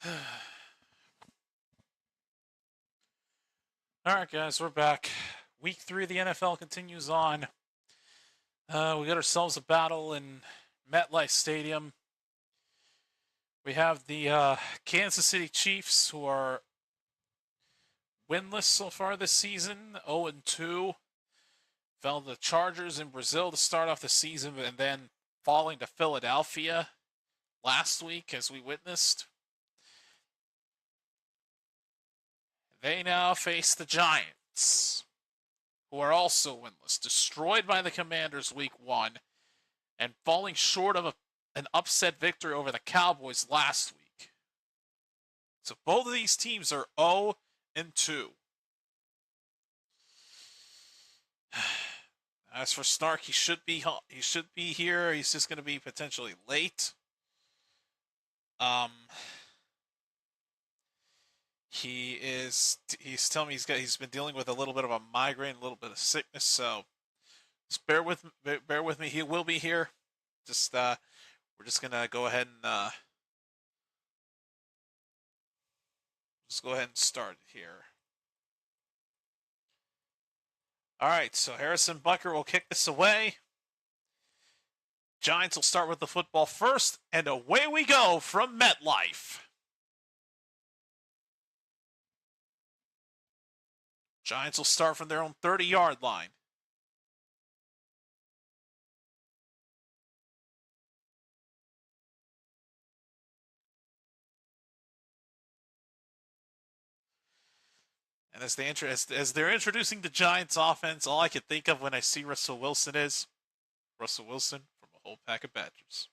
All right, guys, we're back. Week 3 of the NFL continues on. We got ourselves a battle in MetLife Stadium. We have the Kansas City Chiefs, who are winless so far this season, 0-2. Fell to the Chargers in Brazil to start off the season, and then falling to Philadelphia last week, as we witnessed. They now face the Giants, who are also winless, destroyed by the Commanders week 1, and falling short of an upset victory over the Cowboys last week. So both of these teams are 0-2. As for Snark, he should be here. He's just going to be potentially late. He's telling me he's been dealing with a little bit of a migraine, a little bit of sickness, so just bear with me. He will be here. We're just gonna go ahead and start it here. All right, so Harrison Butker will kick this away. Giants will start with the football first, and away we go from MetLife. Giants will start from their own 30-yard line. And as they're introducing the Giants offense, all I can think of when I see Russell Wilson is Russell Wilson from a whole pack of Badgers.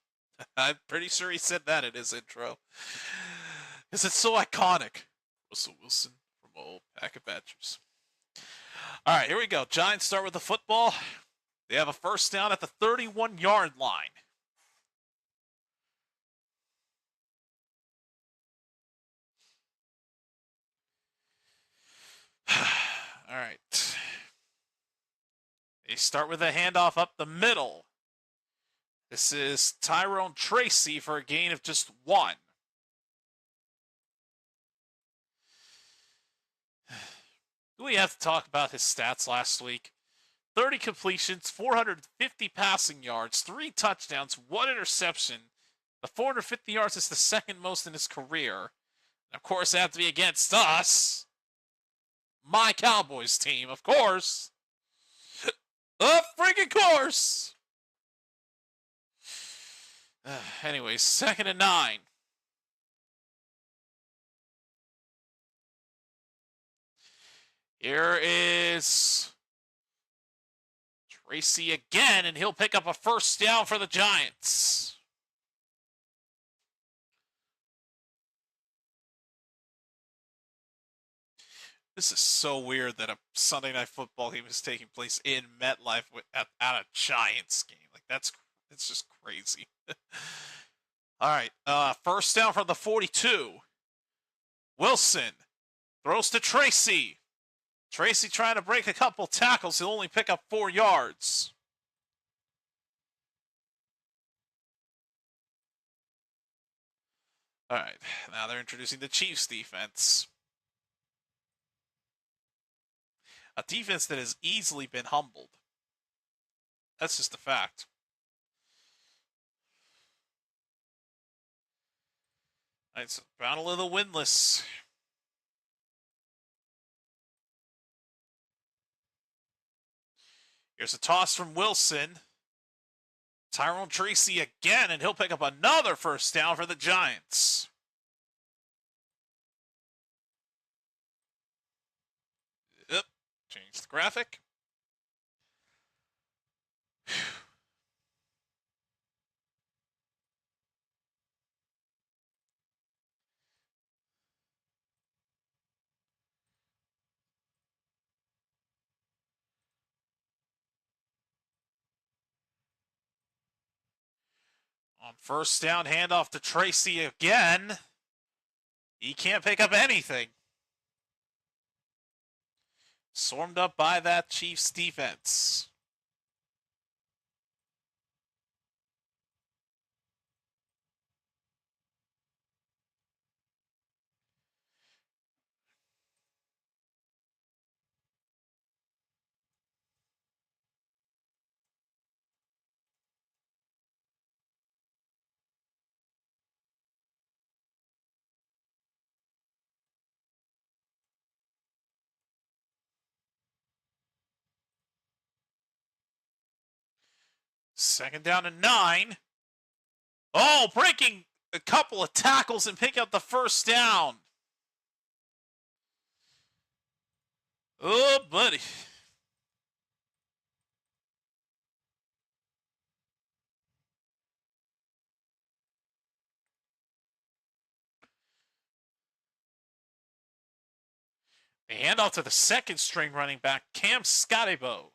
I'm pretty sure he said that in his intro. Because it's so iconic. Russell Wilson from a whole pack of Badgers. All right, here we go. Giants start with the football. They have a first down at the 31-yard line. All right. They start with a handoff up the middle. This is Tyrone Tracy for a gain of just 1. Do we have to talk about his stats last week? 30 completions, 450 passing yards, 3 touchdowns, 1 interception. The 450 yards is the second most in his career. And of course, it had to be against us. My Cowboys team, of course. Of freaking course. Anyways, 2nd and 9. Here is Tracy again, and he'll pick up a first down for the Giants. This is so weird that a Sunday Night Football game is taking place in MetLife at a Giants game. Like, it's just crazy. All right, first down from the 42. Wilson throws to Tracy. Tracy trying to break a couple tackles. He'll only pick up 4 yards. All right, now they're introducing the Chiefs defense. A defense that has easily been humbled. That's just a fact. All right, so Battle of the Winless. Here's a toss from Wilson. Tyrone Tracy again, and he'll pick up another first down for the Giants. Yep, change the graphic. On first down, handoff to Tracy again. He can't pick up anything. Swarmed up by that Chiefs defense. Second down and 9. Oh, breaking a couple of tackles and picking up the first down. Oh, buddy. The handoff to the second string running back, Cam Scatbo.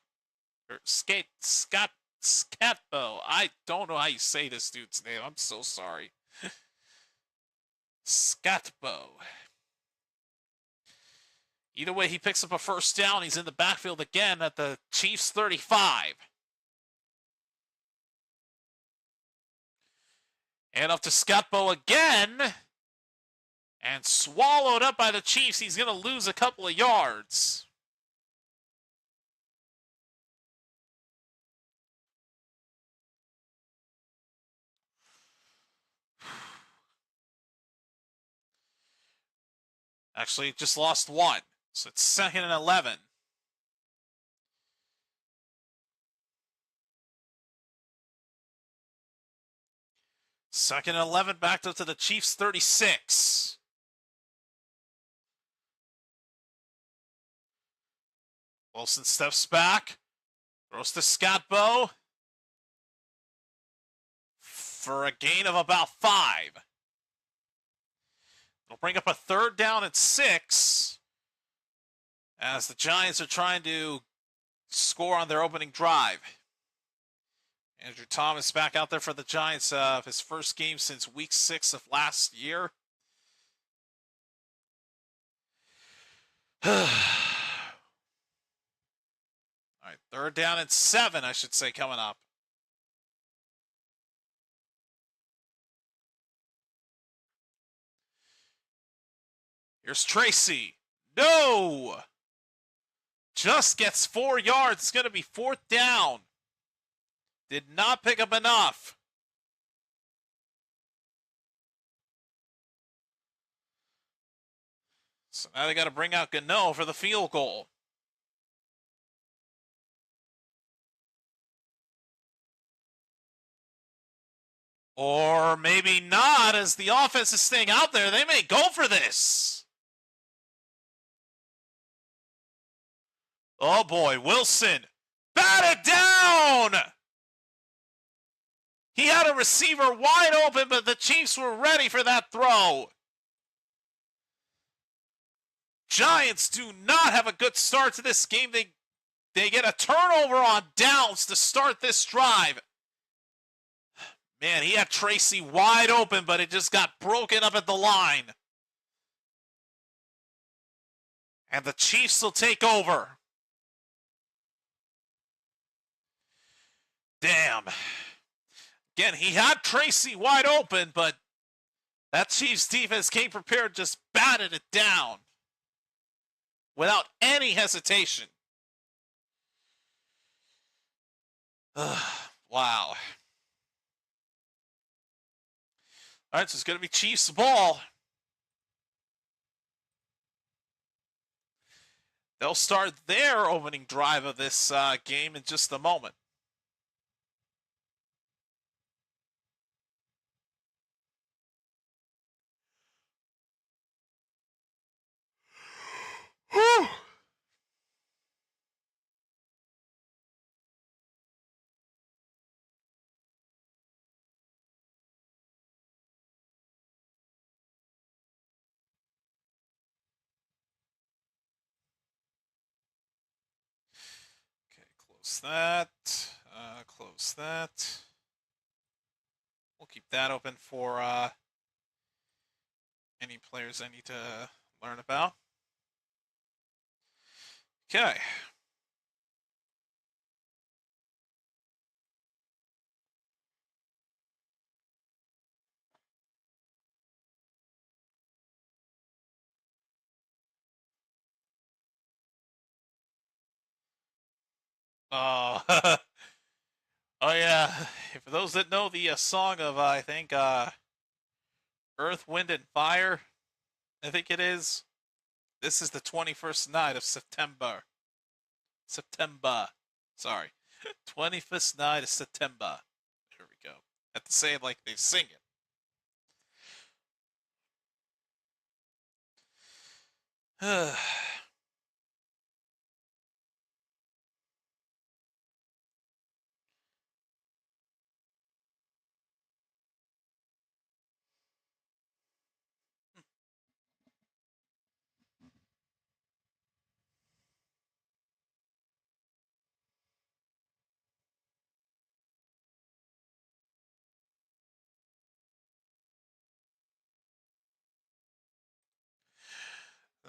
Or Scatbo. I don't know how you say this dude's name. I'm so sorry. Scatbo. Either way, he picks up a first down. He's in the backfield again at the Chiefs 35. And up to Scatbo again. And swallowed up by the Chiefs. He's going to lose a couple of yards. Actually, just lost 1. So it's 2nd and 11. Second and 11, backed up to the Chiefs 36. Wilson steps back, throws to Scatbo for a gain of about 5. It'll bring up a third down and 6 as the Giants are trying to score on their opening drive. Andrew Thomas back out there for the Giants, his first game since week 6 of last year. All right, third down and 7, I should say, coming up. Here's Tracy. No! Just gets 4 yards. It's going to be 4th down. Did not pick up enough. So now they got to bring out Gano for the field goal. Or maybe not, as the offense is staying out there. They may go for this. Oh boy, Wilson. Batted down! He had a receiver wide open, but the Chiefs were ready for that throw. Giants do not have a good start to this game. They get a turnover on downs to start this drive. Man, he had Tracy wide open, but it just got broken up at the line. And the Chiefs will take over. Damn. Again, he had Tracy wide open, but that Chiefs defense came prepared, just batted it down without any hesitation. Wow. All right, so it's going to be Chiefs ball. They'll start their opening drive of this game in just a moment. Whew. Okay, close that. Close that. We'll keep that open for any players I need to learn about. Okay. Oh, oh yeah. For those that know the song of, I think, Earth, Wind, and Fire, I think it is. This is the 21st night of September. Sorry. 25th night of September. There we go. Have to say it like they sing it.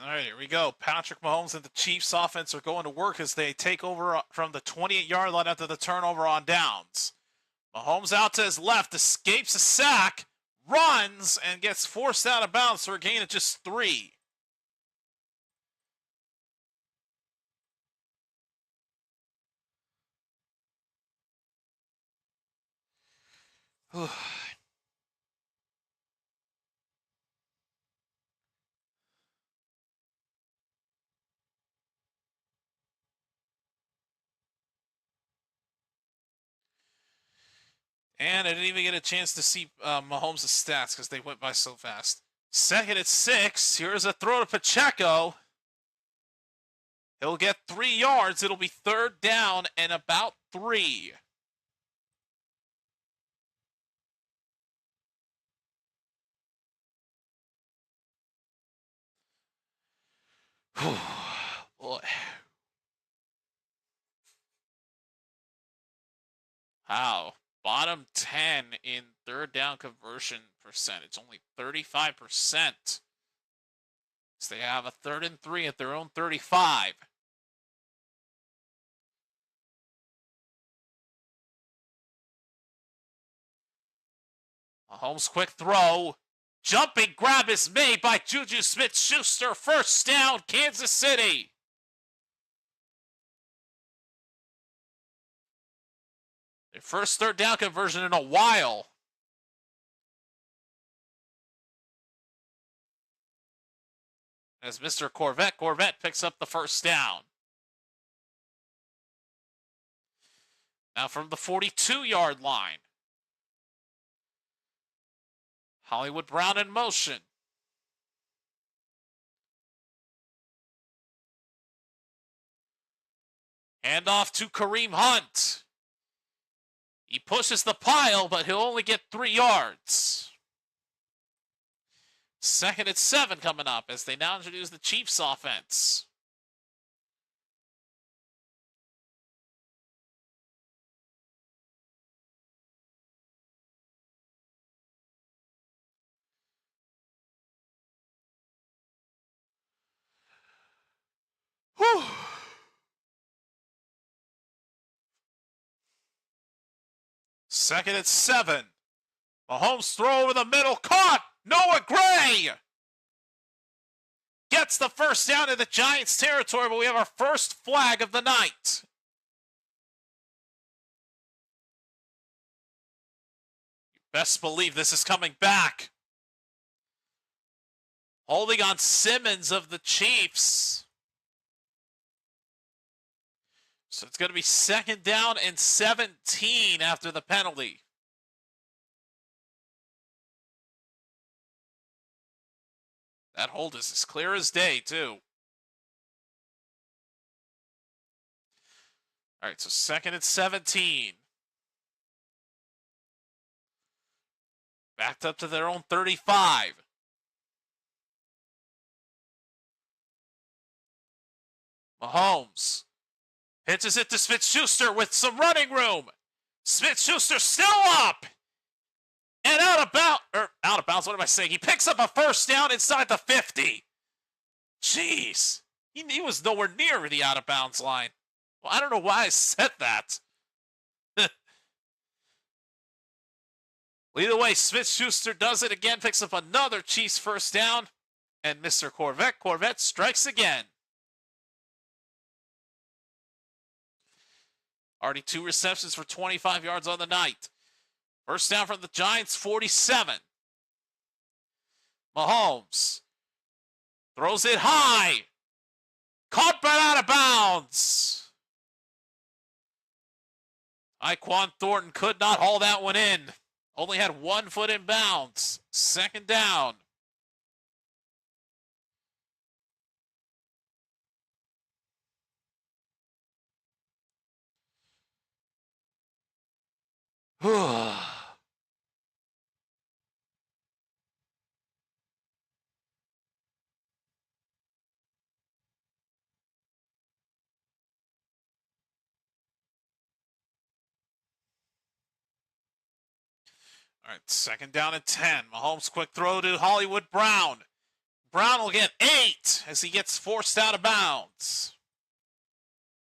All right, here we go. Patrick Mahomes and the Chiefs offense are going to work as they take over from the 28-yard line after the turnover on downs. Mahomes out to his left, escapes a sack, runs, and gets forced out of bounds for a gain of just 3. And I didn't even get a chance to see Mahomes' stats because they went by so fast. 2nd and 6. Here's a throw to Pacheco. He'll get 3 yards. It'll be 3rd down and about 3. Boy. Wow. Bottom 10 in 3rd down conversion percentage. Only 35%. So they have a 3rd and 3 at their own 35. Mahomes' quick throw. Jumping grab is made by Juju Smith-Schuster. 1st down, Kansas City. Their first 3rd down conversion in a while. As Mr. Corvette picks up the 1st down. Now from the 42-yard line. Hollywood Brown in motion. Handoff to Kareem Hunt. He pushes the pile, but he'll only get 3 yards. 2nd and 7 coming up as they now introduce the Chiefs offense. Whew. 2nd and 7. Mahomes throw over the middle, caught. Noah Gray gets the 1st down in the Giants' territory, but we have our first flag of the night. You best believe this is coming back. Holding on Simmons of the Chiefs. So it's going to be 2nd down and 17 after the penalty. That hold is as clear as day, too. All right, so 2nd and 17. Backed up to their own 35. Mahomes pitches it to Smith-Schuster with some running room. Smith-Schuster still up. And out of bounds, what am I saying? He picks up a 1st down inside the 50. Jeez. He was nowhere near the out of bounds line. Well, I don't know why I said that. Well, either way, Smith-Schuster does it again, picks up another Chiefs 1st down. And Mr. Corvette strikes again. Already 2 receptions for 25 yards on the night. 1st down from the Giants, 47. Mahomes throws it high. Caught but out of bounds. Iquan Thornton could not haul that one in. Only had 1 foot in bounds. Second down. All right, second down and 10. Mahomes quick throw to Hollywood Brown. Brown will get 8 as he gets forced out of bounds.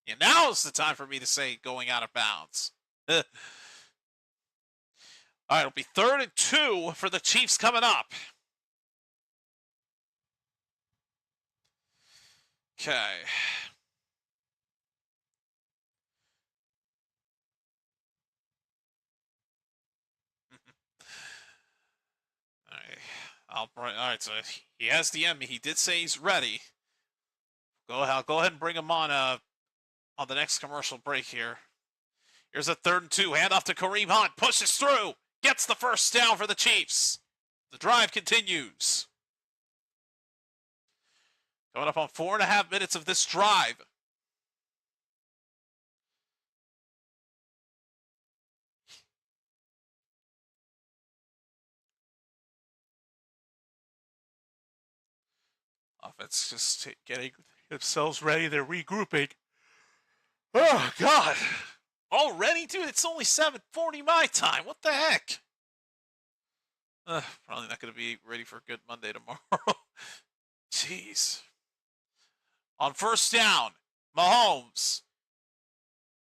Yeah, now's the time for me to say going out of bounds. All right, it'll be 3rd and 2 for the Chiefs coming up. Okay. All right, so he has the Emmy. He did say he's ready. Go ahead and bring him on the next commercial break here. Here's a 3rd and 2. Hand off to Kareem Hunt. Pushes through. Gets the first down for the Chiefs. The drive continues. Coming up on 4.5 minutes of this drive. Offense just getting themselves ready. They're regrouping. Oh, God. Already, dude? It's only 7:40 my time. What the heck? Probably not going to be ready for a good Monday tomorrow. Jeez. On first down, Mahomes.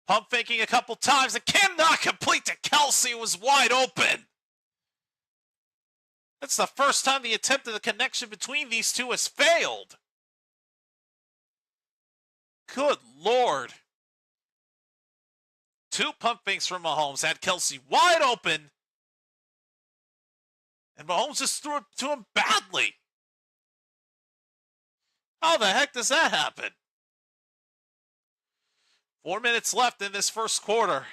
Pump faking a couple times. It cannot complete to Kelce. It was wide open. That's the first time the attempt at the connection between these two has failed. Good Lord. 2 pump fakes from Mahomes had Kelce wide open. And Mahomes just threw it to him badly. How the heck does that happen? 4 minutes left in this first quarter.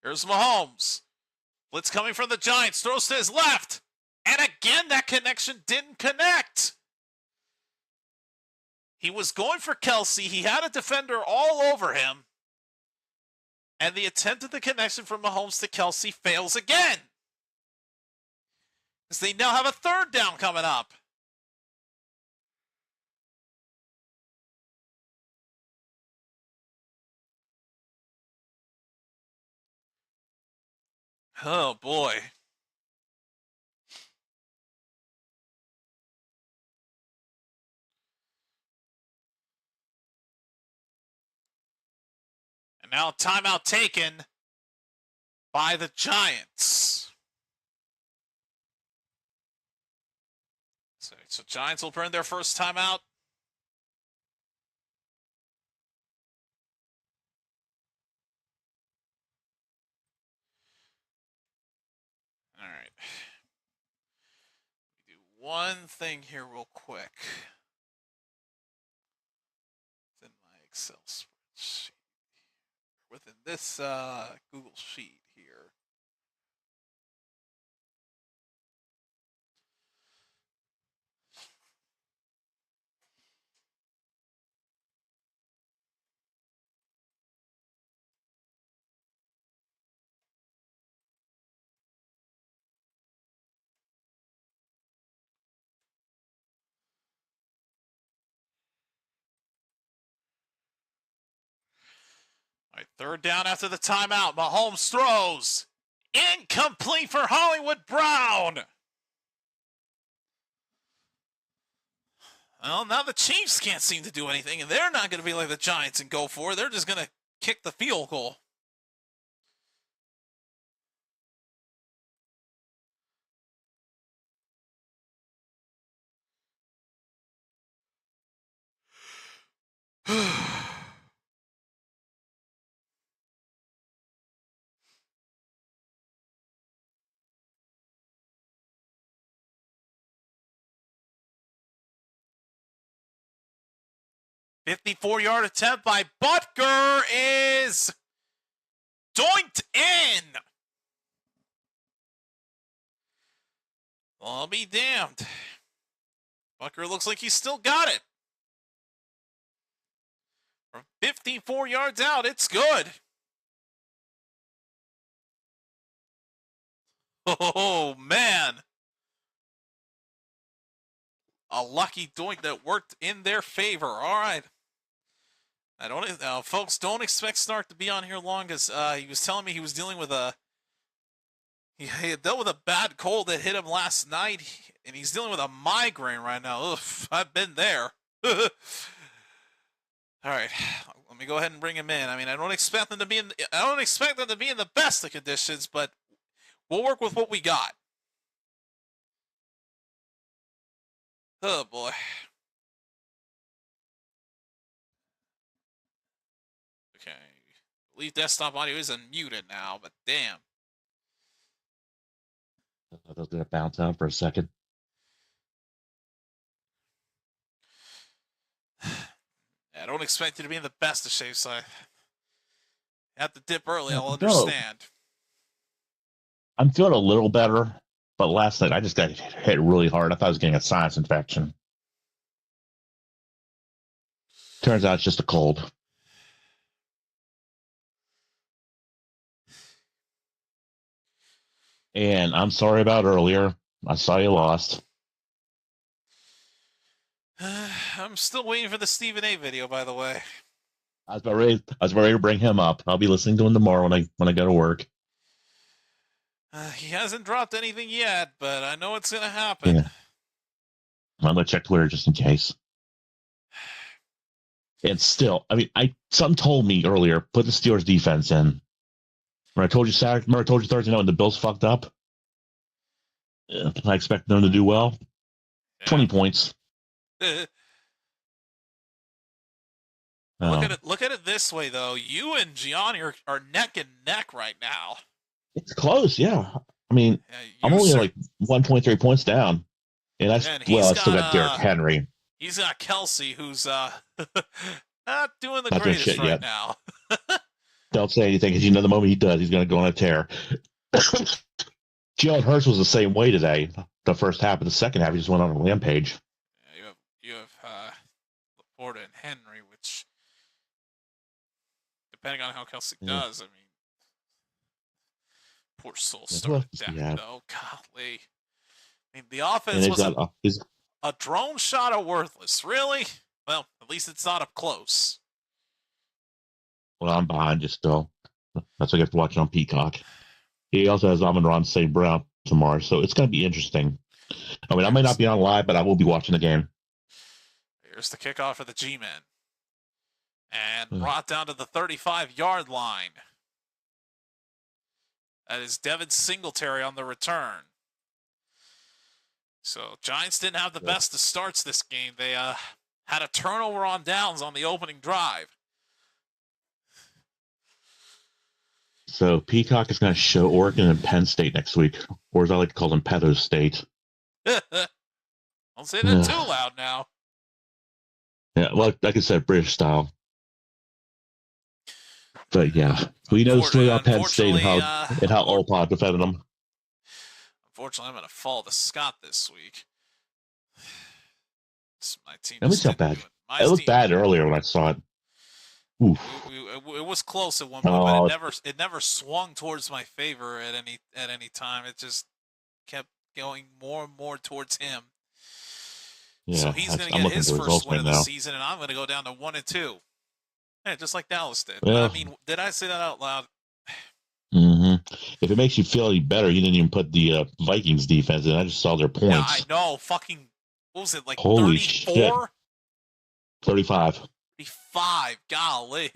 Here's Mahomes. Blitz coming from the Giants. Throws to his left. And again, that connection didn't connect. He was going for Kelce. He had a defender all over him. And the attempt at the connection from Mahomes to Kelce fails again. Because they now have a 3rd down coming up. Oh, boy. And now timeout taken by the Giants. So Giants will burn their first timeout. All right. Let me do one thing here real quick. Within my Excel spreadsheet. Within this Google Sheet here. All right, 3rd down after the timeout. Mahomes throws. Incomplete for Hollywood Brown. Well, now the Chiefs can't seem to do anything, and they're not going to be like the Giants and go for it. They're just going to kick the field goal. 54-yard attempt by Butker is doinked in. Well, I'll be damned. Butker looks like he's still got it. From 54 yards out, it's good. Oh, man. A lucky doink that worked in their favor. All right. Folks, don't expect Snark to be on here long, as he was telling me he was dealing with he had dealt with a bad cold that hit him last night, and he's dealing with a migraine right now. Ugh, I've been there. All right, let me go ahead and bring him in. I mean, I don't expect them to be in the best of conditions, but we'll work with what we got. Oh boy. Okay. I believe desktop audio is unmuted now, but damn. I was going to bounce out for a second. I don't expect you to be in the best of shape, so I have to dip early. I'll understand. I'm feeling a little better, but last night I just got hit really hard. I thought I was getting a sinus infection. Turns out it's just a cold. And I'm sorry about earlier. I saw you lost. I'm still waiting for the Stephen A video, by the way. I was about ready to bring him up. I'll be listening to him tomorrow when I go to work. He hasn't dropped anything yet, but I know it's going to happen. Yeah. I'm going to check Twitter just in case. And still, I mean, something told me earlier, put the Steelers defense in. Remember I told you Thursday night when the Bills fucked up? I expect them to do well. Yeah. 20 points. Look at it this way, though. You and Gianni are neck and neck right now. It's close, yeah. I mean, I'm only like 1.3 points down. And I still got Derrick Henry. He's got Kelsey, who's not doing the greatest right now. Don't say anything, because the moment he does, he's going to go on a tear. Jalen Hurts was the same way today. The first half, of the second half, he just went on a rampage. Yeah, you have Laporta and Henry, which, depending on how Kelsey does, I mean, poor soul started down, though. Golly. I mean, the offense was a drone shot of worthless. Really? Well, at least it's not up close. Well, I'm behind you still. That's why I have to watch it on Peacock. He also has Amon-Ra St. Brown tomorrow, so it's going to be interesting. I mean, I may not be on live, but I will be watching the game. Here's the kickoff for the G-Men. And brought down to the 35-yard line. That is Devin Singletary on the return. So Giants didn't have the best of starts this game. They had a turnover on downs on the opening drive. So Peacock is going to show Oregon and Penn State next week, or as I like to call them, Pedo State. Don't say that too loud now. Yeah, well, like I said, British style. But yeah, we know the story about Penn State and how Opa defended them. Unfortunately, I'm going to fall to Scott this week. My team. That was not bad. It looked bad earlier when I saw it. Oof. It was close at one point, but it never swung towards my favor at any time. It just kept going more and more towards him. Yeah, so he's going to get his first win of the season, and I'm going to go down to 1-2. Yeah, just like Dallas did. Yeah. I mean, did I say that out loud? Mm-hmm. If it makes you feel any better, you didn't even put the Vikings defense in. I just saw their points. Yeah, I know. Fucking, what was it, like Holy 34? Shit. 35. 35. Golly.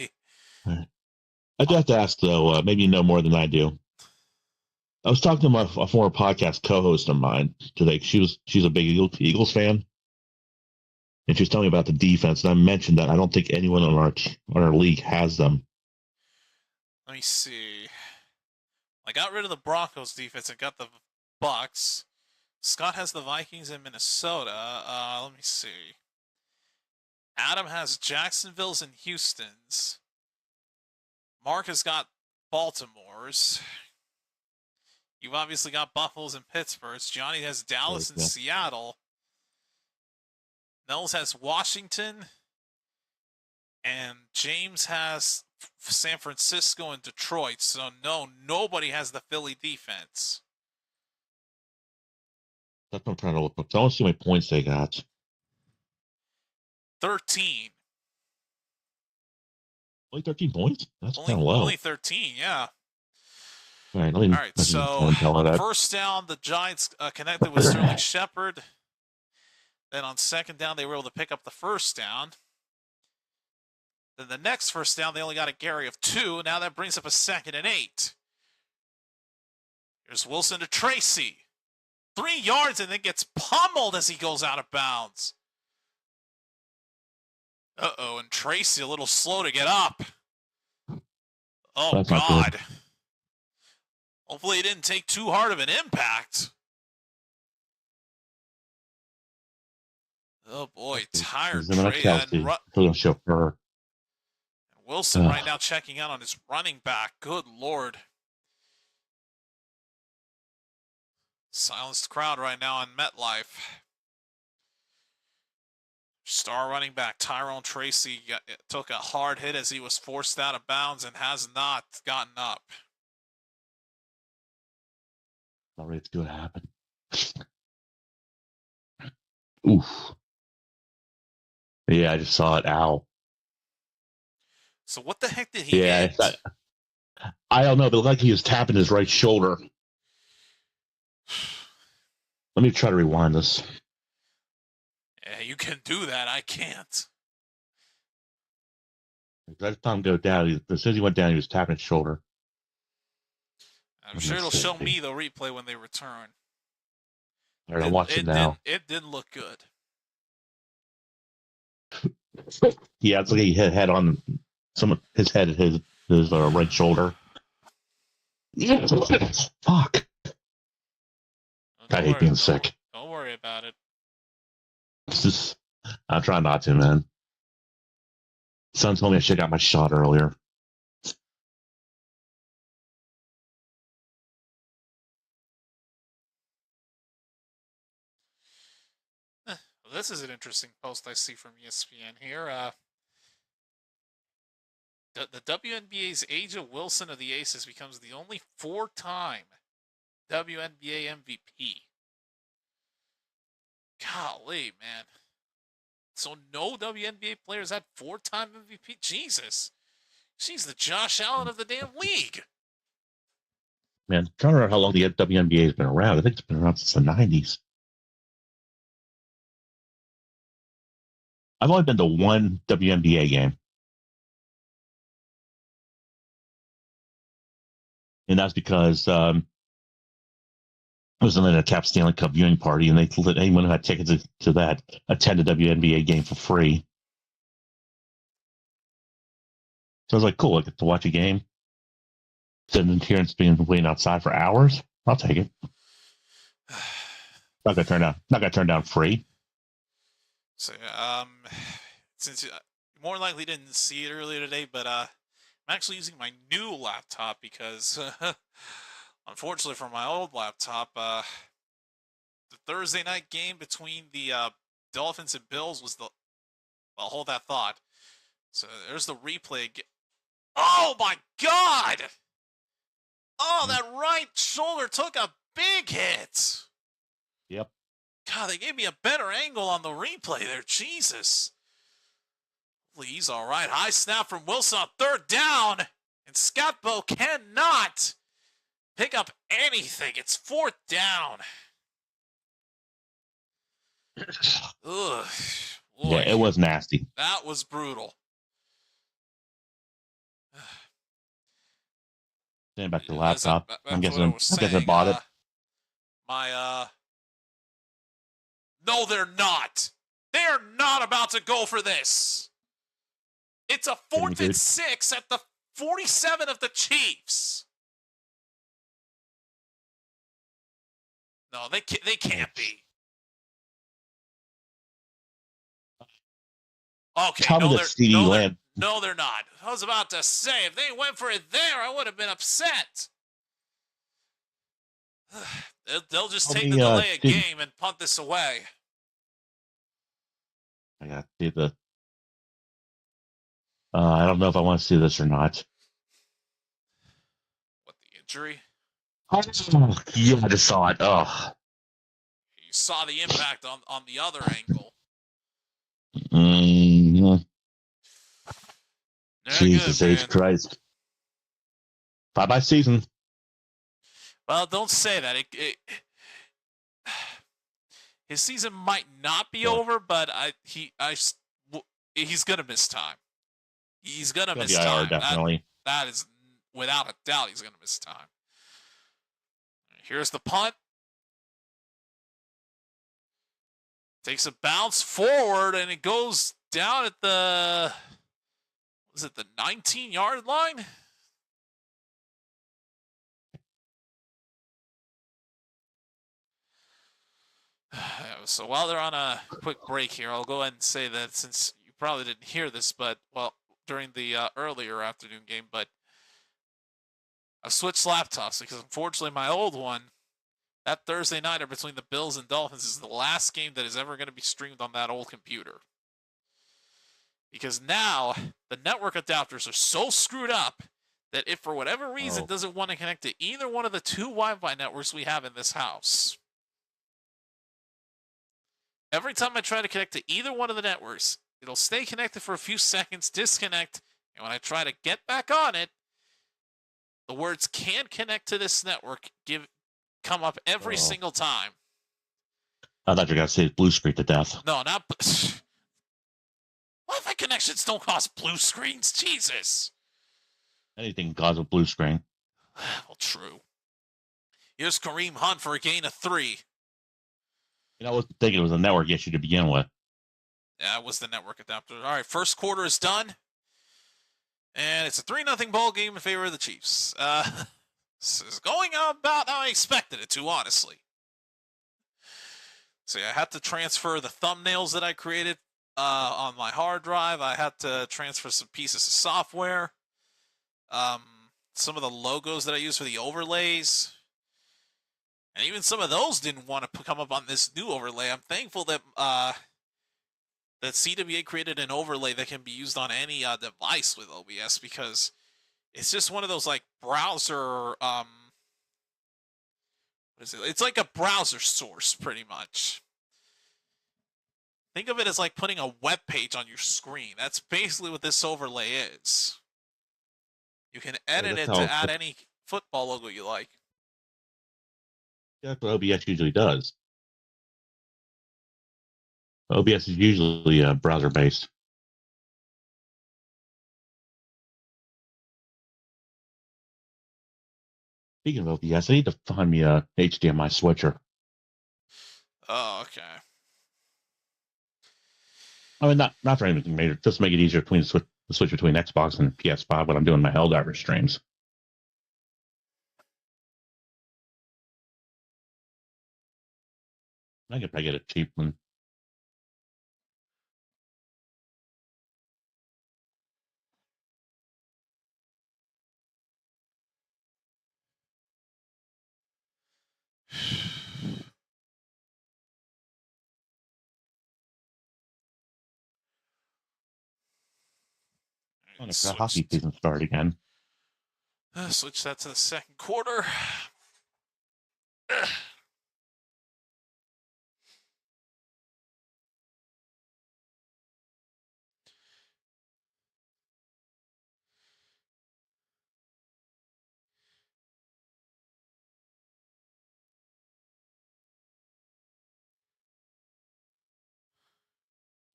I'd have to ask, though, maybe you know more than I do. I was talking to a former podcast co-host of mine today. She's a big Eagles fan. And she was telling me about the defense, and I mentioned that I don't think anyone on our league has them. Let me see. I got rid of the Broncos defense and got the Bucks. Scott has the Vikings in Minnesota. Let me see. Adam has Jacksonville's and Houston's. Mark has got Baltimore's. You've obviously got Buffalo's and Pittsburgh's. Johnny has Dallas and Seattle. Nels has Washington. And James has San Francisco and Detroit. So, no, nobody has the Philly defense. That's what I'm trying to look up. I don't see how many points they got. 13. Only 13 points? That's kind of low. Only 13, yeah. All right, so first down, the Giants connected with Sterling Shepard. Then on second down, they were able to pick up the first down. Then the next first down, they only got a carry of 2. Now that brings up a 2nd and 8. Here's Wilson to Tracy. 3 yards and then gets pummeled as he goes out of bounds. Uh-oh, and Tracy a little slow to get up. Oh, that's God. Hopefully he didn't take too hard of an impact. Oh, boy, tired Trey. Wilson right now checking out on his running back. Good Lord. Silenced crowd right now on MetLife. Star running back Tyrone Tracy took a hard hit as he was forced out of bounds and has not gotten up. Not ready to do it happen. Oof. Yeah, I just saw it. Ow. So what the heck did he hit? I don't know, but it looked like he was tapping his right shoulder. Let me try to rewind this. Yeah, you can do that. I can't. Every time go down, as soon as he went down, he was tapping his shoulder. I'm sure it'll show me the replay when they return. All right, I'm watching now. It didn't look good. Yeah, it's like he hit head on his head, his right shoulder. Yeah, fuck. I hate being sick. Don't worry about it. I'm trying not to, man. Son told me I should have got my shot earlier. This is an interesting post I see from ESPN here. The WNBA's A'ja Wilson of the Aces becomes the only 4-time WNBA MVP. Golly, man. So no WNBA players had 4-time MVP? Jesus. She's the Josh Allen of the damn league. Man, I don't know how long the WNBA has been around. I think it's been around since the 90s. I've only been to one WNBA game. And that's because it was in a Tap Stanley Cup viewing party, and they let anyone who had tickets to that attend a WNBA game for free. So I was like, cool, I get to watch a game. Sitting here and being waiting outside for hours. I'll take it. Not gonna turn down free. So since you more likely didn't see it earlier today, but I'm actually using my new laptop because unfortunately for my old laptop, the Thursday night game between the Dolphins and Bills was well, hold that thought. So there's the replay. Oh my God! Oh, that right shoulder took a big hit. Yep. God, they gave me a better angle on the replay there. Jesus. Please, all right. High snap from Wilson on 3rd down. And Scott Bowe cannot pick up anything. It's 4th down. Ugh. Boy, yeah, it was nasty. That was brutal. Stand back to the laptop. I'm guessing I bought it. No, they're not. They're not about to go for this. It's a 4th and 6 at the 47 of the Chiefs. No, they can't be. Okay, Tell me that CD Lamb. no, they're not. I was about to say, if they went for it there, I would have been upset. They'll just Tell take me, the delay of did game and punt this away. I got to see the? I don't know if I want to see this or not. What, the injury? Oh, yeah, I just saw it. Oh, You saw the impact on the other ankle. Jesus good, H. Christ. Bye-bye season. Well, don't say that. His season might not be over, but he's gonna miss time. He's gonna miss time. Definitely. That is without a doubt. He's gonna miss time. Here's the punt. Takes a bounce forward and it goes down at the 19-yard line? So while they're on a quick break here, I'll go ahead and say that since you probably didn't hear this, but during the earlier afternoon game, but I've switched laptops because unfortunately my old one, that Thursday nighter between the Bills and Dolphins, is the last game that is ever going to be streamed on that old computer. Because now the network adapters are so screwed up that if for whatever reason doesn't want to connect to either one of the two Wi-Fi networks we have in this house, every time I try to connect to either one of the networks, it'll stay connected for a few seconds, disconnect, and when I try to get back on it, the words "can't connect to this network" come up every single time. I thought you were going to say blue screen to death. No, not. Wi-Fi connections don't cause blue screens. Jesus. Anything can cause a blue screen. Well, true. Here's Kareem Hunt for a gain of 3. I was thinking it was a network issue to begin with. Yeah, it was the network adapter. All right, first quarter is done. And it's a 3-0 ball game in favor of the Chiefs. This is going about how I expected it to, honestly. See, I had to transfer the thumbnails that I created on my hard drive. I had to transfer some pieces of software. Some of the logos that I use for the overlays. And even some of those didn't want to come up on this new overlay. I'm thankful that that CWA created an overlay that can be used on any device with OBS, because it's just one of those like browser. What is it? It's like a browser source, pretty much. Think of it as like putting a web page on your screen. That's basically what this overlay is. You can edit it to add any football logo you like. That's what OBS usually does. OBS is usually browser-based. Speaking of OBS, I need to find me a HDMI switcher. Oh, okay. I mean, not for anything major. Just to make it easier between the switch between Xbox and PS5 when I'm doing my Helldivers streams. I could probably get a cheap one. The hockey season start again. Switch that to the second quarter.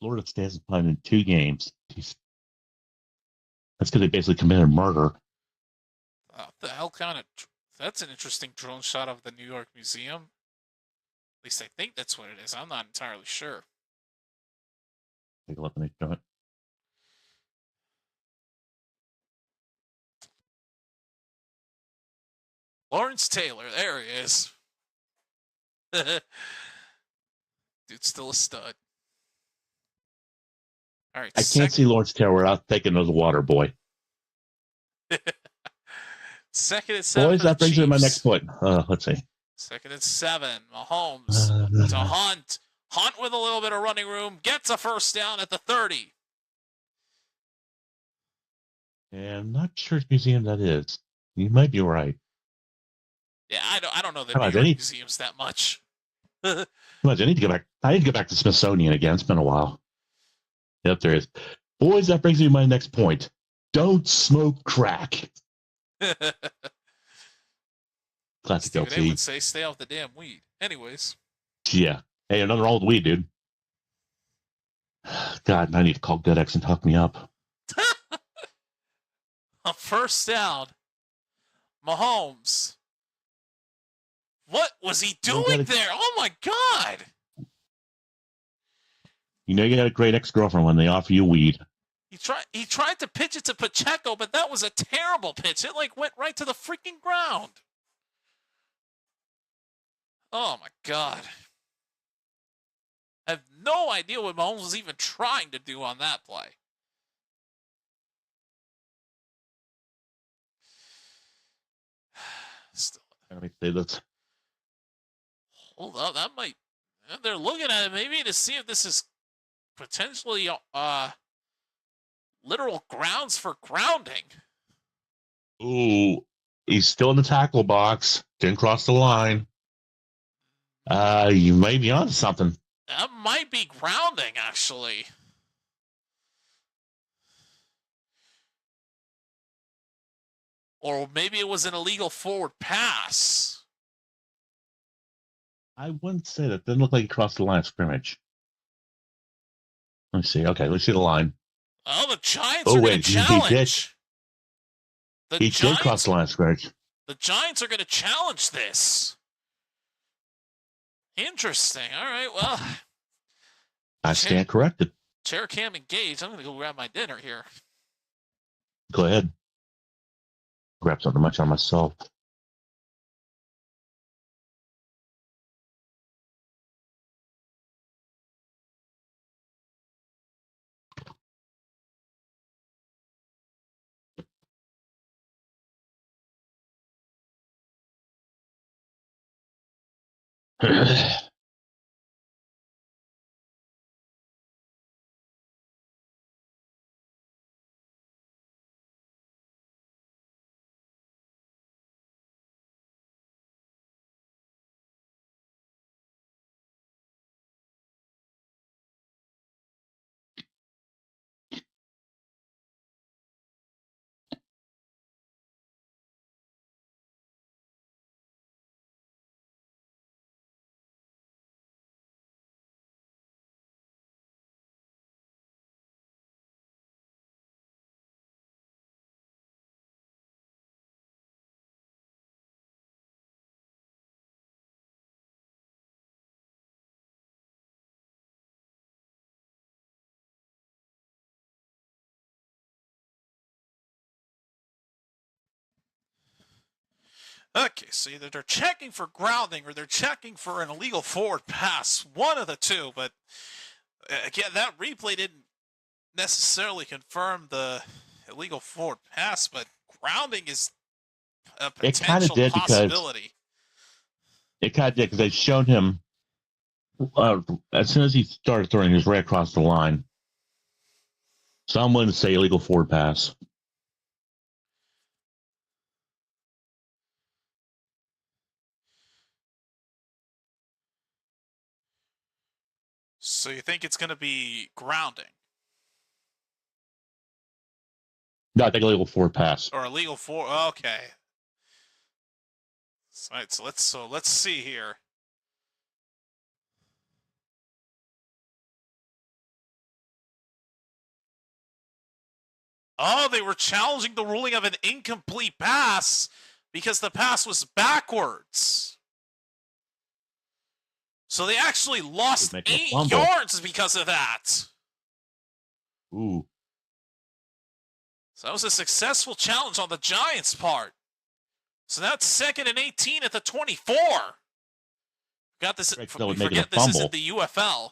Florida State has played in 2 games. That's because they basically committed murder. The hell kind of... That's an interesting drone shot of the New York Museum. At least I think that's what it is. I'm not entirely sure. Take a look and show it. Lawrence Taylor. There he is. Dude's still a stud. All right. I can't see Lawrence Taylor without thinking of the water boy. Second and 7 Boys, for the that brings me to my Chiefs. next point. Let's see. Second and 7. Mahomes to Hunt. Hunt with a little bit of running room. Gets a first down at the 30. Yeah, I'm not sure which museum that is. You might be right. Yeah, I don't know the Come New on, York Denny. museums that much. Come on, I need to go back. I need to go back to Smithsonian again. It's been a while. Yep, there is. Boys, that brings me to my next point. Don't smoke crack. Classic Stephen A LT. would say, stay off the damn weed. Anyways. Yeah. Hey, another old weed, dude. God, I need to call GoodX and talk me up. A first down. Mahomes. What was he doing there? Oh my God. You know you got a great ex-girlfriend when they offer you weed. He tried to pitch it to Pacheco, but that was a terrible pitch. It went right to the freaking ground. Oh my God. I have no idea what Mahomes was even trying to do on that play. Still. Let me say this. Hold up, that might. They're looking at it maybe to see if this is potentially literal grounds for grounding. Ooh, he's still in the tackle box. Didn't cross the line. You may be onto something. That might be grounding, actually. Or maybe it was an illegal forward pass. I wouldn't say that. Didn't look like he crossed the line of scrimmage. Let me see. Okay, let's see the line. Oh, the Giants are going to challenge. He did cross the line of scrimmage. The Giants are going to challenge this. Interesting. All right, well. I stand corrected. Chair cam engaged. I'm going to go grab my dinner here. Go ahead. Grab something much on myself. Okay, so either they're checking for grounding or they're checking for an illegal forward pass. One of the two, but again, that replay didn't necessarily confirm the illegal forward pass, but grounding is a potential possibility. It kind of did because they'd shown him as soon as he started throwing, he was right across the line. So I'm willing to say illegal forward pass. So you think it's going to be grounding? No, I think illegal forward pass. Or illegal forward. Okay. All right, so let's see here. Oh, they were challenging the ruling of an incomplete pass because the pass was backwards. So they actually lost 8 yards because of that. Ooh. So that was a successful challenge on the Giants' part. So that's 2nd and 18 at the 24. Got this. Forget this isn't the UFL.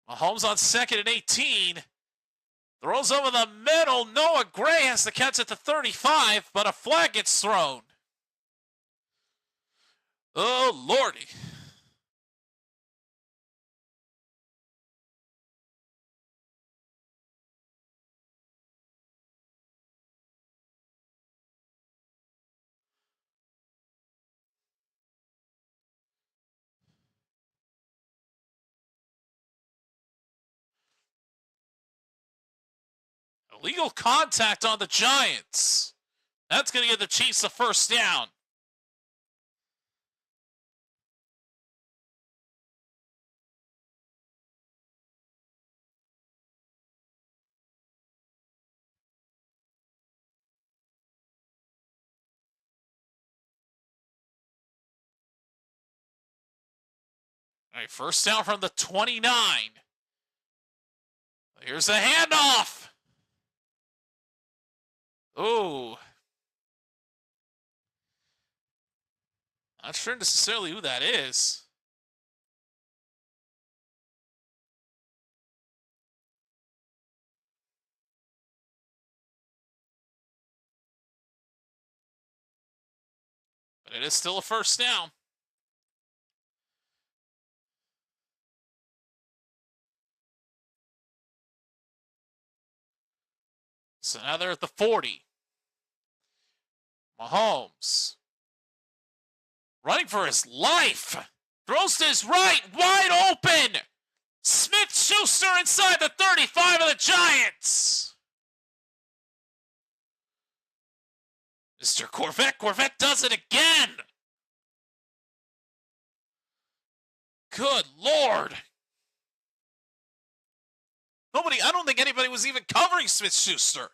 Mahomes on second and 18. Throws over the middle. Noah Gray has to catch at the 35, but a flag gets thrown. Oh, Lordy. Illegal contact on the Giants. That's going to give the Chiefs a first down. All right, first down from the 29. Here's a handoff. Ooh. Not sure necessarily who that is. But it is still a first down. So now they're at the 40. Mahomes. Running for his life. Throws to his right. Wide open. Smith-Schuster inside the 35 of the Giants. Mr. Corvette. Corvette does it again. Good Lord. I don't think anybody was even covering Smith-Schuster.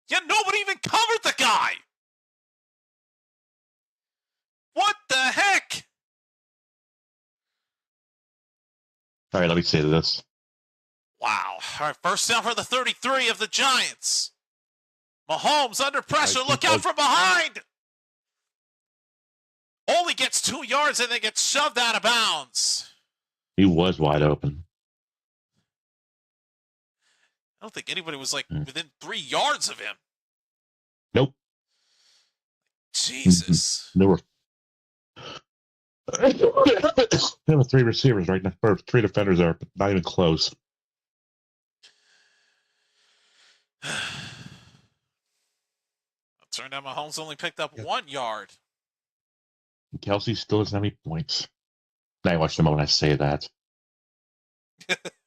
Yeah, nobody even covered the guy. What the heck? All right, let me say this. Wow. All right, first down for the 33 of the Giants. Mahomes under pressure. Look out from behind. Only gets 2 yards and then gets shoved out of bounds. He was wide open. I don't think anybody was within 3 yards of him. Nope. Jesus. There were 3 receivers right now, or 3 defenders there, but not even close. Turned out Mahomes only picked up 1 yard. Kelsey still doesn't have any points. Now watch the moment I say that.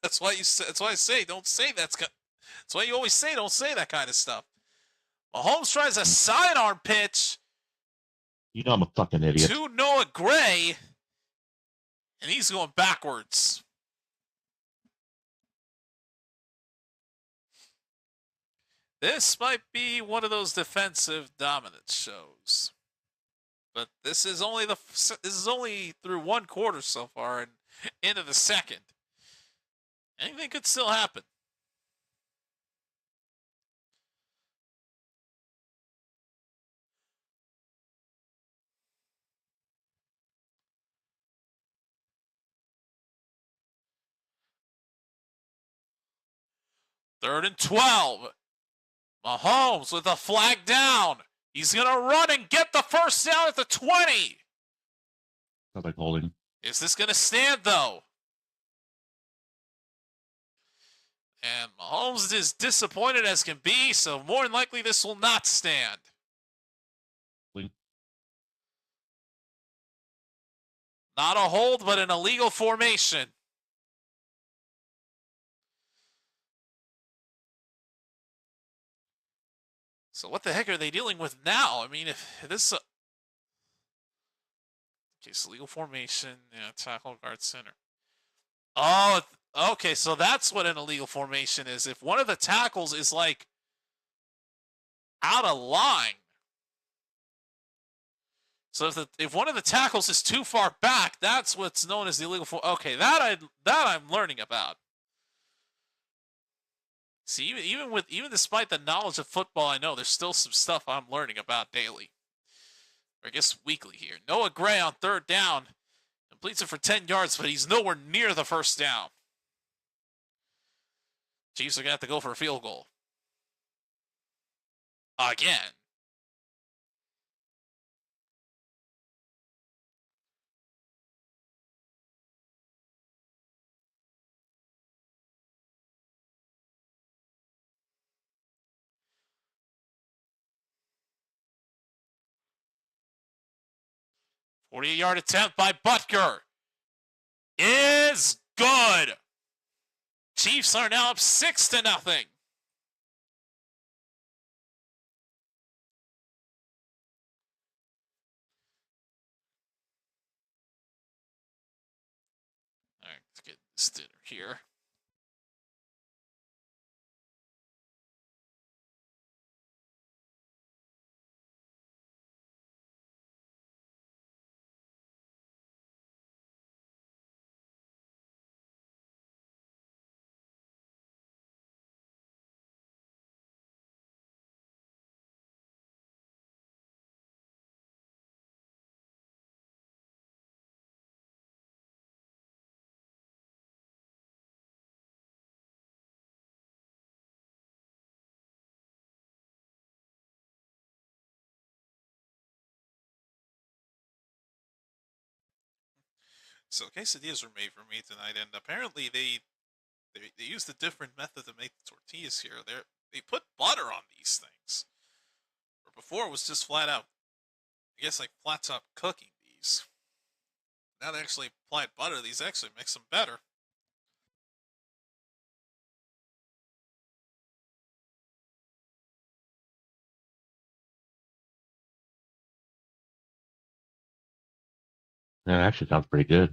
That's why I say don't say that's. That's why you always say don't say that kind of stuff. Mahomes tries a sidearm pitch. You know I'm a fucking idiot. To Noah Gray, and he's going backwards. This might be one of those defensive dominance shows, but this is only through 1 quarter so far and into the second. Anything could still happen. Third and 12. Mahomes with a flag down. He's going to run and get the first down at the 20. Sounds like holding. Is this going to stand, though? And Mahomes is disappointed as can be, so more than likely this will not stand. Not a hold, but an illegal formation. So what the heck are they dealing with now? I mean, if this... okay, so legal formation, yeah, tackle, guard, center. Oh, okay, so that's what an illegal formation is. If one of the tackles is, like, out of line. So if one of the tackles is too far back, that's what's known as the illegal formation. Okay, that I'm learning about. See, even despite the knowledge of football I know, there's still some stuff I'm learning about daily. Or I guess weekly here. Noah Gray on third down Completes it for 10 yards, but he's nowhere near the first down. Chiefs are going to have to go for a field goal. Again. A 48-yard attempt by Butker is good. Chiefs are now up 6-0. All right, let's get this dinner here. So quesadillas were made for me tonight, and apparently they used a different method to make the tortillas here. They put butter on these things. Where before it was just flat out, I guess like flat top cooking these. Now they actually applied butter. These actually makes them better. Yeah, it actually sounds pretty good.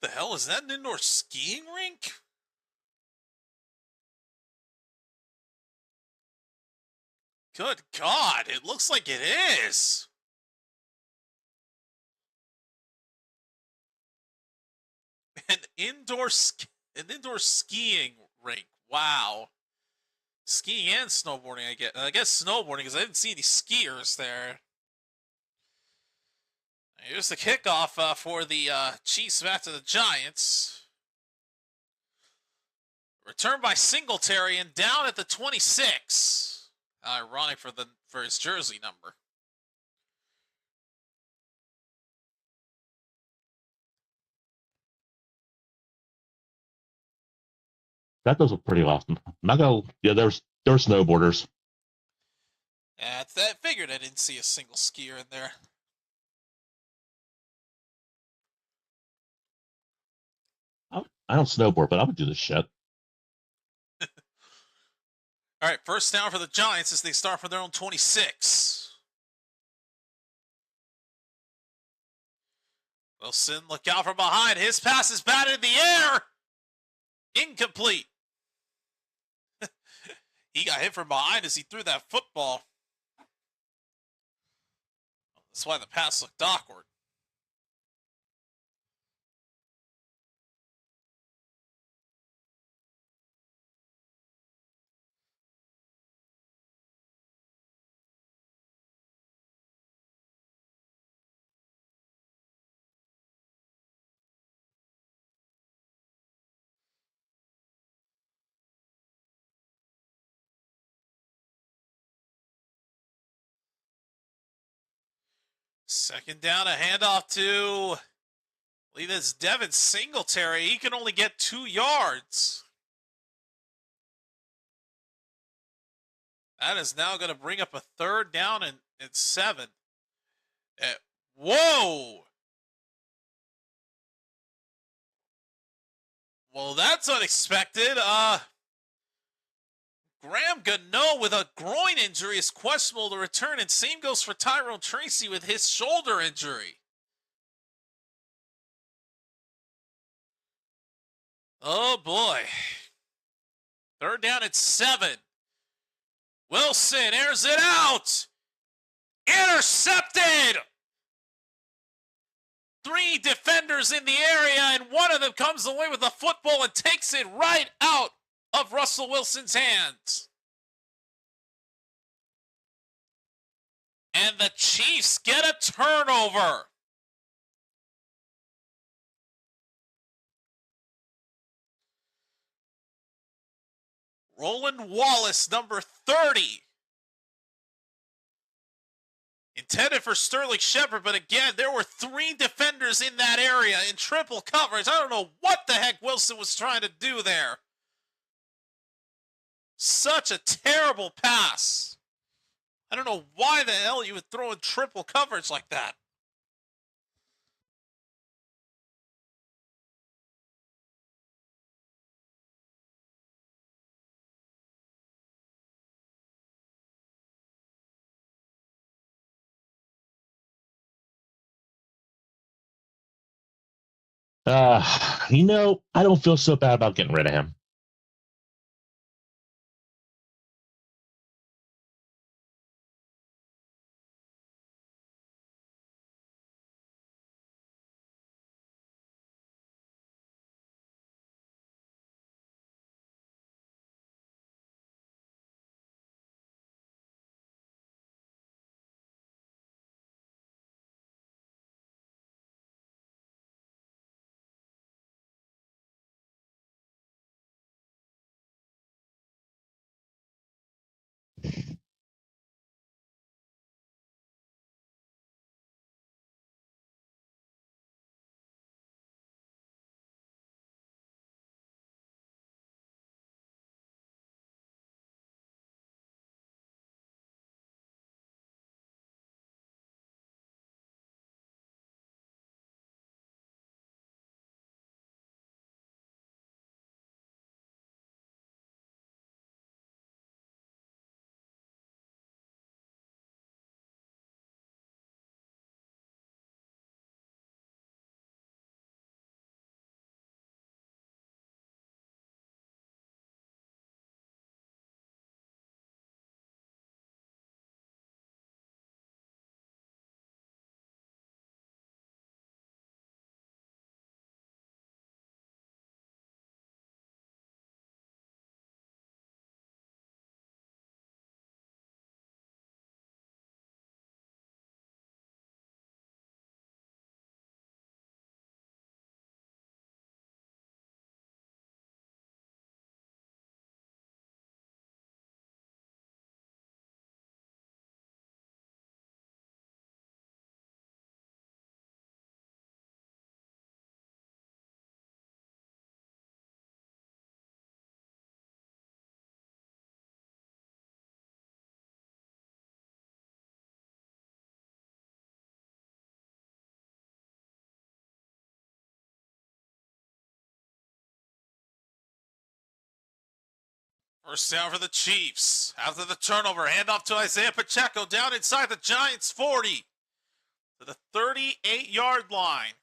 What the hell is that? An indoor skiing rink? Good God, it looks like it is. An indoor skiing rink. Wow. Skiing and snowboarding, I guess. I guess snowboarding because I didn't see any skiers there. Here's the kickoff for the Chiefs back to the Giants. Returned by Singletary and down at the 26. Ironic for his jersey number. That does look pretty awesome. Yeah, there's snowboarders. Yeah, I figured I didn't see a single skier in there. I don't snowboard, but I would do this shit. All right, first down for the Giants as they start from their own 26. Wilson, look out from behind. His pass is batted in the air. Incomplete. He got hit from behind as he threw that football. That's why the pass looked awkward. Second down, a handoff to, I believe it's Devin Singletary. He can only get 2 yards. That is now going to bring up a third down and 7. Whoa! Well, that's unexpected. Graham Gano with a groin injury is questionable to return, and same goes for Tyrone Tracy with his shoulder injury. Oh boy. Third down at 7. Wilson airs it out. Intercepted. 3 defenders in the area, and one of them comes away with the football and takes it right out of Russell Wilson's hands. And the Chiefs get a turnover. Roland Wallace, number 30. Intended for Sterling Shepard, but again, there were 3 defenders in that area in triple coverage. I don't know what the heck Wilson was trying to do there. Such a terrible pass. I don't know why the hell you would throw in triple coverage like that. I don't feel so bad about getting rid of him. First down for the Chiefs. After the turnover, handoff to Isaiah Pacheco down inside the Giants' 40 to the 38-yard line.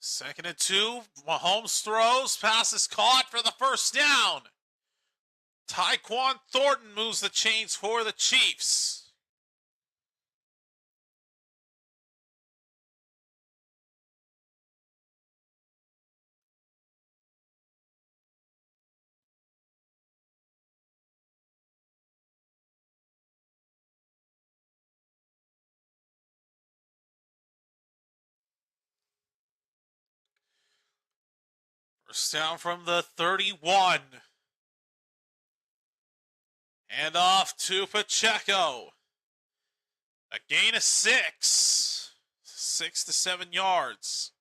Second and 2. Mahomes throws. Pass is caught for the first down. Tyquan Thornton moves the chains for the Chiefs. First down from the 31. And off to Pacheco. A gain of 6. 6 to 7 yards.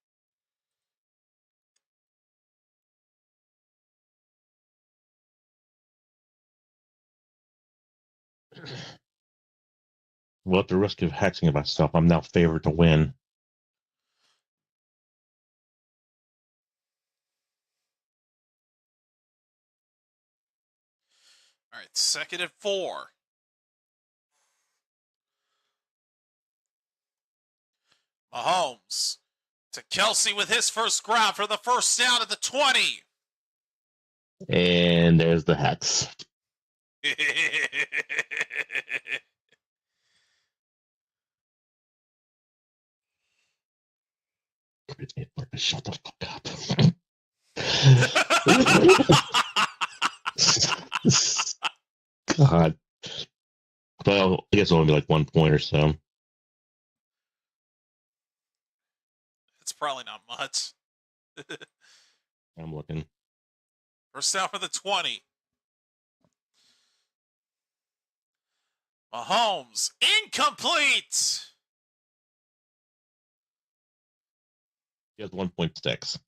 Well, at the risk of hexing myself, I'm now favored to win. All right, 2nd and 4. Mahomes to Kelsey with his first grab for the first down at the 20. And there's the hex. Shut the fuck up. God. Well, I guess it'll only be like 1 point or so. It's probably not much. I'm looking. First down for the 20. Mahomes, incomplete. He has 1.6.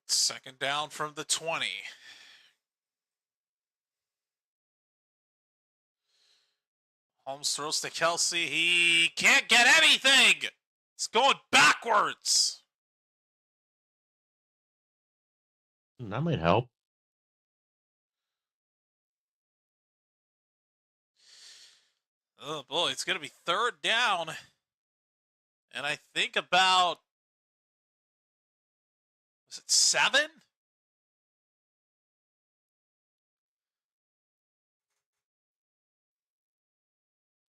Second down from the 20. Holmes throws to Kelsey. He can't get anything. It's going backwards. That might help. Oh boy, it's going to be 3rd down. And I think about, was it 7?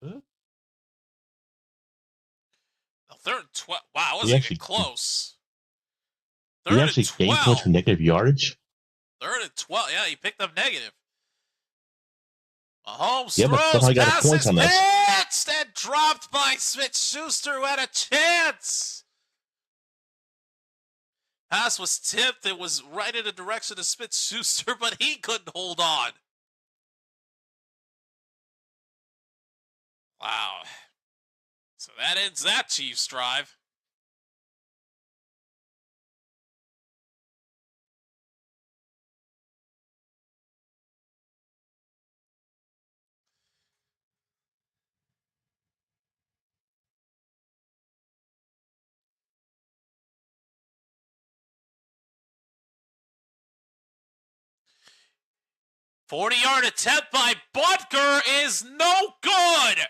Huh? No, 3rd and 12. Wow, it He wasn't actually- even close. He 3rd actually and gained points 12. for negative yardage. 3rd and 12. Yeah, he picked up negative. Mahomes Yeah, but throws, somehow he got a point passes, on this. pitched, and dropped by Smith-Schuster, who had a chance. Pass was tipped. It was right in the direction of Smith-Schuster, but he couldn't hold on. Wow. So that ends that Chiefs drive. "40-yard attempt by Butker is no good.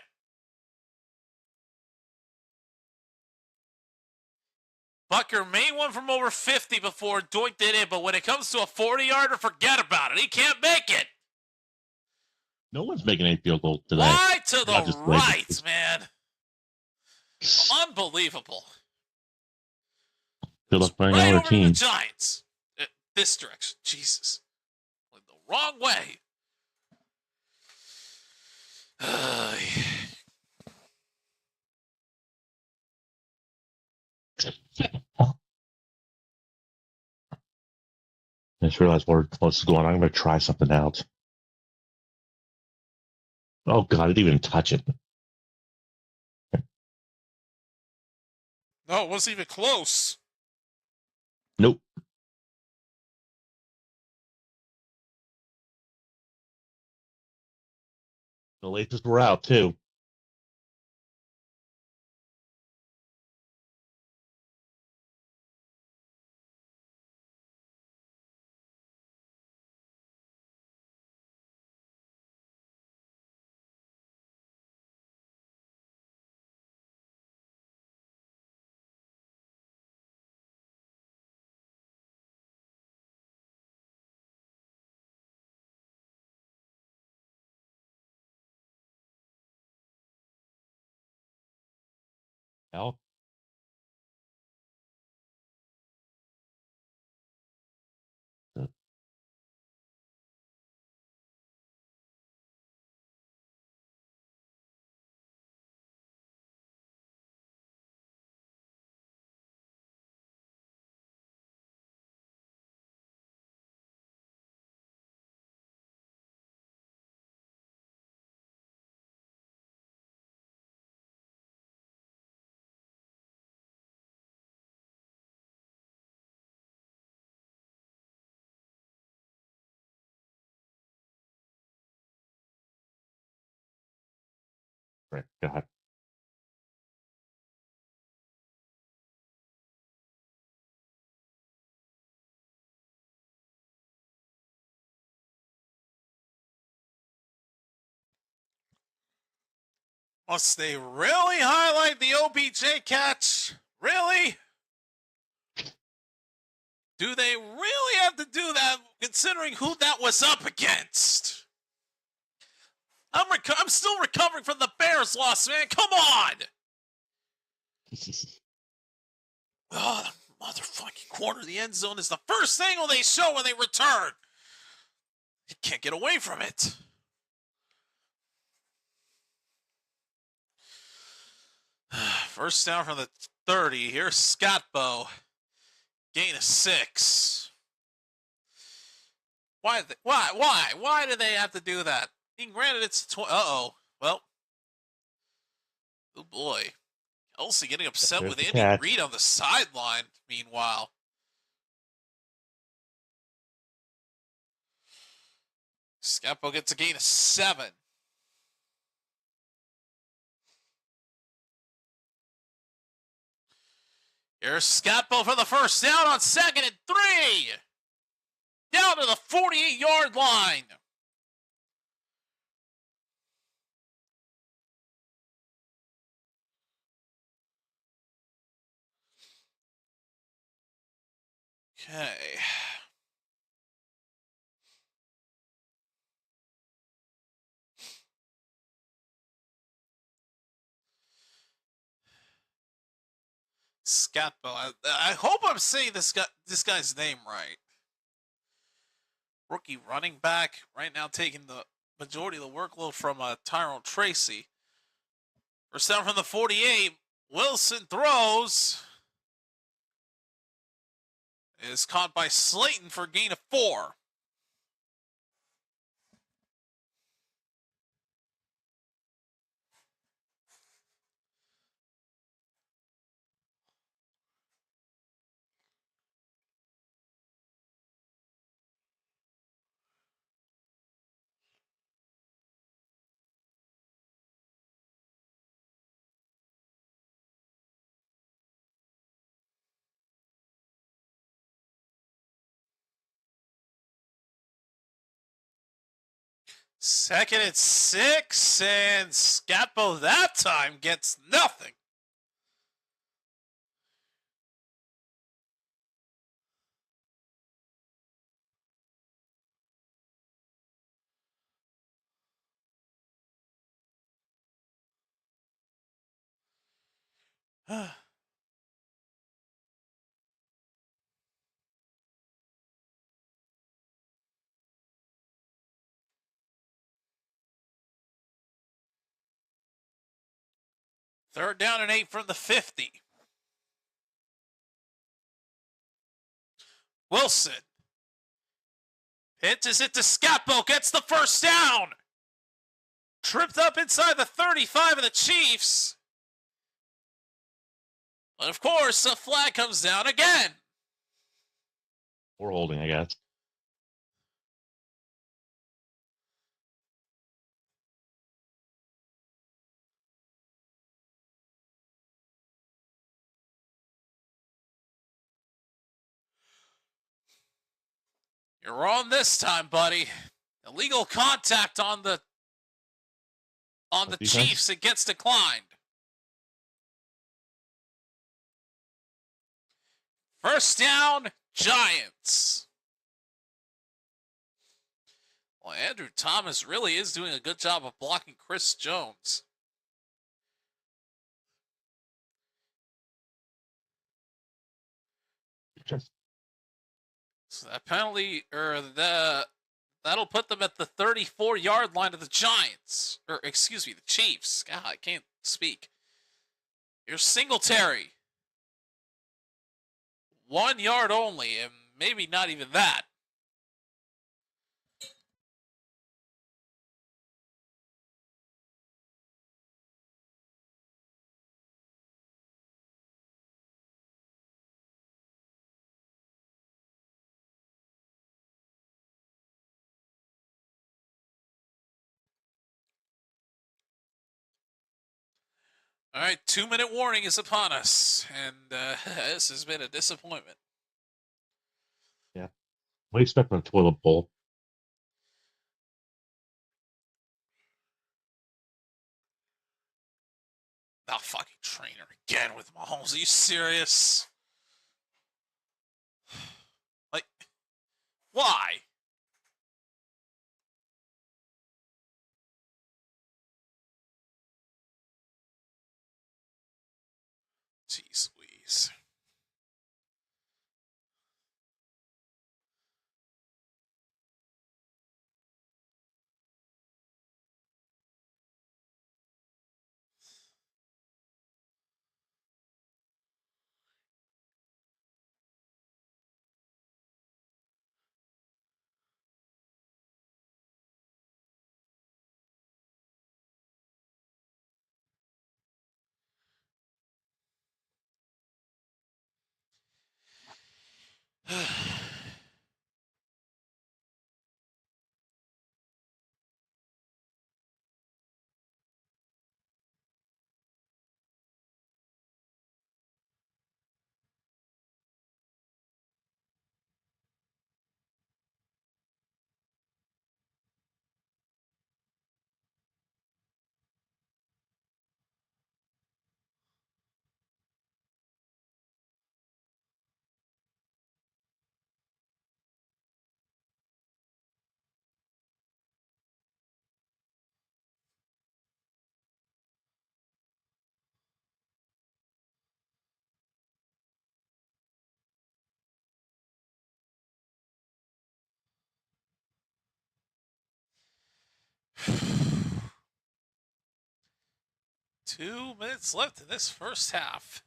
Butker made one from over 50 before doinked it in, but when it comes to a 40-yarder, forget about it. He can't make it. No one's making any field goal today. Wide to Not the just right, Lakers. man. Unbelievable. Good luck playing Right other over to the teams. Giants. This direction. Jesus. Went the wrong way. I just realized what's going on. I'm going to try something out. Oh, God, I didn't even touch it. No, it wasn't even close. Nope. The latest were out, too. hell? Right. God. Must they really highlight the OBJ catch? Really? Do they really have to do that, considering who that was up against? I'm still recovering from the Bears loss, man. Come on! Oh, the motherfucking corner of the end zone is the first angle they show when they return. You can't get away from it. First down from the 30. Here's Scottbo. Gain of 6. Why do they have to do that? Being granted, it's uh-oh. Well. Oh, boy. Kelsey getting upset There's with the Andy catch. Reid on the sideline, meanwhile. Scapo gets a gain of 7. Here's Scapo for the first down on 2nd and 3. Down to the 48-yard line. Okay. Scatbo. I hope I'm saying this guy's name right. Rookie running back, right now taking the majority of the workload from Tyrone Tracy. First down from the 48. Wilson throws. Is caught by Slayton for a gain of 4. Second and 6, and Scatbo that time gets nothing. Third down and 8 from the 50. Wilson pitches it to Scatbo, gets the first down. Tripped up inside the 35 of the Chiefs. But of course, the flag comes down again. Or holding, I guess. You're on this time, buddy. Illegal contact on the Chiefs. It gets declined. First down, Giants. Well, Andrew Thomas really is doing a good job of blocking Chris Jones. Just So that penalty, or that'll put them at the 34-yard line of the Giants. Or, excuse me, the Chiefs. God, I can't speak. Here's Singletary. 1 yard only, and maybe not even that. All right, 2-minute warning is upon us, and this has been a disappointment. yeah. What do you expect from a toilet bowl? Oh, fucking trainer again with Mahomes. Are you serious? Like, why? Jeez Louise. Two minutes left in this first half.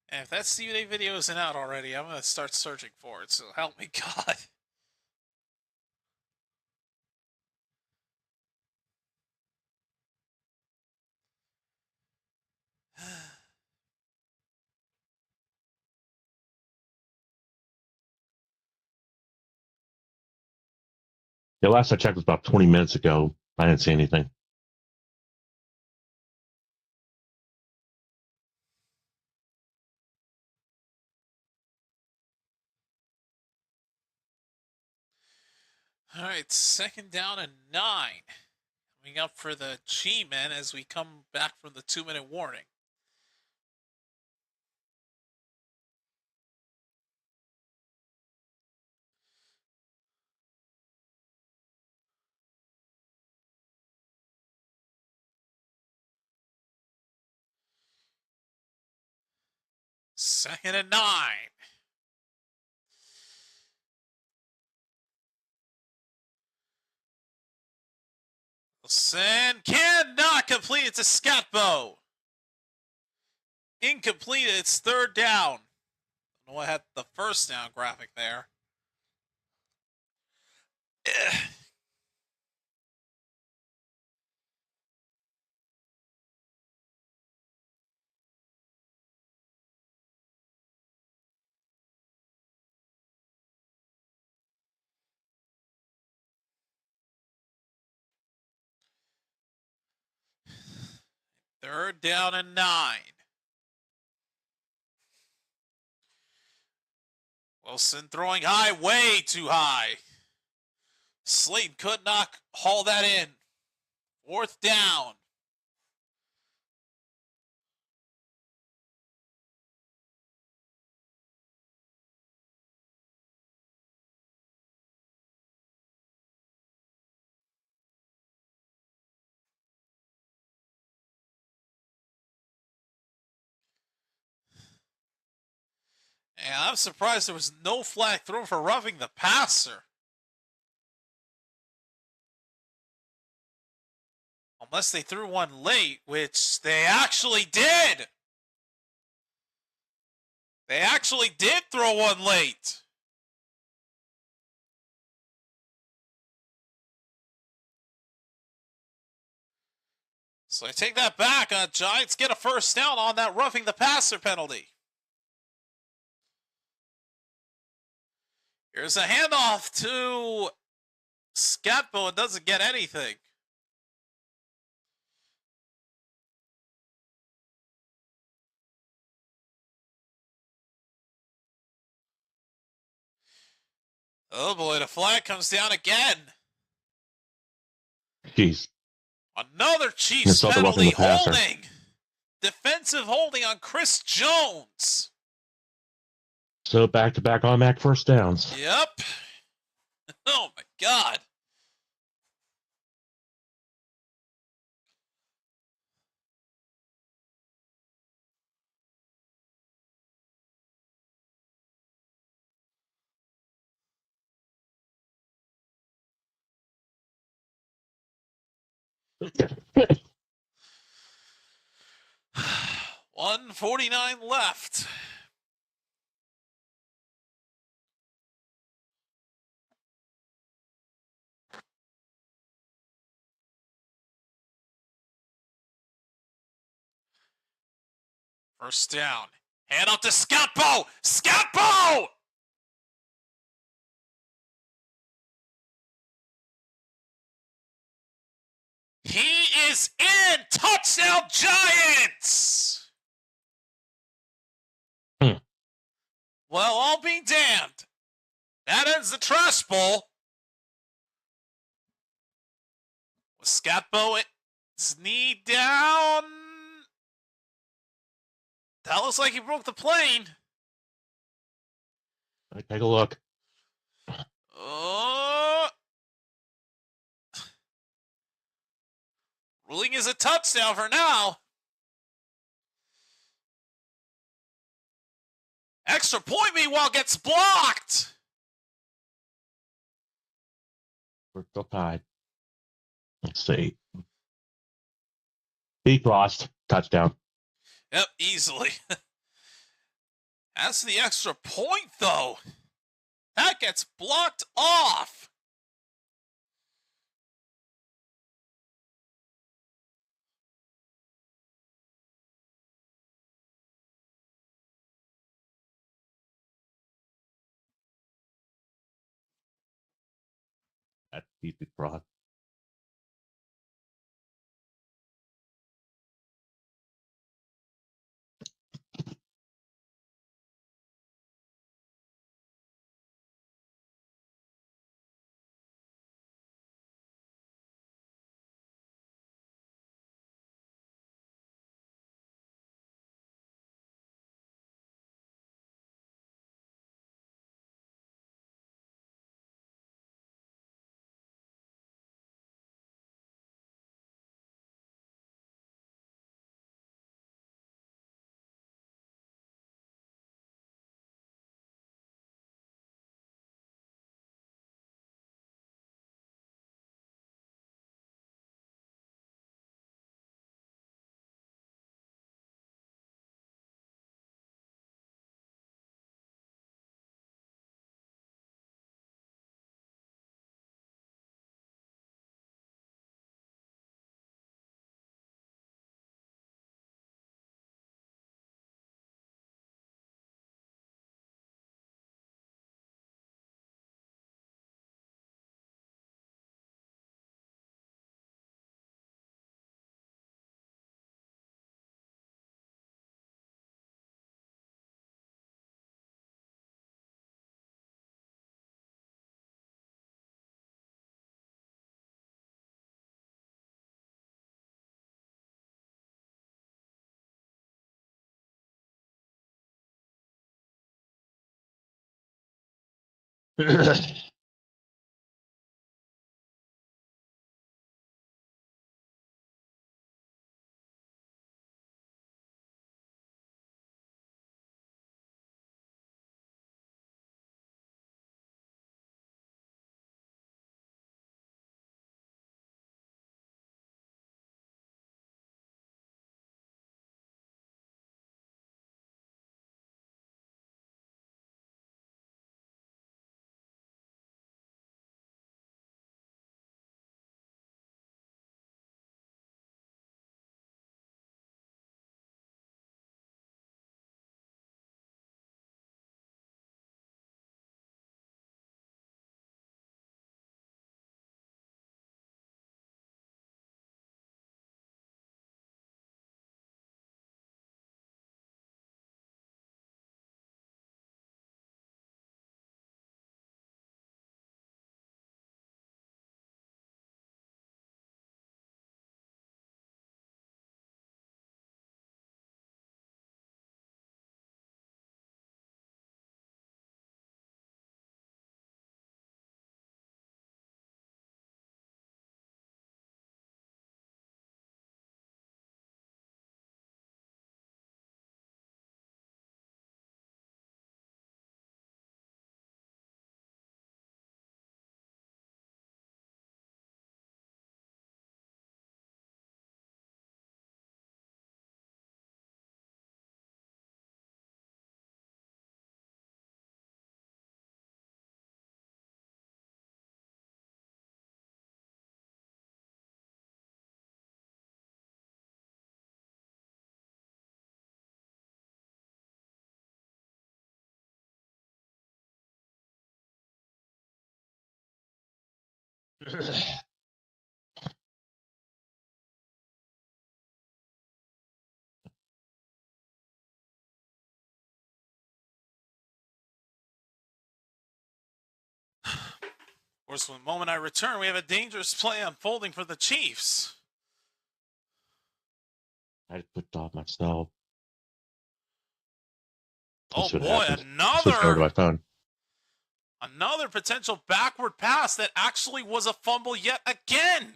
And if that Stephen A video isn't out already, I'm going to start searching for it, so help me God. The last I checked was about 20 minutes ago. I didn't see anything. All right, 2nd down and 9. Coming up for the G-men as we come back from the 2-minute warning. Second and 9. Wilson cannot complete it to Scatbo. Incomplete. It's 3rd down. I don't know what had the 1st down graphic there. 3rd down and 9. Wilson throwing high, way too high. Slayton could not haul that in. 4th down. And I'm surprised there was no flag thrown for roughing the passer. Unless they threw one late, which they actually did. They actually did throw one late. So I take that back. Giants get a first down on that roughing the passer penalty. Here's a handoff to Scatbo and doesn't get anything. Oh boy, the flag comes down again. Jeez. Another Chiefs penalty holding. Defensive holding on Chris Jones. So back-to-back automatic first downs. Yep. Oh my God. Okay. 1:49 left. First down. Hand out to Scatbo. Scatbo! He is in. Touchdown Giants. Well, I'll be damned. That ends the trash bowl. With Scatbo, it's knee down. That looks like he broke the plane. Take a look. Ruling is a touchdown for now. Extra point, meanwhile, gets blocked. We're still tied. Let's see. B crossed. Touchdown. Yep, easily. As for the extra point, though, that gets blocked off. That's easy cross. Of course, the moment I return, we have a dangerous play unfolding for the Chiefs. I just put off myself. Oh boy, Switch over to my phone. another potential backward pass that actually was a fumble yet again.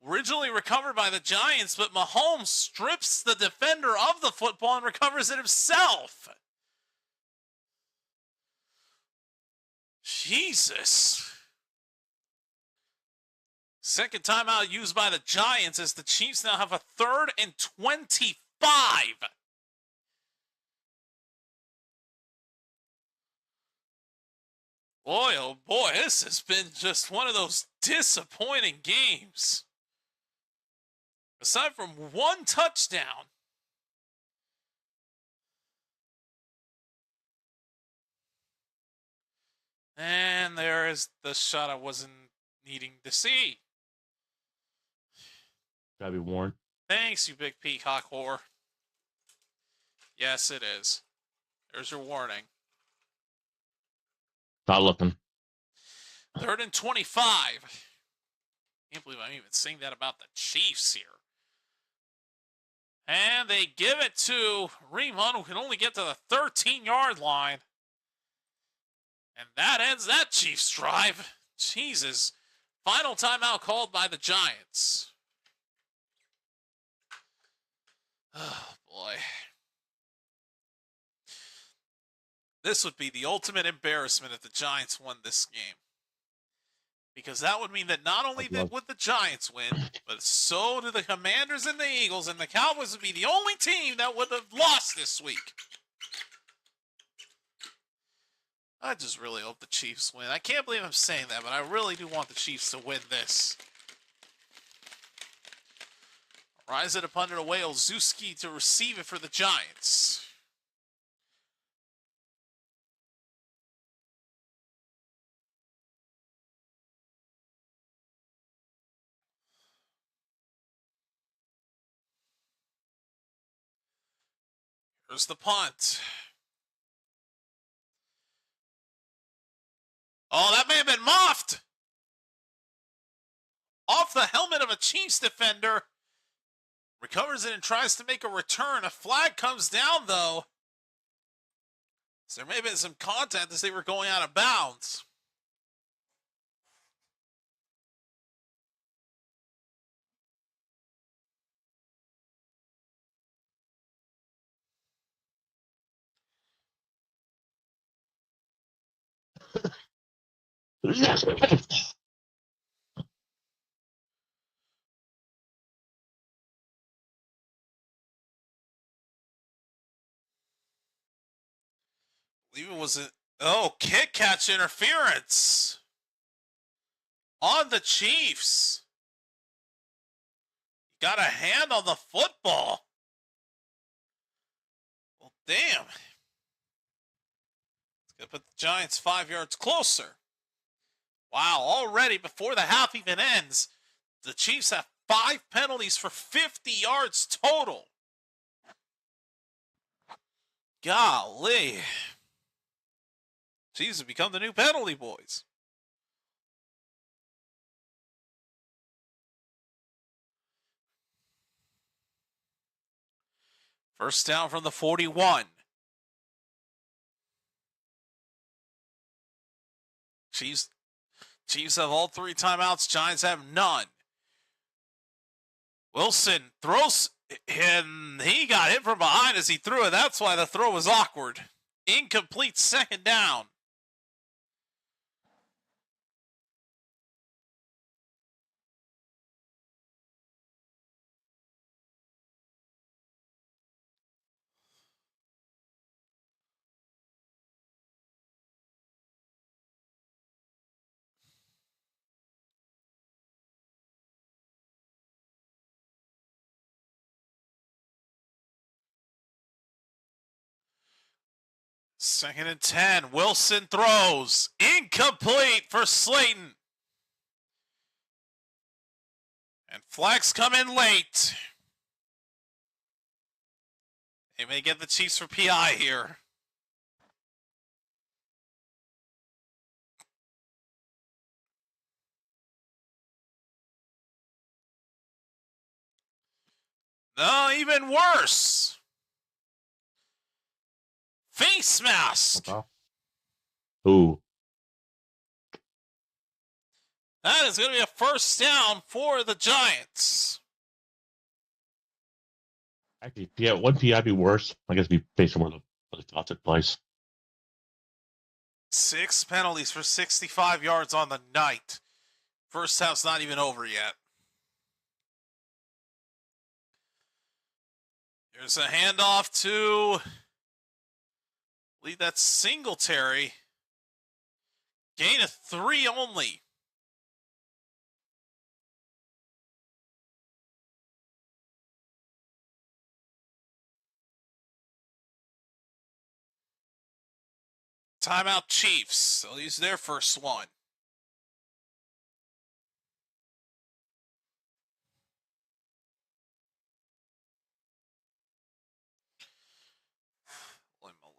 Originally recovered by the Giants, but Mahomes strips the defender of the football and recovers it himself. Jesus. Second timeout used by the Giants as the Chiefs now have a 3rd and 25. Boy, oh boy, this has been just one of those disappointing games. Aside from one touchdown. And there is the shot I wasn't needing to see. Gotta be warned. Thanks, you big peacock whore. Yes, it is. There's your warning. Not looking. 3rd and 25. Can't believe I'm even saying that about the Chiefs here. And they give it to Reem-Hunt, who can only get to the 13-yard line. And that ends that Chiefs drive. Jesus. Final timeout called by the Giants. Oh, boy. This would be the ultimate embarrassment if the Giants won this game. Because that would mean that not only would the Giants win, but so do the Commanders and the Eagles, and the Cowboys would be the only team that would have lost this week. I just really hope the Chiefs win. I can't believe I'm saying that, but I really do want the Chiefs to win this. Rise it upon it away, Olszewski to receive it for the Giants. Here's the punt. Oh, that may have been muffed. Off the helmet of a Chiefs defender. Recovers it and tries to make a return. A flag comes down, though. So there may have been some contact as they were going out of bounds. Even was it? Oh, kick catch interference on the Chiefs. Got a hand on the football. Well, damn. It's gonna put the Giants 5 yards closer. Wow, already before the half even ends, the Chiefs have 5 penalties for 50 yards total. Golly. Chiefs have become the new penalty boys. First down from the 41. Chiefs have all 3 timeouts. Giants have none. Wilson throws, and he got hit from behind as he threw it. That's why the throw was awkward. Incomplete, second down. Second and 10. Wilson throws. Incomplete for Slayton. And flags come in late. They may get the Chiefs for PI here. No, even worse. Face mask. Ooh. That is going to be a first down for the Giants. Actually, yeah, one PI be worse. I guess be based on where the thought took place. 6 penalties for 65 yards on the night. First half's not even over yet. Here's a handoff to, I believe that's Singletary. Gain of 3 only. Timeout Chiefs. They'll use their first one.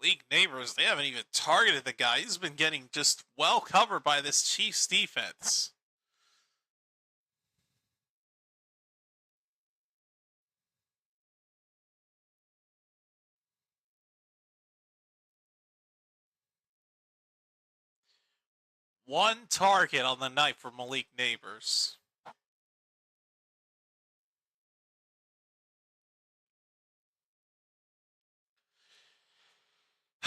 Malik Neighbors, they haven't even targeted the guy. He's been getting just well covered by this Chiefs defense. One target on the night for Malik Neighbors.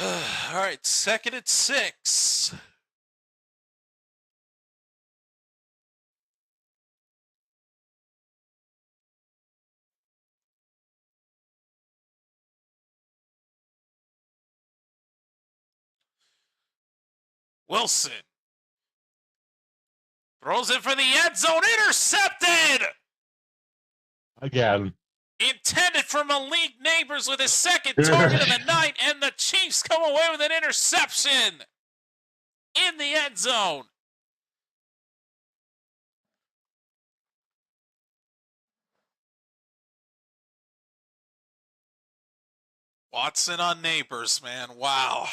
All right, second and 6. Wilson throws it for the end zone, intercepted! Again. Intended for Malik Neighbors with his second target of the night, and the Chiefs come away with an interception in the end zone. Watson on Neighbors, man. Wow.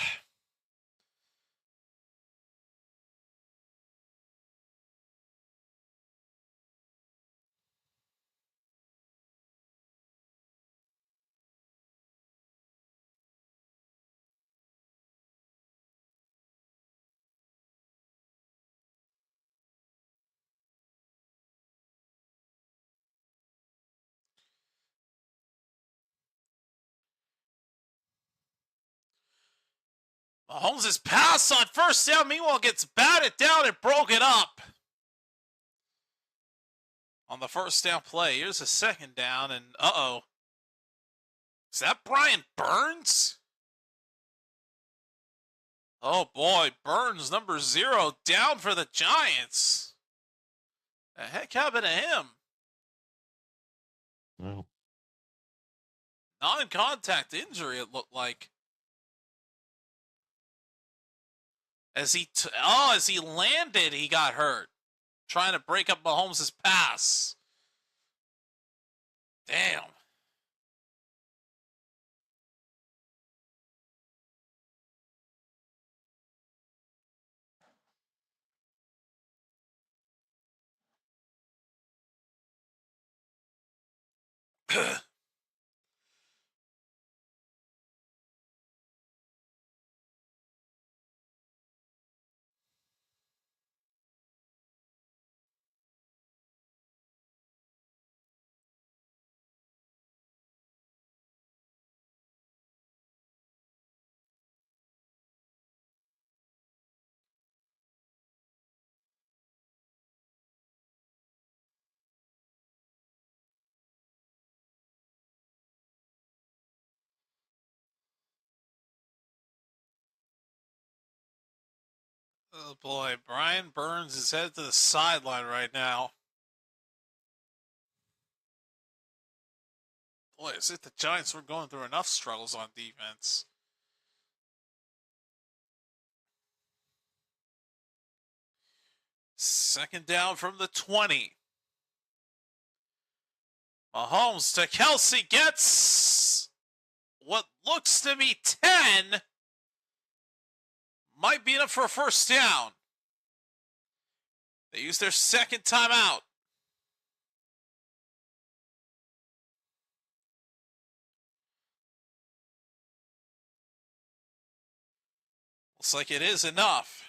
Mahomes' pass on first down, meanwhile, gets batted down and broken up. On the first down play, here's a second down, and uh-oh. Is that Brian Burns? Oh boy, Burns, number 0, down for the Giants. The heck happened to him? Well, Non-contact injury, it looked like. As he landed, he got hurt. Trying to break up Mahomes' pass. Damn. Oh boy, Brian Burns is headed to the sideline right now. Boy, is it the Giants were going through enough struggles on defense. Second down from the 20. Mahomes to Kelce, gets what looks to be 10. Might be enough for a first down. They use their second timeout. Looks like it is enough.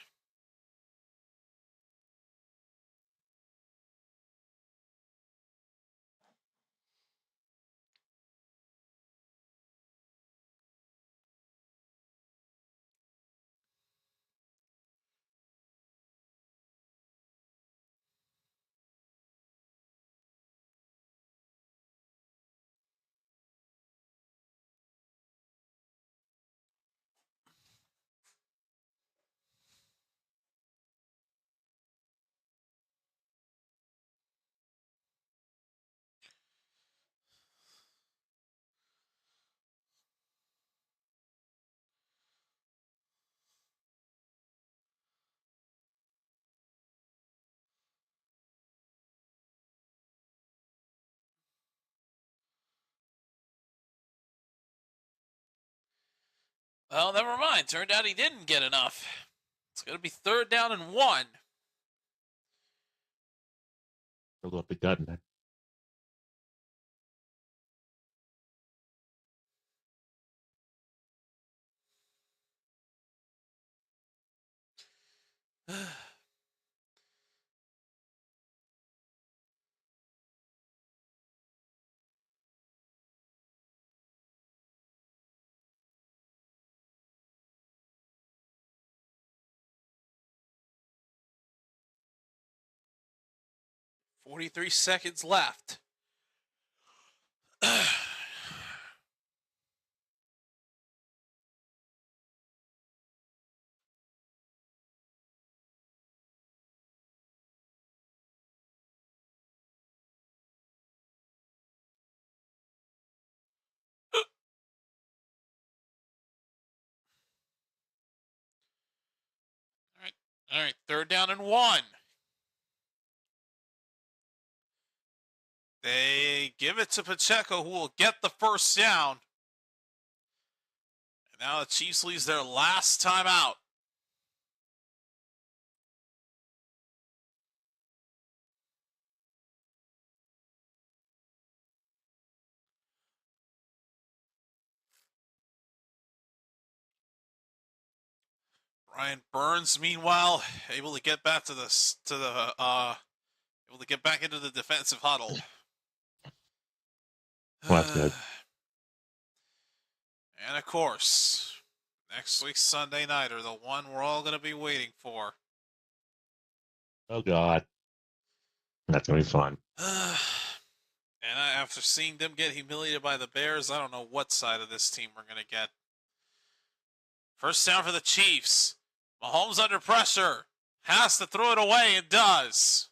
Well, never mind. Turned out he didn't get enough. It's going to be third down and 1. A little bit gut in there. Uh, 43 seconds left. All right, third down and 1. They give it to Pacheco, who will get the first down. And now the Chiefs lose their last timeout. Brian Burns, meanwhile, able to get back able to get back into the defensive huddle. Well, that's good. And of course, next week's Sunday Nighter, the one we're all going to be waiting for. Oh, God. That's going to be fun. And after seeing them get humiliated by the Bears, I don't know what side of this team we're going to get. First down for the Chiefs. Mahomes under pressure. Has to throw it away and does.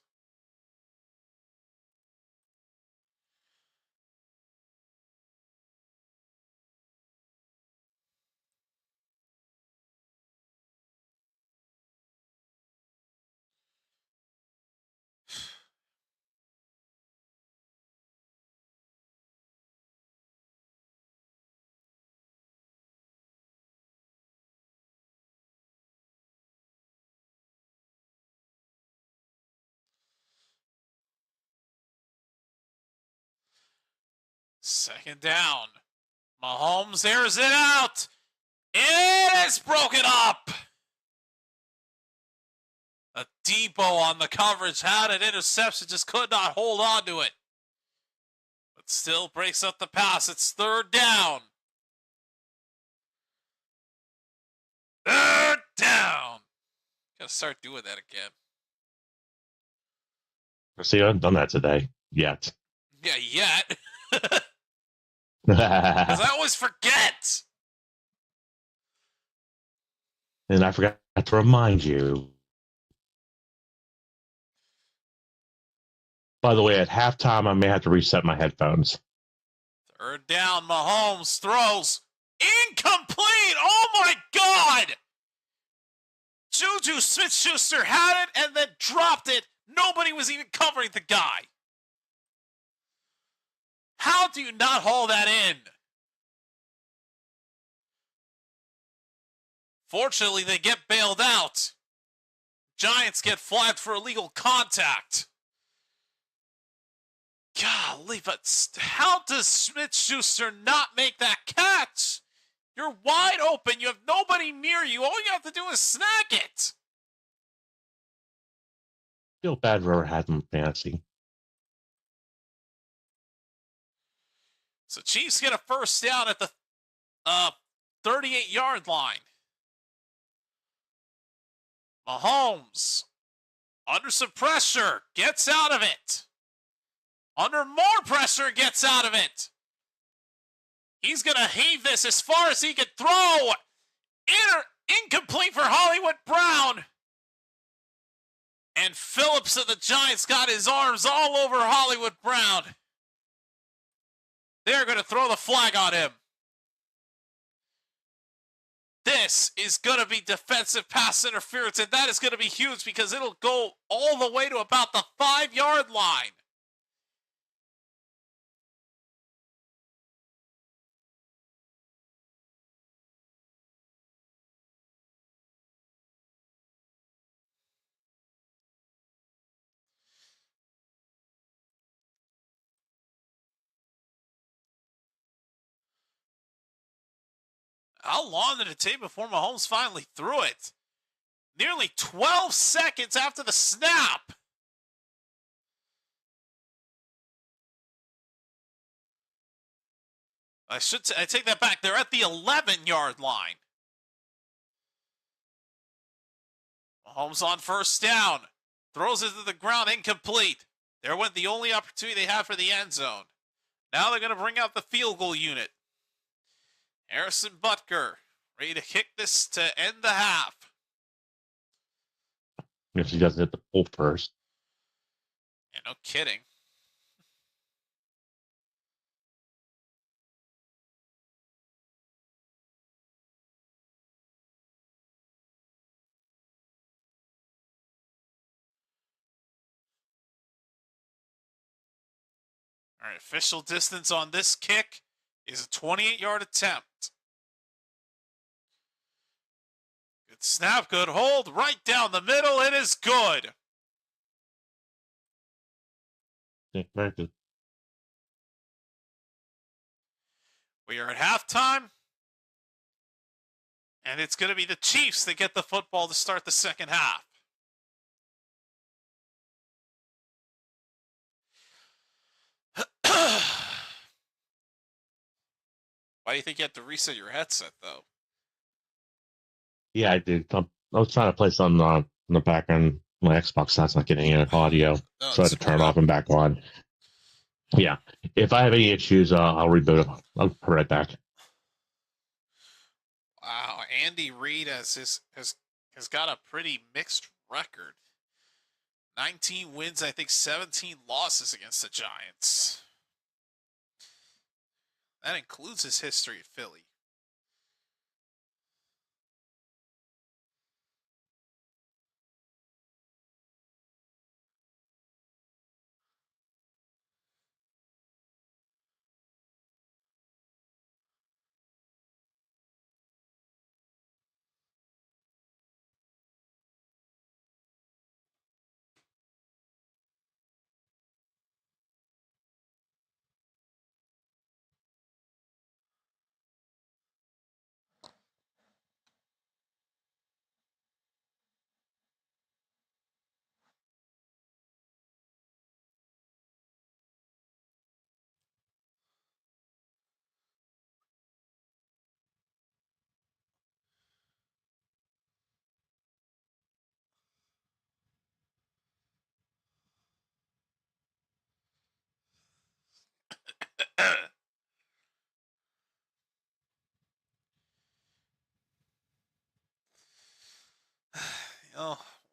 Second down. Mahomes airs it out. It is broken up. A Depot on the coverage had an interception, just could not hold on to it. But still breaks up the pass. It's third down. Third down. Gotta start doing that again. See, I haven't done that today yet. Yeah, yet. Because I always forget. And I forgot to remind you. By the way, at halftime, I may have to reset my headphones. Third down, Mahomes throws. Incomplete! Oh my God! Juju Smith-Schuster had it and then dropped it. Nobody was even covering the guy. How do you not haul that in? Fortunately, they get bailed out. Giants get flagged for illegal contact. Golly, but how does Smith-Schuster not make that catch? You're wide open. You have nobody near you. All you have to do is snag it. Feel bad whoever had them fantasy. So Chiefs get a first down at the 38-yard line. Mahomes, under some pressure, gets out of it. Under more pressure, gets out of it. He's going to heave this as far as he can throw. Incomplete for Hollywood Brown. And Phillips of the Giants got his arms all over Hollywood Brown. They're going to throw the flag on him. This is going to be defensive pass interference, and that is going to be huge because it'll go all the way to about the 5-yard line. How long did it take before Mahomes finally threw it? Nearly 12 seconds after the snap. I take that back. They're at the 11-yard line. Mahomes on first down. Throws it to the ground, incomplete. There went the only opportunity they had for the end zone. Now they're going to bring out the field goal unit. Harrison Butker, ready to kick this to end the half. If he doesn't hit the pole first. Yeah, no kidding. All right, official distance on this kick is a 28-yard attempt. Good snap, good hold, right down the middle. It is good. Yeah, very good. We are at halftime, and it's going to be the Chiefs that get the football to start the second half. Why do you think you have to reset your headset, though? Yeah, I did. I was trying to play something on the background. My Xbox that's not getting any audio, so I had to turn it off and back on. Yeah, if I have any issues, I'll reboot it. I'll be right back. Wow, Andy Reid has got a pretty mixed record. 19 wins, I think 17 losses against the Giants. That includes his history at Philly.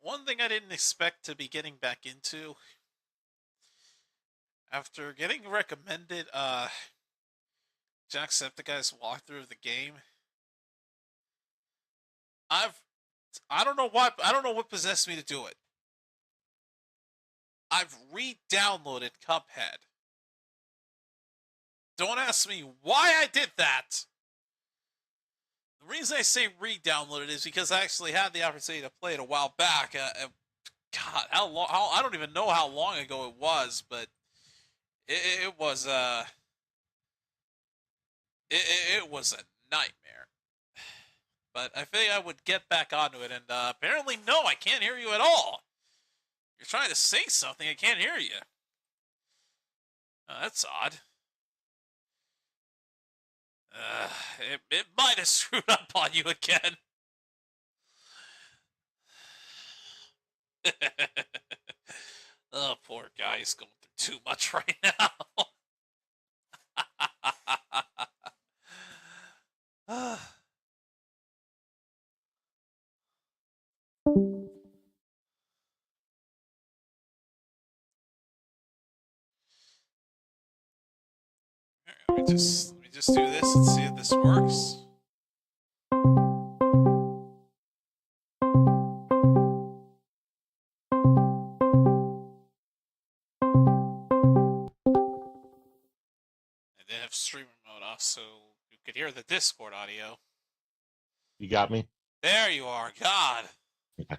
One thing I didn't expect to be getting back into after getting recommended Jacksepticeye's walkthrough of the game, I've I don't know why. I don't know what possessed me to do it. I've re-downloaded Cuphead. Don't ask me why I did that. The reason I say re-downloaded is because I actually had the opportunity to play it a while back. God, how long? I don't even know how long ago it was, but it was it was a nightmare. But I think I would get back onto it, and apparently, no, I can't hear you at all. You're trying to say something, I can't hear you. Oh, that's odd. It might have screwed up on you again. Oh, poor guy, he's going through too much right now. Let me just do this and see if this works. I did have streamer mode off, so you could hear the Discord audio. You got me? There you are. God, Yeah.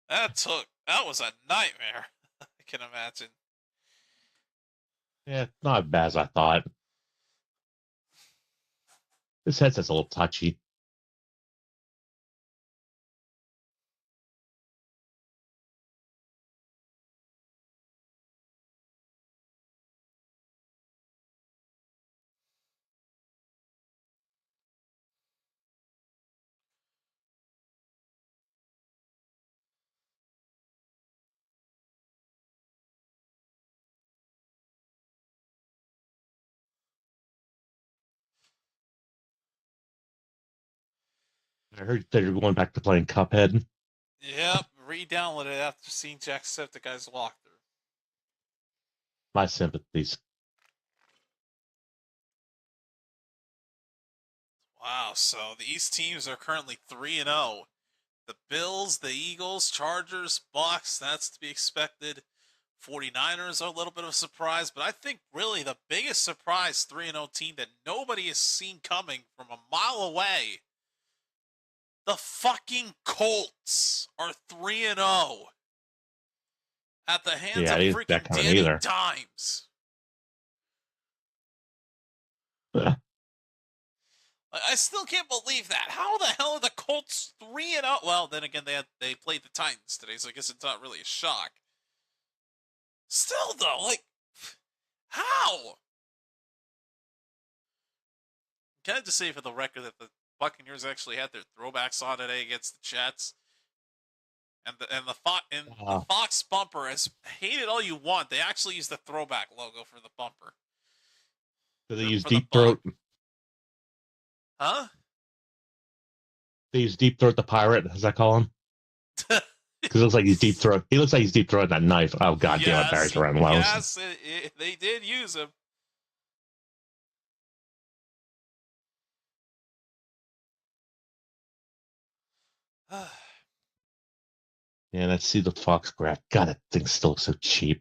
that was a nightmare. I can imagine. Yeah, not as bad as I thought. This headset's a little touchy. I heard that you're going back to playing Cuphead. Yep, re-downloaded it after seeing Jacksepticeye's walkthrough. My sympathies. Wow, so these teams are currently 3-0. The Bills, the Eagles, Chargers, Bucks, that's to be expected. 49ers are a little bit of a surprise, but I think really the biggest surprise 3-0 team that nobody has seen coming from a mile away. The fucking Colts are 3-0 at the hands Yeah, of I didn't that freaking coming Danny either. Dimes. Yeah. I still can't believe that. How the hell are the Colts 3-0? Well, then again, they played the Titans today, so I guess it's not really a shock. Still though, like, how? Can I just say for the record that the Buccaneers actually had their throwbacks on today against the Jets, and the Fox bumper, as hate it all you want, they actually used the throwback logo for the bumper. Do they use For the Deep Throat? Huh? They use Deep Throat the pirate, as I call him. Because it looks like he's deep throat. He looks like he's deep throating that knife. Oh god damn it, Barry's around Lowe's. Yes, they did use him. Yeah, let's see the Fox graph. God, that thing still looks so cheap.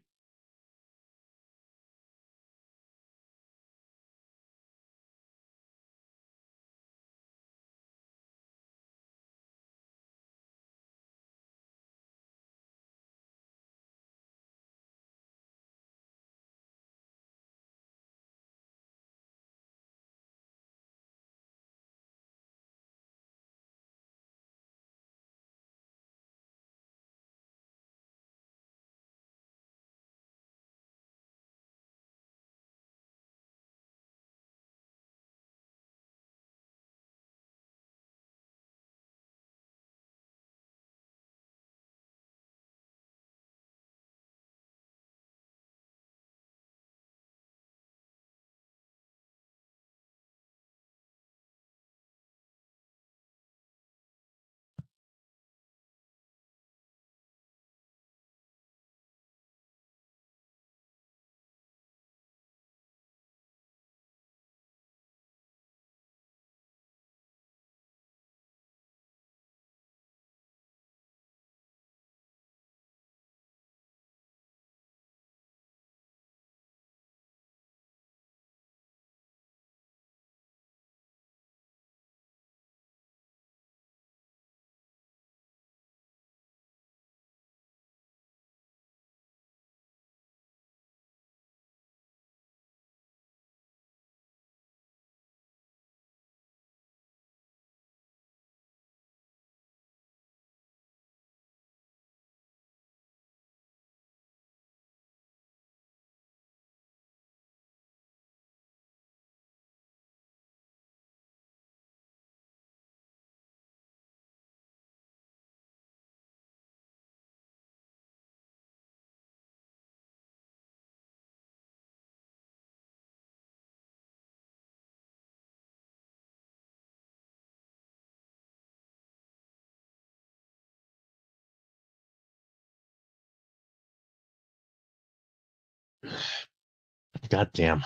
God damn.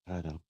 I know.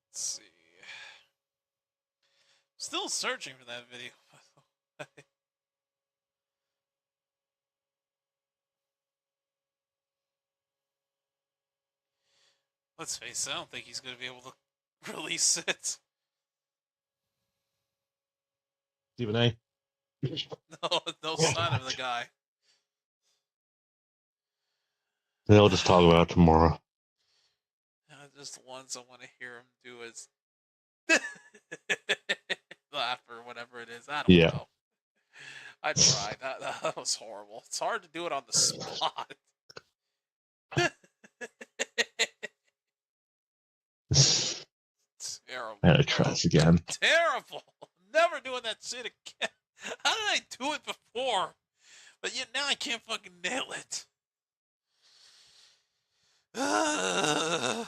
Let's see. Still searching for that video. Let's face it, I don't think he's going to be able to release it. Stephen A. No sign of the guy. They'll just talk about it tomorrow. Just the ones I want to hear him do is laugh or whatever it is. I don't Yeah. know. I tried. That was horrible. It's hard to do it on the spot. Terrible. I gotta try this again. Terrible. I'm never doing that shit again. How did I do it before? But yet now I can't fucking nail it. Well,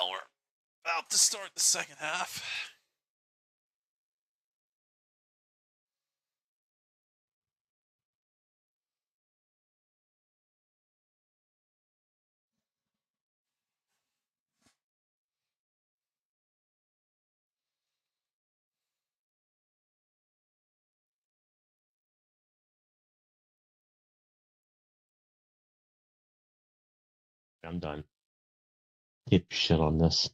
we're about to start the second half. I'm done. Keep shit on this.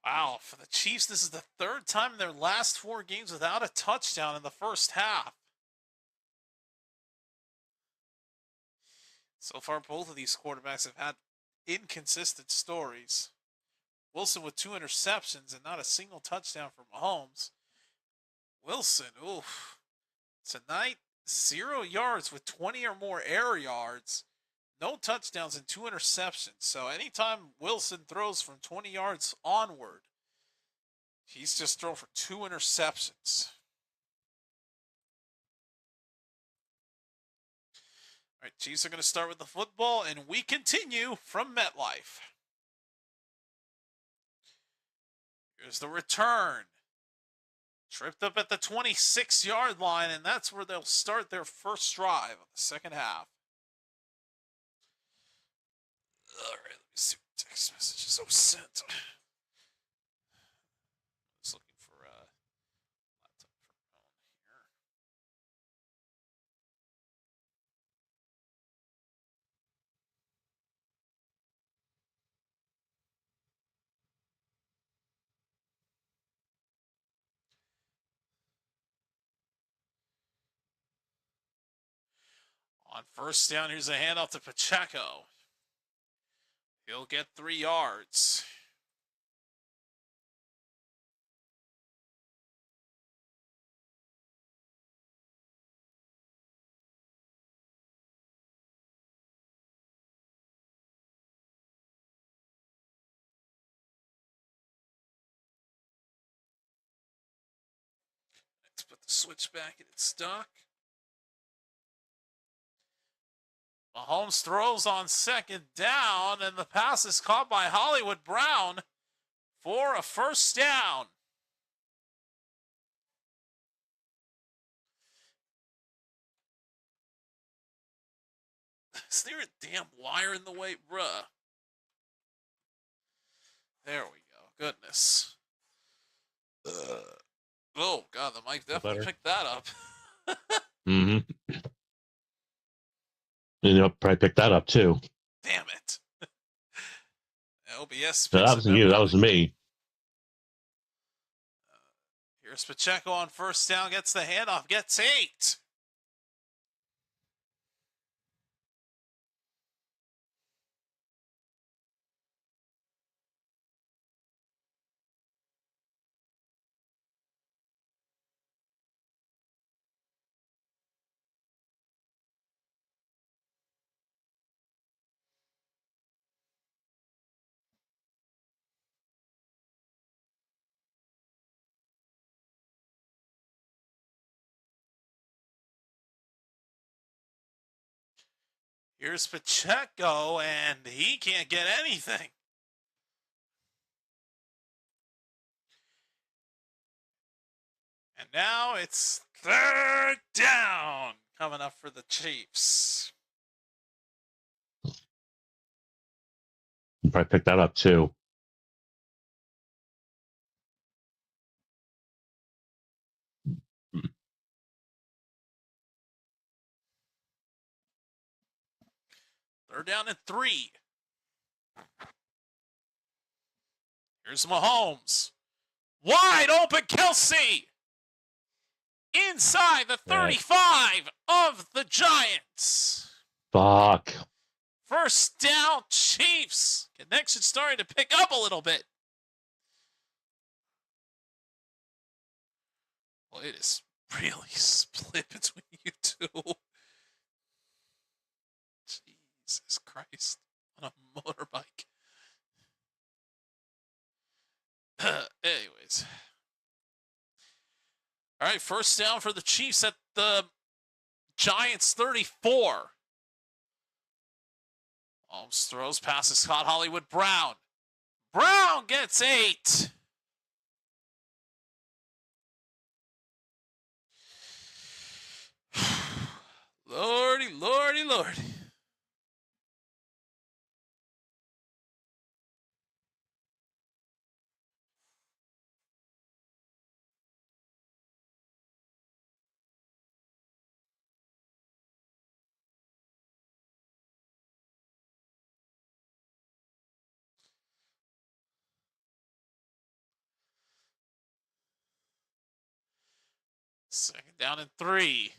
Wow, for the Chiefs, this is the third time in their last 4 games without a touchdown in the first half. So far, both of these quarterbacks have had inconsistent stories. Wilson with 2 interceptions and not a single touchdown for Mahomes. Wilson, oof. Tonight, 0 yards with 20 or more air yards. No touchdowns and 2 interceptions. So anytime Wilson throws from 20 yards onward, he's just thrown for 2 interceptions. All right, Chiefs are going to start with the football, and we continue from MetLife. Here's the return. Tripped up at the 26-yard line, and that's where they'll start their first drive of the second half. All right, let me see what text messages I was sent. I was looking for a laptop for phone here. On first down, here's a handoff to Pacheco. He'll get 3 yards. Let's put the switch back in its stock. Mahomes throws on second down, and the pass is caught by Hollywood Brown for a first down. Is there a damn wire in the way? Bruh. There we go. Goodness. Oh, God, the mic definitely picked that up. Mm-hmm. And you'll probably pick that up, too. Damn it. LBS. No, that wasn't you. That was me. Here's Pacheco on first down. Gets the handoff. Gets 8. Here's Pacheco, and he can't get anything. And now it's third down coming up for the Chiefs. Probably pick that up, too. They're down at 3. Here's Mahomes. Wide open, Kelsey! Inside the 35 of the Giants. Fuck. First down, Chiefs. Connection starting to pick up a little bit. Well, it is really split between you two. Jesus Christ. On a motorbike. Anyways. All right, first down for the Chiefs at the Giants 34. Holmes throws, passes caught Hollywood Brown. Brown gets 8. Lordy, lordy, lordy. Second down and 3.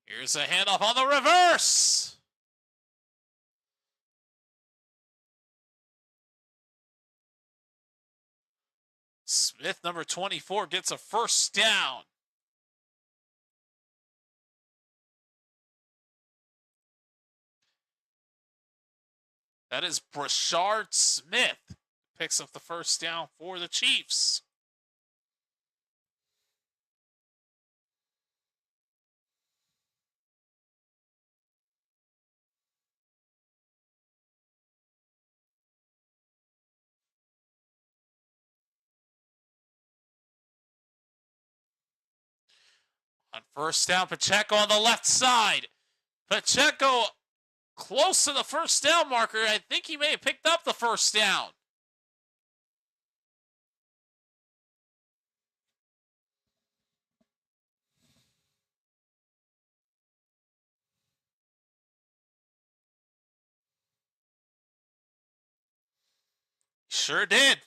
Here's a handoff on the reverse. Smith, number 24, gets a first down. That is Brashard Smith. Picks up the first down for the Chiefs. On first down, Pacheco on the left side. Pacheco close to the first down marker. I think he may have picked up the first down. Sure did.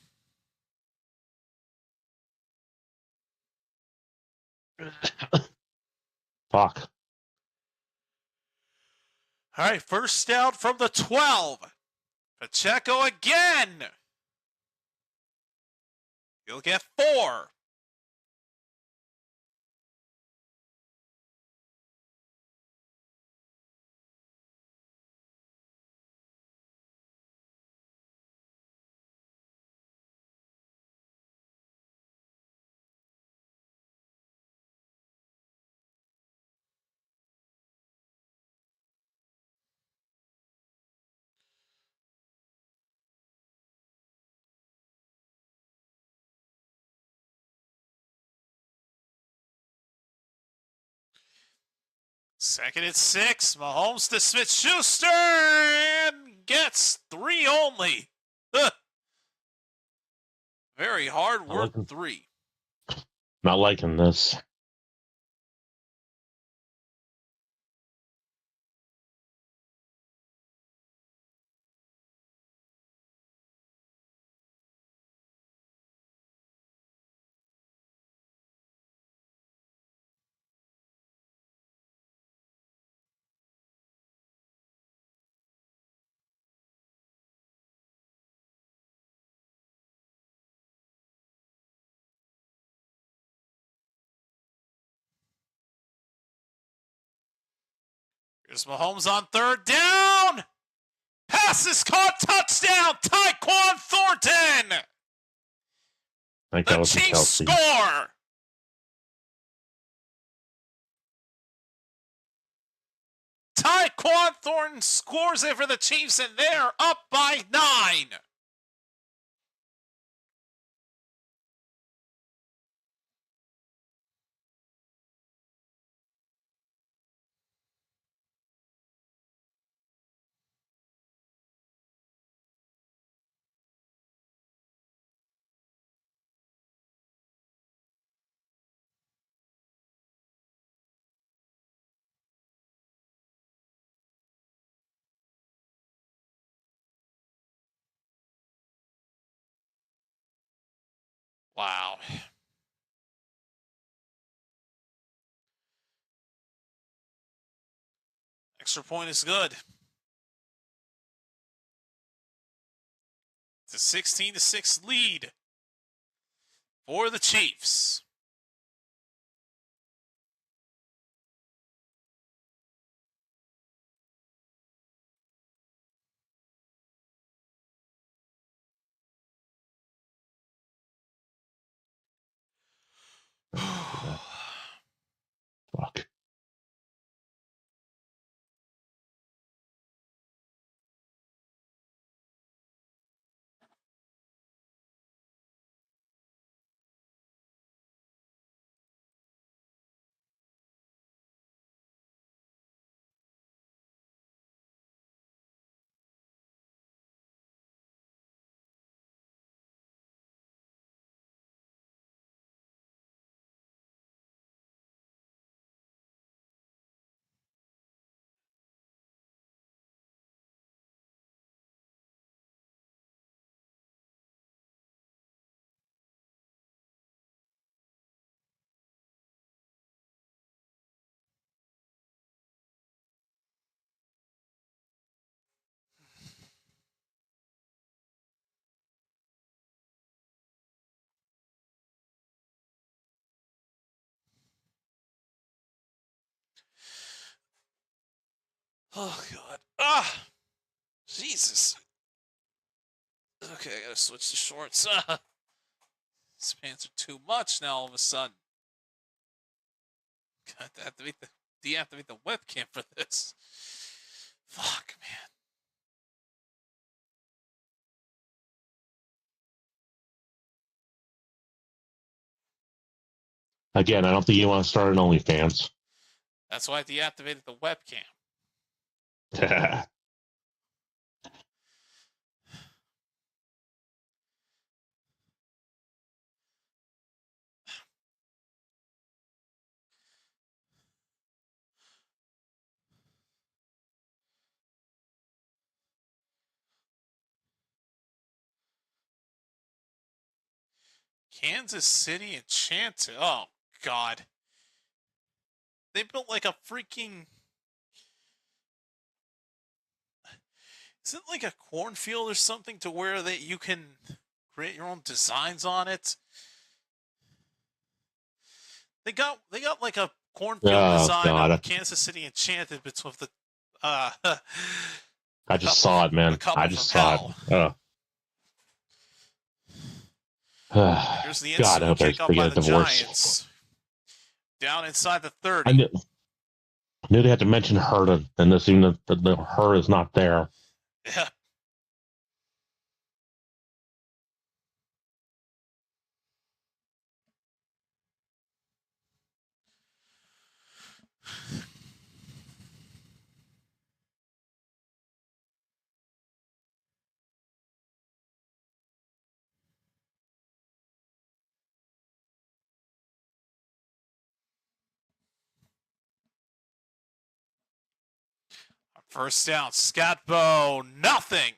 Fuck. All right, first down from the 12. Pacheco again. He'll get 4. Second and 6. Mahomes to Smith-Schuster and gets 3 only. Very hard work, 3. Not liking this. Here's Mahomes on third down. Pass is caught. Touchdown. Tyquan Thornton. I think that The was a Chiefs Kelsey. score. Tyquan Thornton scores it for the Chiefs, and they're up by 9. Wow. Extra point is good. It's a 16-6 lead for the Chiefs. Fuck. Oh, God. Ah! Jesus. Okay, I gotta switch to shorts. These pants are too much now all of a sudden. God, I have to deactivate the webcam for this. Fuck, man. Again, I don't think you want to start an OnlyFans. That's why I deactivated the webcam. Kansas City Enchanted. Oh, God. They built like a freaking... Is it like a cornfield or something to where that you can create your own designs on it? They got like a cornfield Oh design of God, Kansas City Enchanted between the I just saw it, man. a couple I from just saw hell. it. Here's the God, I ensuing hope they kickoff by get the a divorce. Giants. Down inside the 30. I knew they had to mention her in this, even if the her is not there. Yeah. First down, Scatbo, nothing.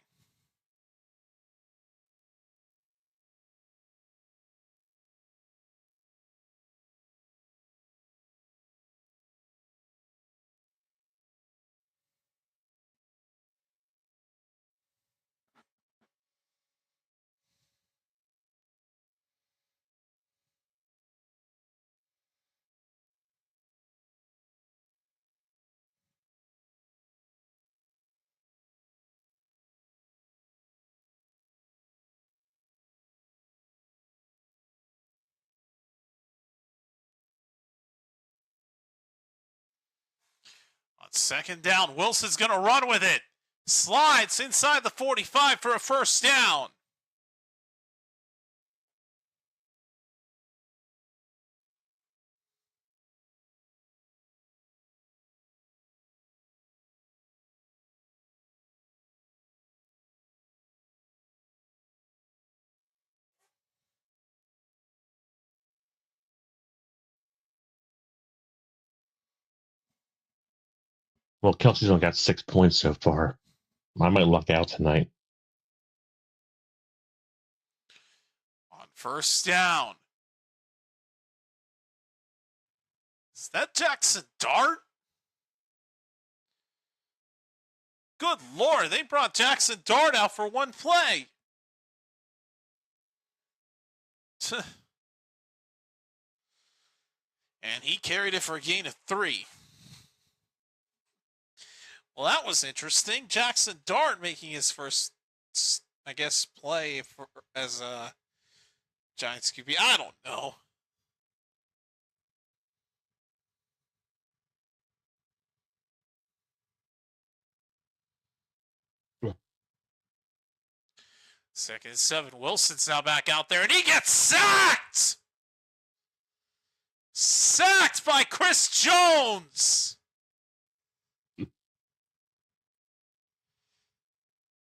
On second down, Wilson's going to run with it. Slides inside the 45 for a first down. Well, Kelsey's only got 6 points so far. I might luck out tonight. On first down. Is that Jackson Dart? Good Lord, they brought Jackson Dart out for one play. And he carried it for a gain of 3. Well, that was interesting. Jackson Dart making his first, I guess, play as a Giants QB. I don't know. Second and 7. Wilson's now back out there, and he gets sacked! Sacked by Chris Jones!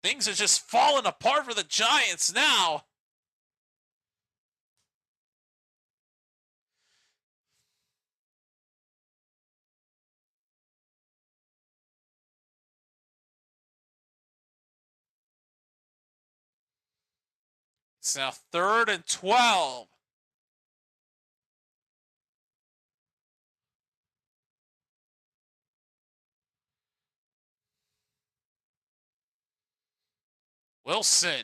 Things are just falling apart for the Giants now. It's now 3rd and 12. Wilson.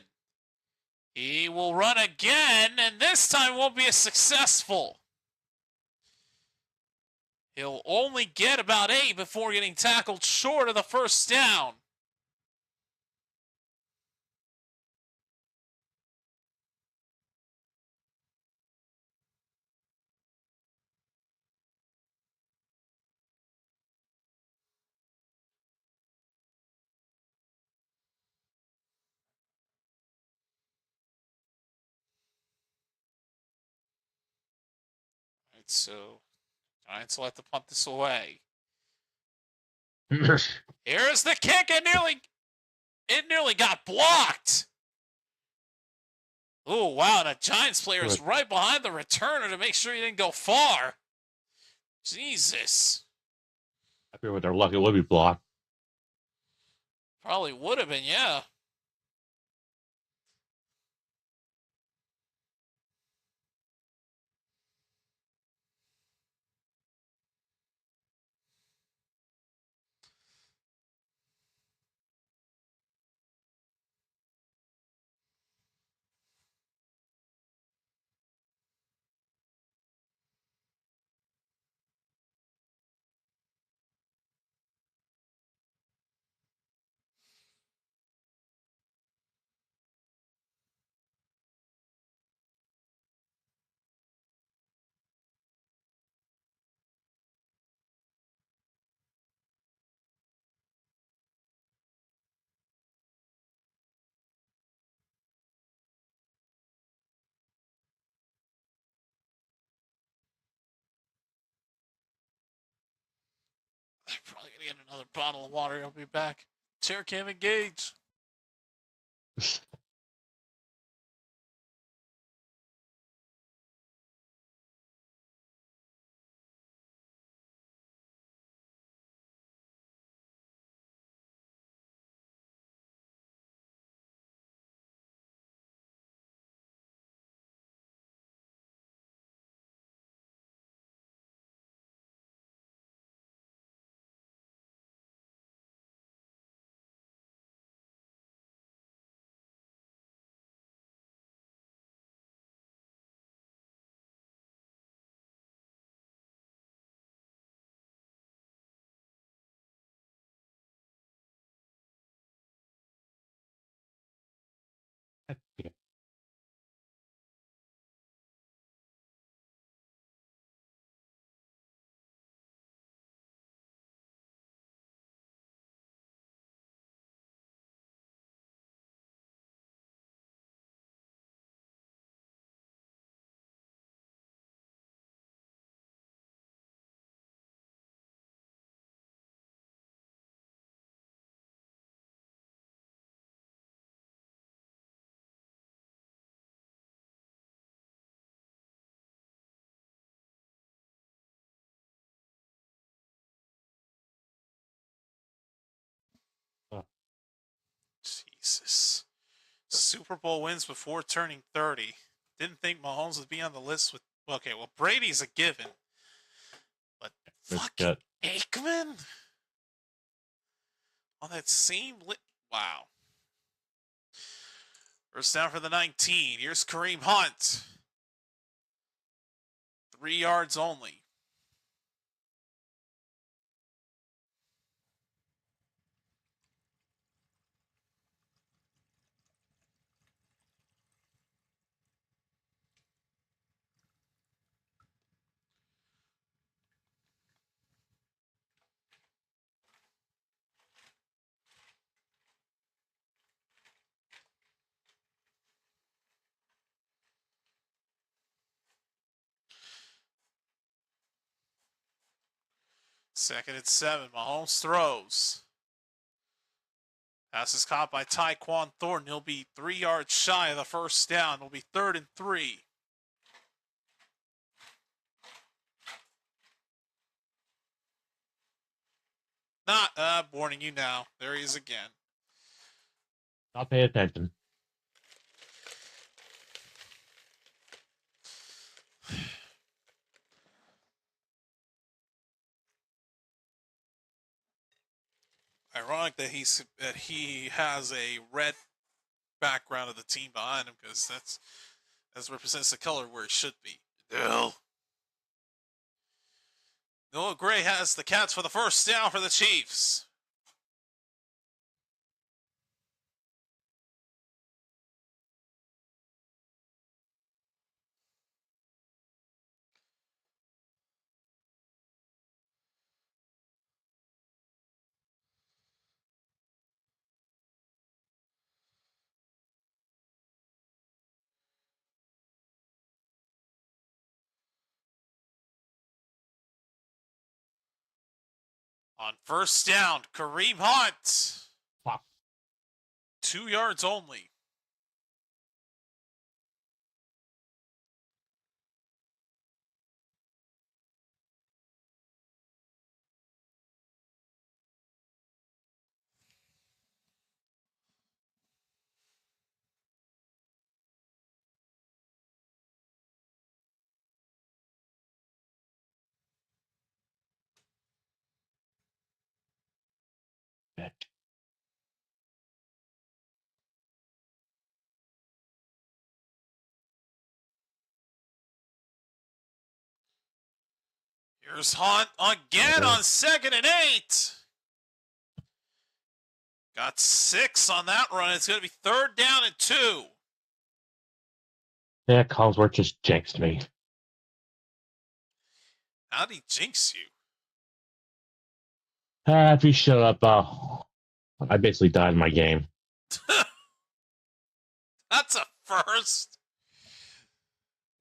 He will run again, and this time won't be as successful. He'll only get about 8 before getting tackled short of the first down. All right, so Giants will have to punt this away. Here's the kick. It nearly got blocked. Oh, wow. The Giants player is right behind the returner to make sure he didn't go far. Jesus. I feel with their luck, it would be blocked. Probably would have been, yeah. I'm probably going to get another bottle of water. I'll be back. Chair cam engage. Jesus. Super Bowl wins before turning 30. Didn't think Mahomes would be on the list with. Okay, well, Brady's a given. But fucking Aikman? On that same wow. First down for the 19. Here's Kareem Hunt. 3 yards only. Second and 7. Mahomes throws. Pass is caught by Tyquan Thornton. He'll be 3 yards shy of the first down. It'll be 3rd and 3. Not warning you now. There he is again. Not pay attention. Ironic that he has a red background of the team behind him, because that represents the color where it should be. Dill. Noah Gray has the Cats for the first down for the Chiefs. On first down, Kareem Hunt. Wow. 2 yards only. Here's Hunt again on 2nd and 8. Got 6 on that run. It's going to be 3rd down and 2. Yeah, Collinsworth just jinxed me. How'd he jinx you? If you shut up, I basically died in my game. That's a first.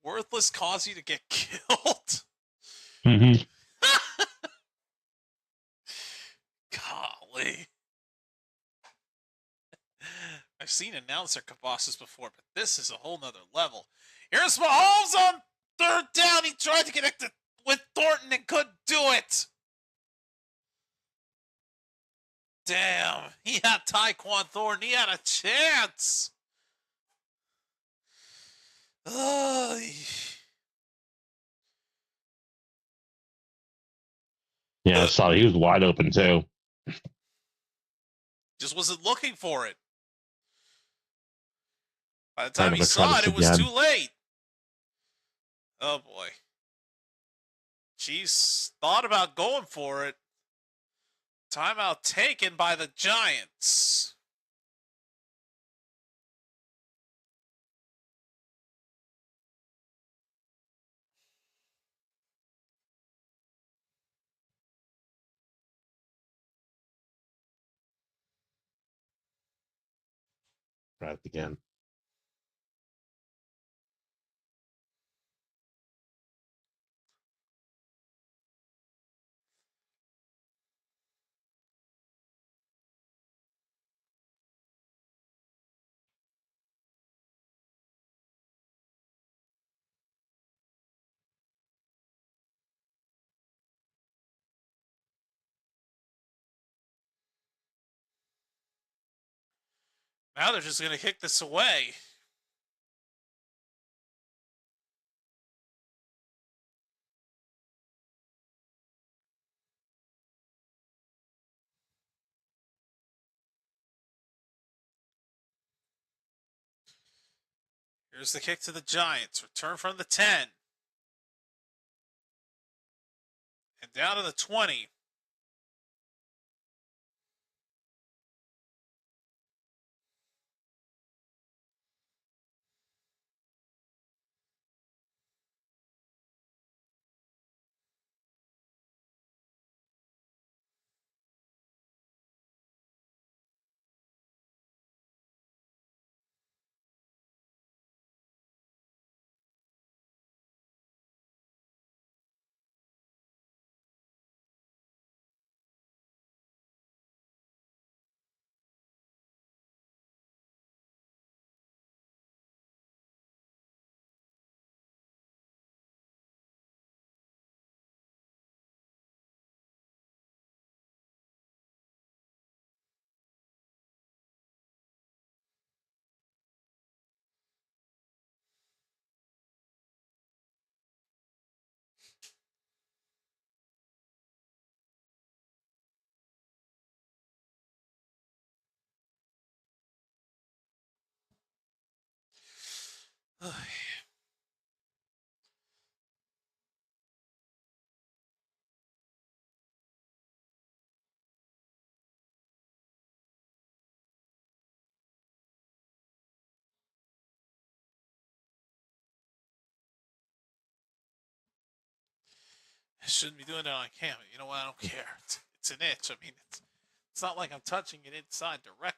Worthless caused you to get killed. Mm-hmm. Golly. I've seen announcer cabosses before, but this is a whole nother level. Here's Mahomes on 3rd down. He tried to connect it with Thornton and couldn't do it. Damn. He had Tyquan Thornton. He had a chance. Yeah, I saw he was wide open too. Just wasn't looking for it. By the time I'm he gonna try saw it, this it was again. too late. Oh boy. Chiefs thought about going for it. Timeout taken by the Giants. Try it again. Now they're just going to kick this away. Here's the kick to the Giants. Return from the 10. And down to the 20. I shouldn't be doing it on camera. You know what? I don't care. It's an itch. I mean, it's not like I'm touching it inside directly.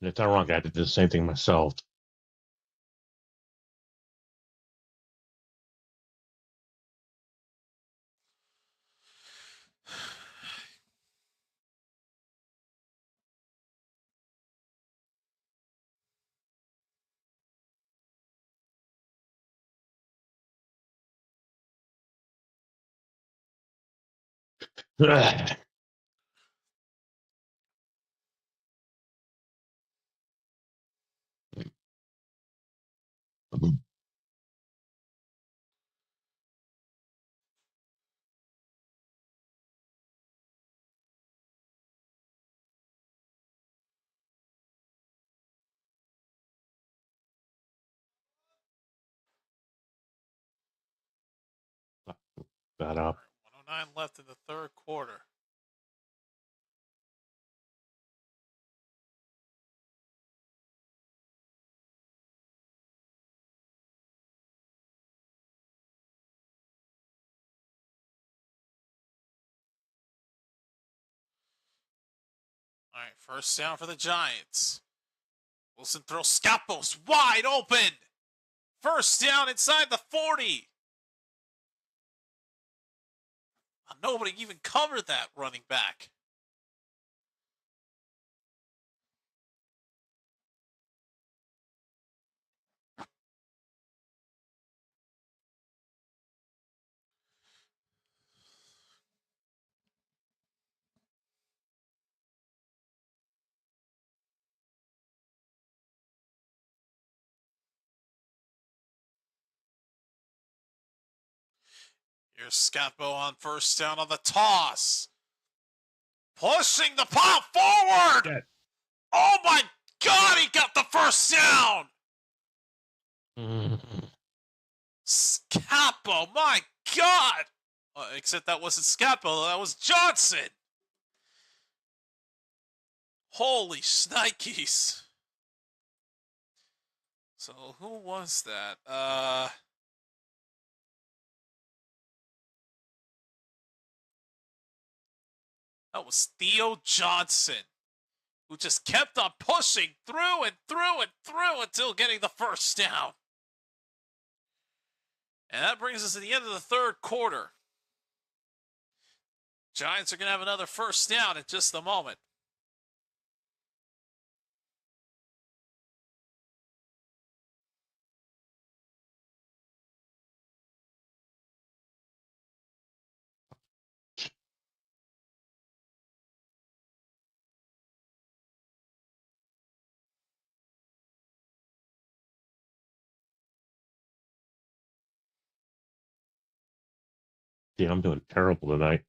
It's ironic. I did the same thing myself. That up. 109 left in the third quarter. All right, first down for the Giants. Wilson throws Scapos wide open. First down inside the 40. Nobody even covered that running back. Here's Scappo on first down on the toss. Pushing the pop forward. Yeah. Oh my God, he got the first down. Scappo, my God. Except that wasn't Scappo, that was Johnson. Holy shnikes. So who was that? That was Theo Johnson, who just kept on pushing through and through and through until getting the first down. And that brings us to the end of the third quarter. Giants are going to have another first down in just a moment. Yeah, I'm doing terrible tonight.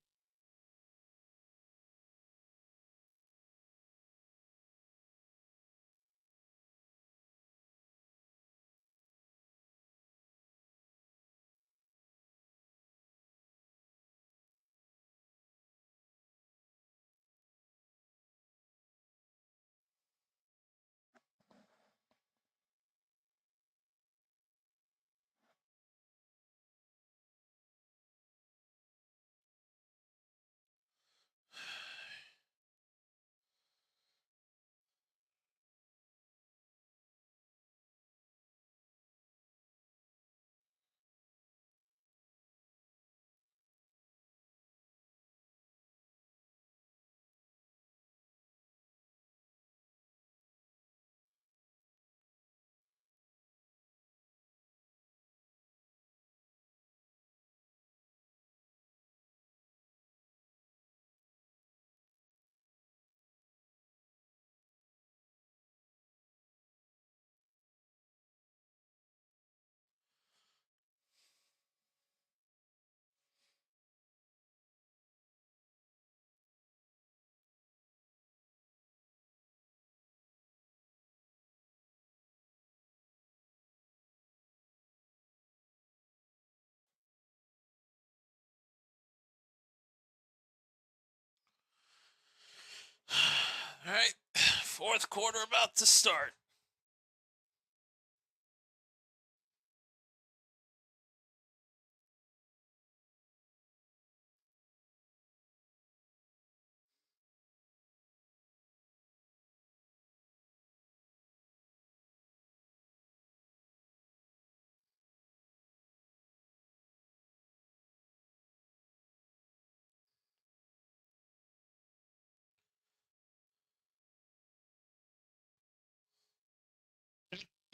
All right, fourth quarter about to start.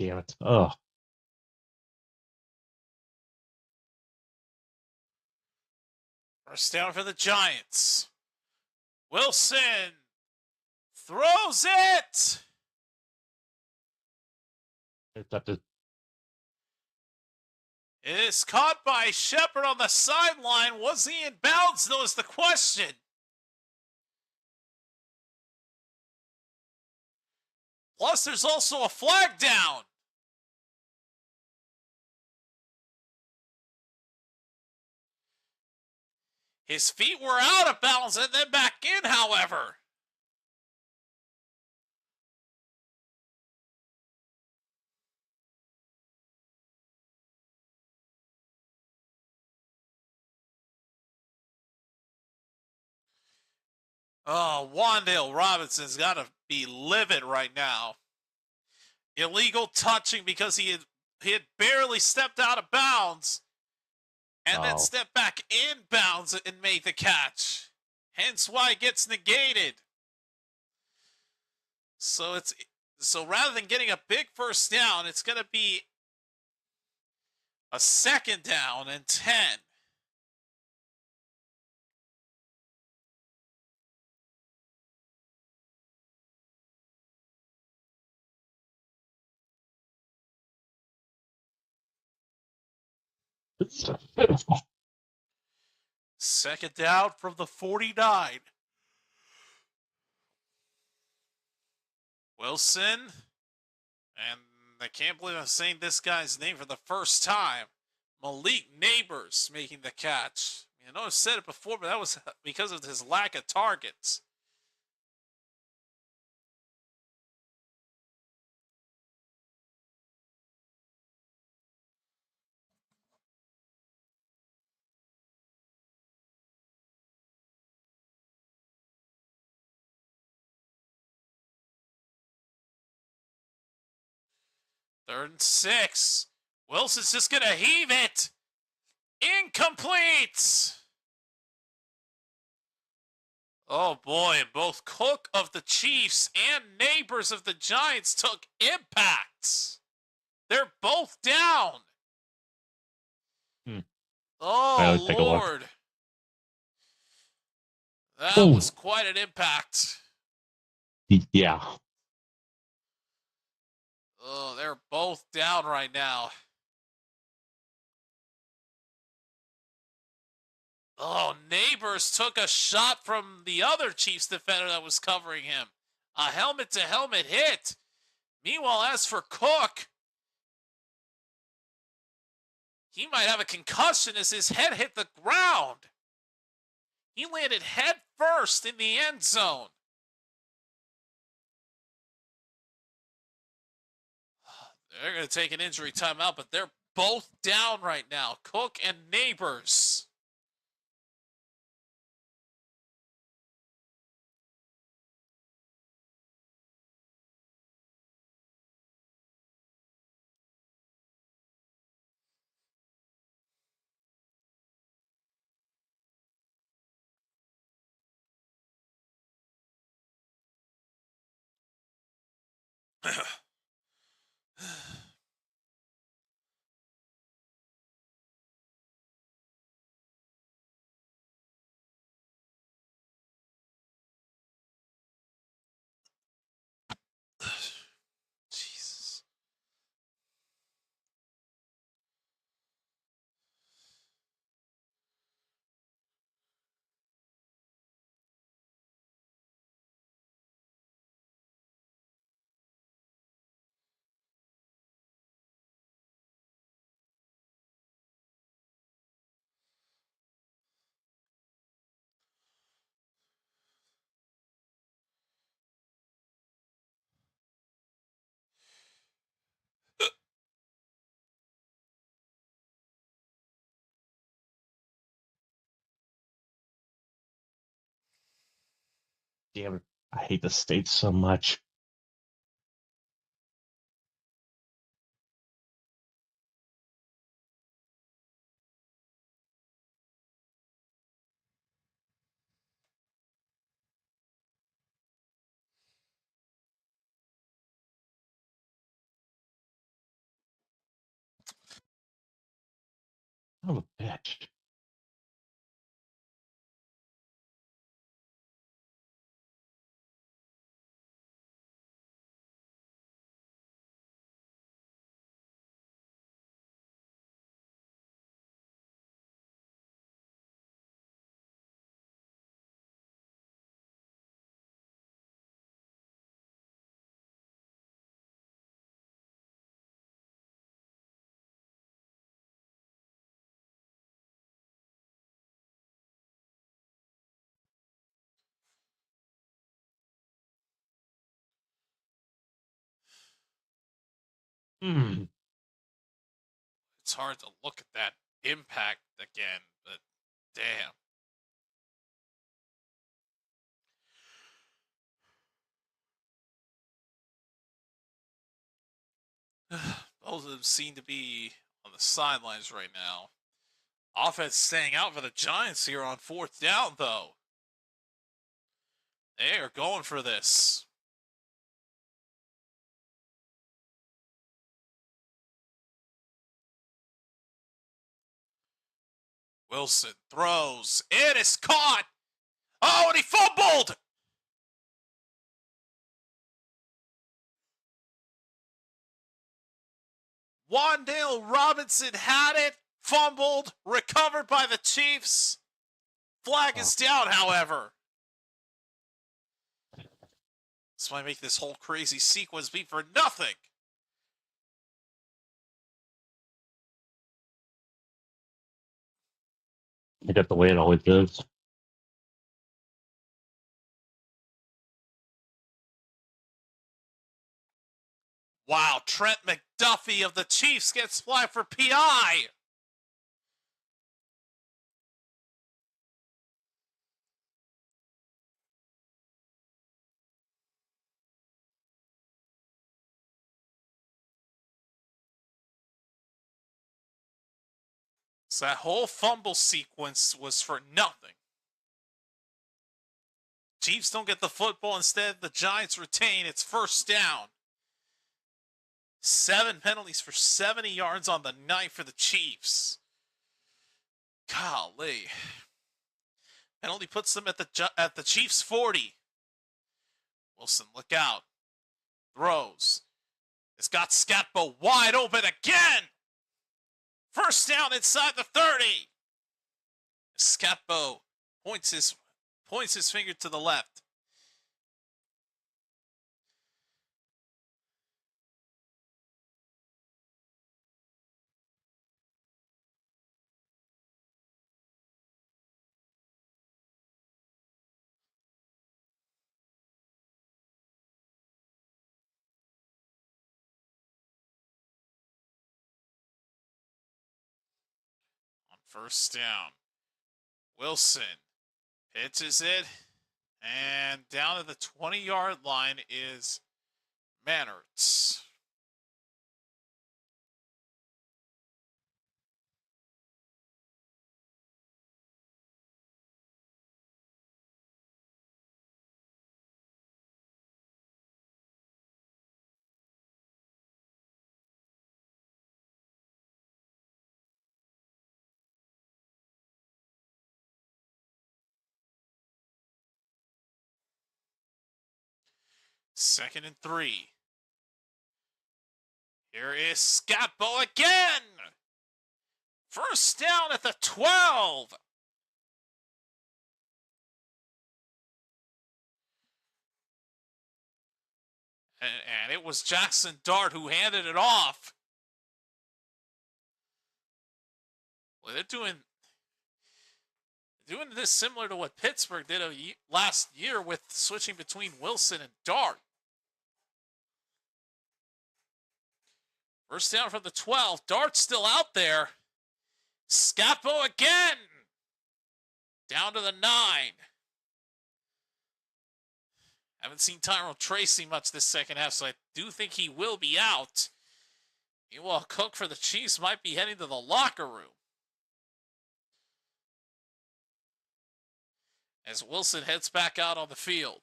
Damn it. Oh, First down for the Giants. Wilson throws it. intercepted. It is caught by Shepard on the sideline. Was he in bounds, though, is the question. Plus, there's also a flag down. His feet were out of bounds and then back in, however. Oh, Wan'Dale Robinson's got to be livid right now. Illegal touching because he had barely stepped out of bounds and then stepped back in bounds and made the catch. Hence why it gets negated. So rather than getting a big first down, it's going to be a second down and 10. Second down from the 49. Wilson, and I can't believe I'm saying this guy's name for the first time. Malik Neighbors making the catch. I know I've said it before, but that was because of his lack of targets. Third and 6. Wilson's just going to heave it. Incomplete. Oh boy, both Cook of the Chiefs and Neighbors of the Giants took impacts. They're both down. Oh, Lord. That was quite an impact. Yeah. Oh, they're both down right now. Oh, Neighbors took a shot from the other Chiefs defender that was covering him. A helmet-to-helmet hit. Meanwhile, as for Cook, he might have a concussion as his head hit the ground. He landed head first in the end zone. They're going to take an injury timeout, but they're both down right now. Cook and Neighbors. Jesus. Damn it. I hate the States so much. Son of a bitch. Hmm. It's hard to look at that impact again, but damn. Both of them seem to be on the sidelines right now. Offense staying out for the Giants here on 4th down, though. They are going for this. Wilson throws. It is caught. Oh, and he fumbled. Wan'Dale Robinson had it, fumbled, recovered by the Chiefs. Flag is down, however. This might make this whole crazy sequence be for nothing. I got the way it always is. Wow, Trent McDuffie of the Chiefs gets flagged for PI. So that whole fumble sequence was for nothing. Chiefs don't get the football. Instead, the Giants retain. It's 1st down. 7 penalties for 70 yards on the night for the Chiefs. Golly. Penalty puts them at the Chiefs 40. Wilson, look out. Throws. It's got Scatbo wide open again. 1st down inside the 30. Scatbo points his finger to the left. On 1st down, Wilson pitches it, and down at the 20-yard line is Mannertz. Second and 3. Here is Scatbo again. 1st down at the 12. And it was Jackson Dart who handed it off. Well, they're doing this similar to what Pittsburgh did last year with switching between Wilson and Dart. 1st down from the 12. Dart's still out there. Scatbo again. Down to the 9. Haven't seen Tyrell Tracy much this second half, so I do think he will be out. Meanwhile, Cook for the Chiefs might be heading to the locker room as Wilson heads back out on the field.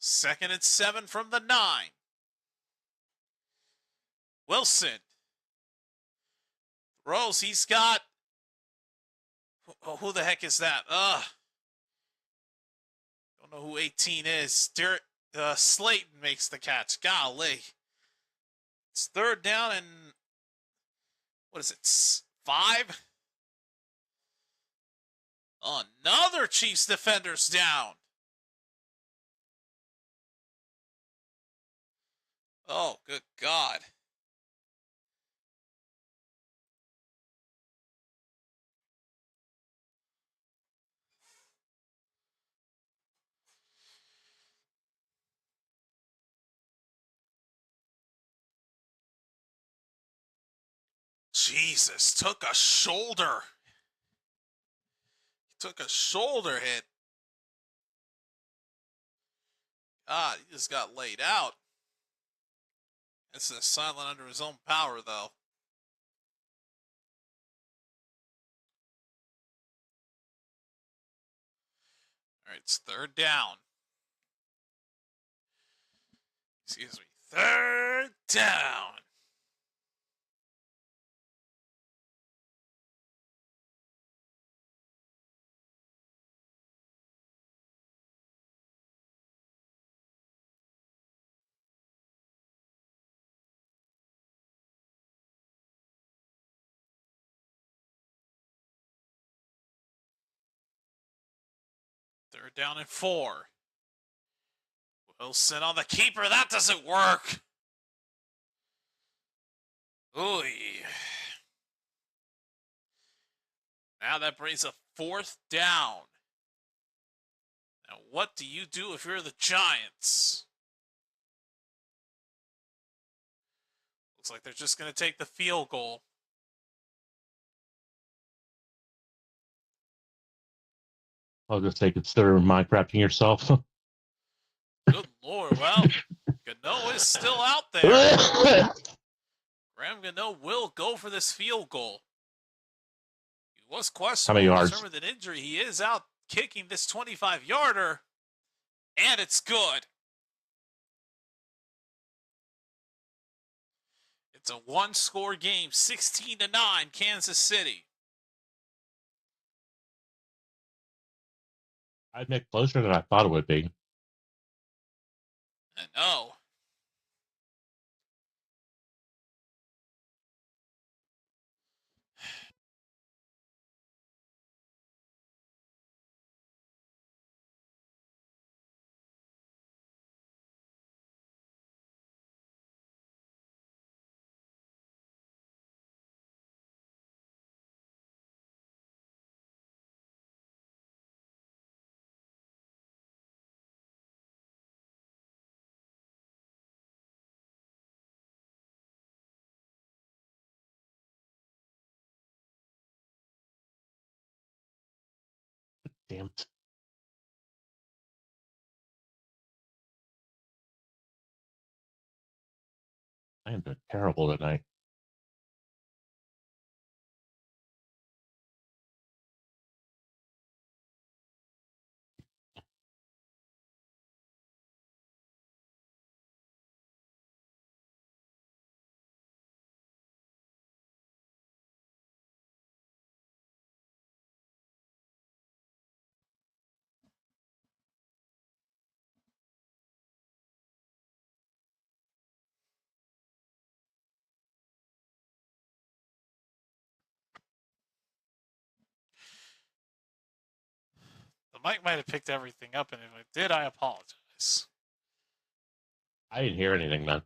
2nd and 7 from the 9. Wilson throws. He's got. Oh, who the heck is that? Don't know who 18 is. Slayton makes the catch. Golly. It's 3rd down and what is it? 5? Another Chiefs defender's down. Oh, good God. Jesus, took a shoulder. He took a shoulder hit. God, he just got laid out. This is silent under his own power, though. All right, it's 3rd down. Excuse me. 3rd down. Third down and 4. Wilson on the keeper. That doesn't work. Ooh. Now that brings a 4th down. Now, what do you do if you're the Giants? Looks like they're just going to take the field goal. I'll just say consider Minecrafting yourself. Good Lord. Well, Gano is still out there. Graham Gano will go for this field goal. He was questionable. How many yards? Determined an injury. He is out kicking this 25-yarder, and it's good. It's a 1-score game, 16-9, Kansas City. I'd make closer than I thought it would be. I know. Damn it. I am doing terrible tonight. The mic might have picked everything up, and if it did, I apologize. I didn't hear anything then.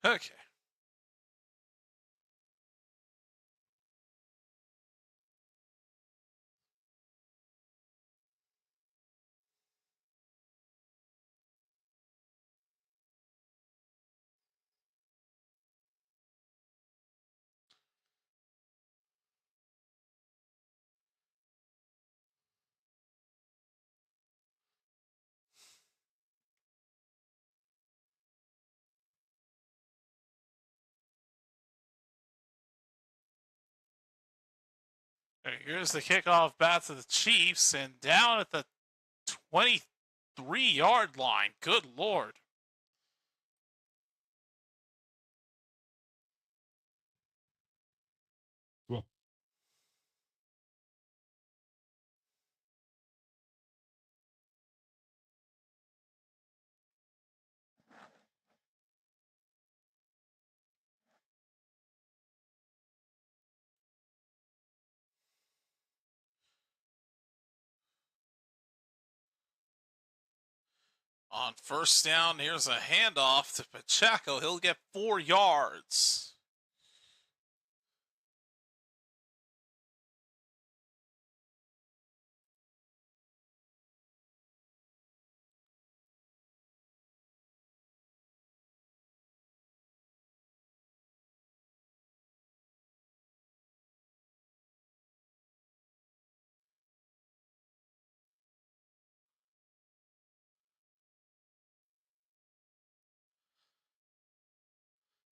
Okay. Here's the kickoff bat to the Chiefs, and down at the 23-yard line. Good Lord. Cool. On first down, here's a handoff to Pacheco. He'll get 4 yards.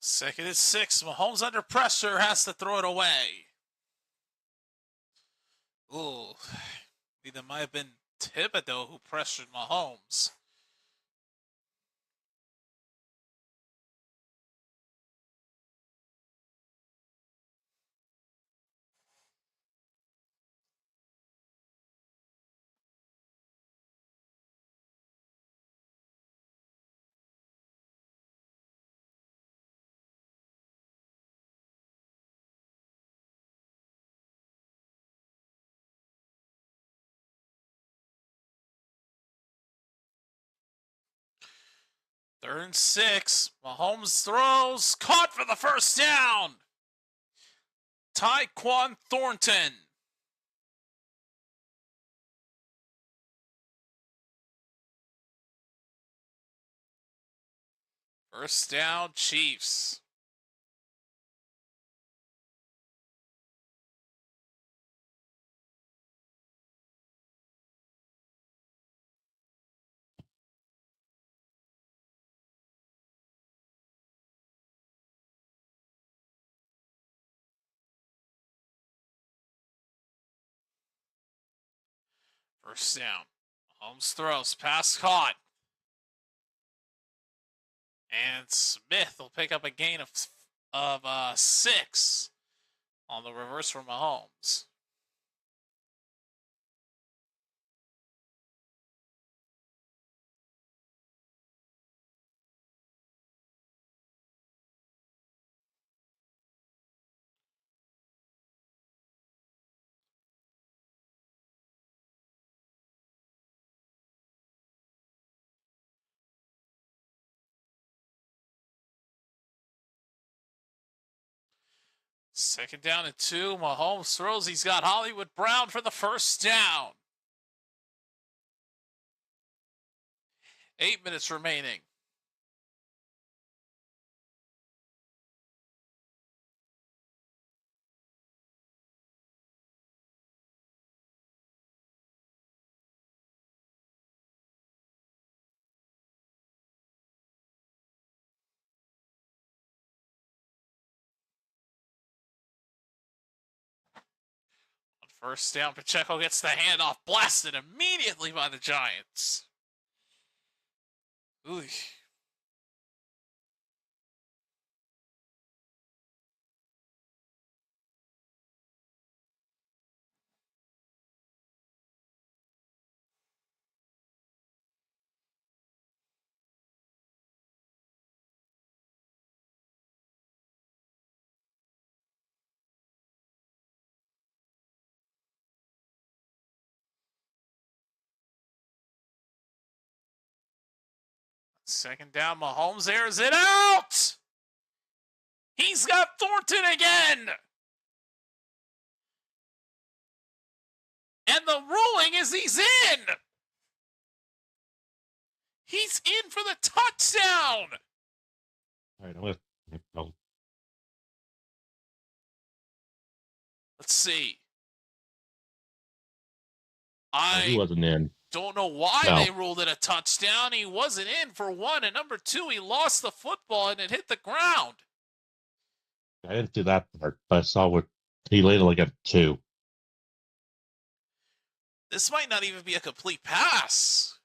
Second and 6. Mahomes under pressure, has to throw it away. Ooh, I think that might have been Thibodeau who pressured Mahomes. Third and 6. Mahomes throws. Caught for the first down. Tyquan Thornton. First down, Chiefs. First down. Mahomes throws. Pass caught. And Smith will pick up a gain of 6 on the reverse for Mahomes. Second down and 2. Mahomes throws. He's got Hollywood Brown for the first down. 8 minutes remaining. On first down, Pacheco gets the handoff, blasted immediately by the Giants. Ooh. Second down, Mahomes airs it out. He's got Thornton again! And the ruling is he's in! He's in for the touchdown! All right, I'm gonna. Oh, Let's see. he I wasn't in. don't know why No. they ruled it a touchdown. He wasn't in for one, and number two, he lost the football and it hit the ground. I didn't see that part, but I saw what he laid like a 2. This might not even be a complete pass.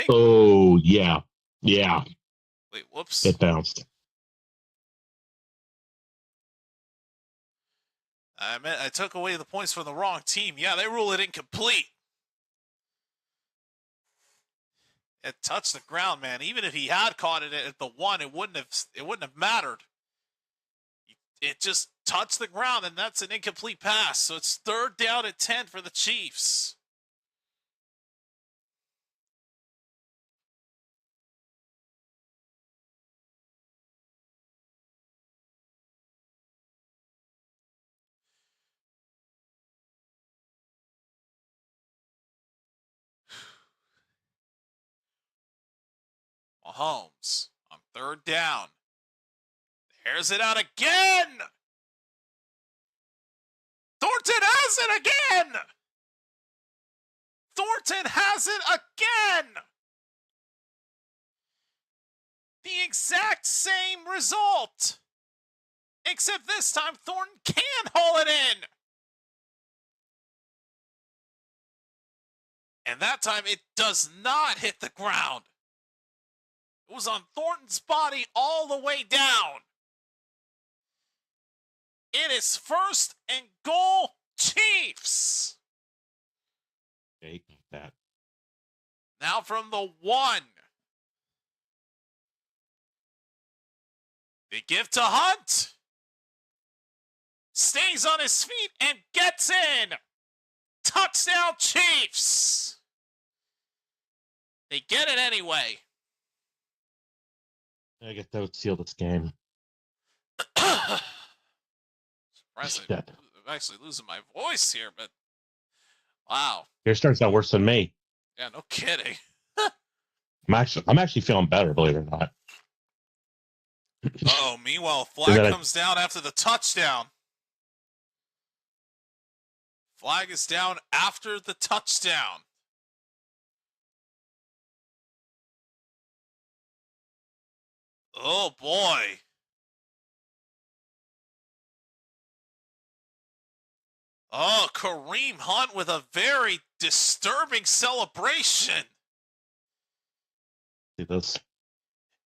Oh yeah, yeah. Wait, whoops. It bounced. I took away the points from the wrong team. Yeah, they rule it incomplete. It touched the ground, man. Even if he had caught it at the 1, it wouldn't have mattered. It just touched the ground, and that's an incomplete pass. So it's 3rd down and 10 for the Chiefs. Mahomes on 3rd down. Airs it out again. Thornton has it again. Thornton has it again. The exact same result. Except this time Thornton can haul it in. And that time it does not hit the ground. It was on Thornton's body all the way down. It is 1st and goal, Chiefs. Take that. Now from the 1. They give to Hunt. Stays on his feet and gets in. Touchdown, Chiefs. They get it anyway. I guess that would seal this game. Surprised Shit. I'm actually losing my voice here, but wow. Your start's not worse than me. Yeah, no kidding. I'm actually feeling better, believe it or not. Oh, meanwhile, flag comes down after the touchdown. Flag is down after the touchdown. Oh, boy. Oh, Kareem Hunt with a very disturbing celebration. See this?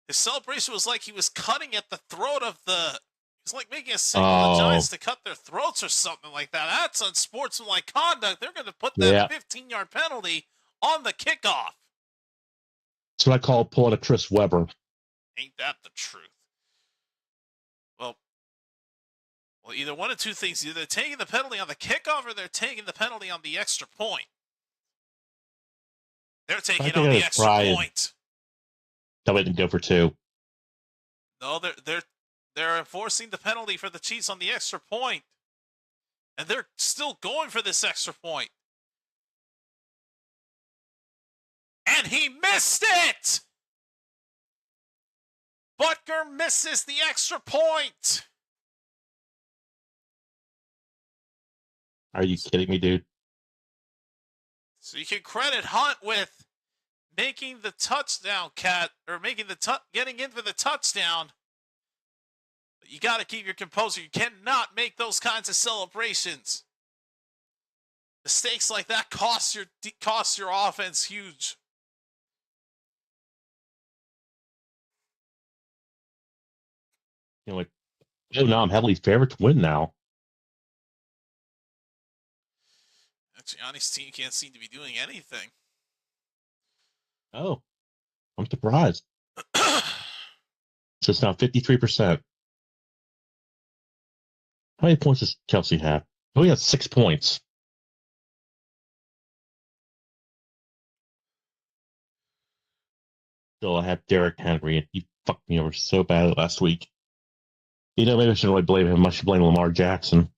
His celebration was like he was cutting at the throat of the... It's like making a signal to the Giants to cut their throats or something like that. That's unsportsmanlike conduct. They're going to put that 15-yard penalty on the kickoff. That's what I call pulling a Chris Webber. Ain't that the truth? Well, either one of two things. Either they're taking the penalty on the kickoff or they're taking the penalty on the extra point. They're taking it on the extra point. That way they can go for 2. No, they're enforcing the penalty for the Chiefs on the extra point. And they're still going for this extra point. And he missed it! Butker misses the extra point. Are you kidding me, dude? So you can credit Hunt with making the touchdown, getting in for the touchdown. But you got to keep your composure. You cannot make those kinds of celebrations. Mistakes like that cost your offense huge. You know, like, oh no, I'm heavily favored to win now. Gianni's team can't seem to be doing anything. Oh, I'm surprised. So it's now 53%. How many points does Kelsey have? Oh, he has 6 points. Still, I have Derrick Henry, and he fucked me over so bad last week. Maybe I shouldn't really blame him. I should blame Lamar Jackson.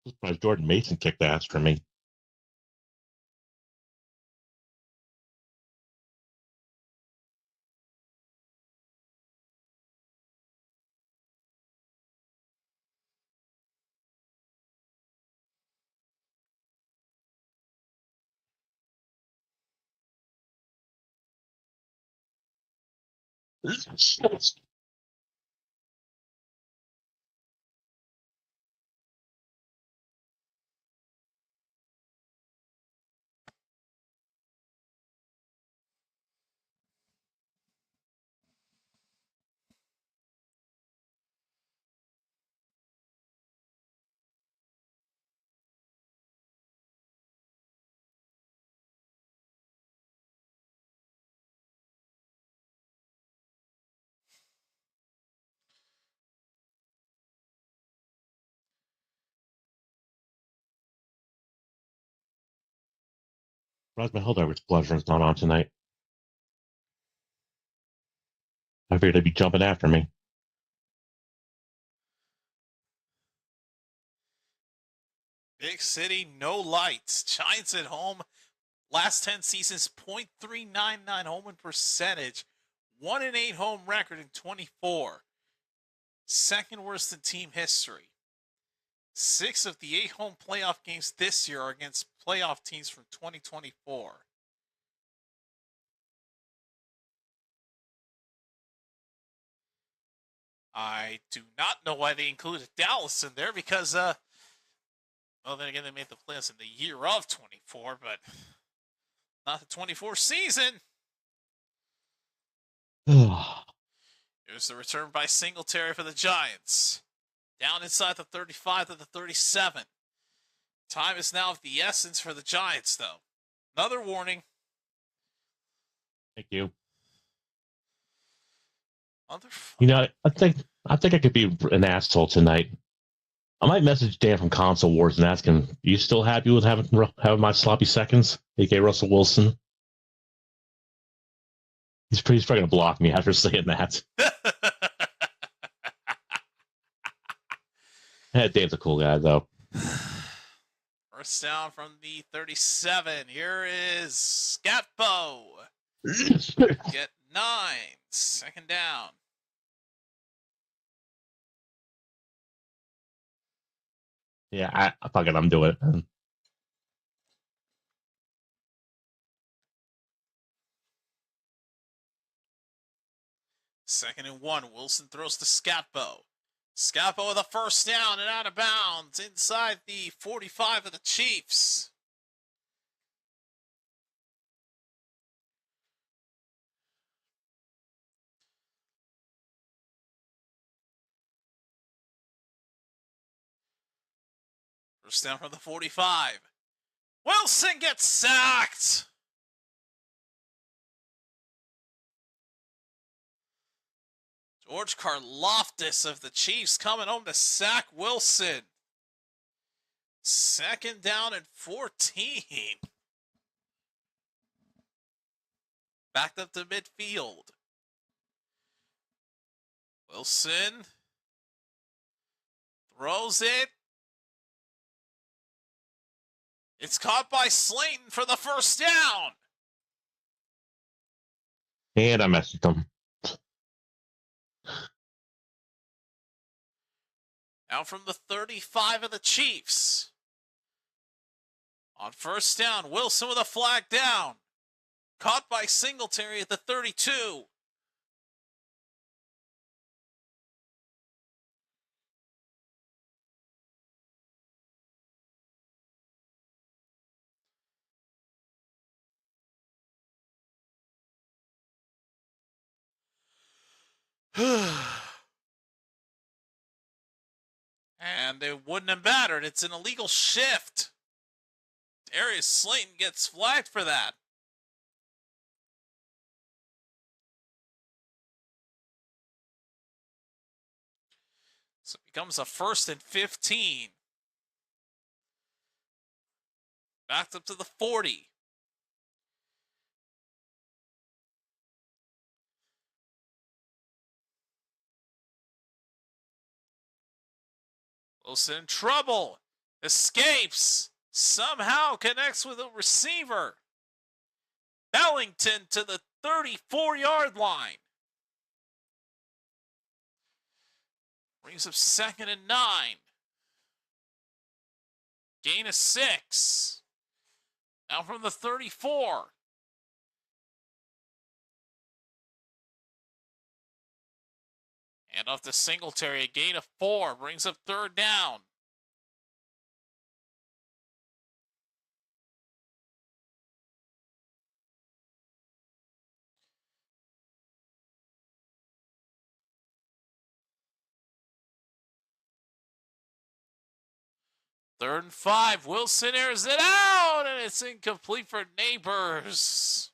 Surprised Jordan Mason kicked ass for me. Surprised my Helldiver's Pleasure's not on tonight. I figured they'd be jumping after me. Big City, no lights. Giants at home. Last 10 seasons, .399 home win percentage. 1-8 home record in 24. Second worst in team history. 6 of the 8 home playoff games this year are against playoff teams from 2024. I do not know why they included Dallas in there because, well, then again, they made the playoffs in the year of 24, but not the 24 season. It was the return by Singletary for the Giants. Down inside the 35 to the 37. Time is now of the essence for the Giants, though. Another warning. Thank you. Motherfucker. I think I could be an asshole tonight. I might message Dan from Console Wars and ask him, "Are you still happy with having my sloppy seconds, aka Russell Wilson?" He's probably going to block me after saying that. Dan's a cool guy, though. First down from the 37. Here is Scatbo. Get 9. Second down. Yeah, fuck it, I'm doing it. Second and 1. Wilson throws to Scatbo. Scatbo with a first down and out of bounds inside the 45 of the Chiefs. First down from the 45. Wilson gets sacked. George Karlaftis of the Chiefs coming home to sack Wilson. Second down and 14. Backed up to midfield. Wilson throws it. It's caught by Slayton for the first down. And I messaged him. Now from the 35 of the Chiefs. On first down, Wilson with a flag down. Caught by Singletary at the 32. And it wouldn't have mattered. It's an illegal shift. Darius Slayton gets flagged for that. So it becomes a 1st and 15. Backed up to the 40. Wilson in trouble. Escapes. Somehow connects with a receiver. Bellington to the 34-yard line. Brings up 2nd and 9. Gain of 6. Now from the 34. And off to Singletary, a gain of 4. Brings up 3rd down. Third and 5. Wilson airs it out, and it's incomplete for Neighbors.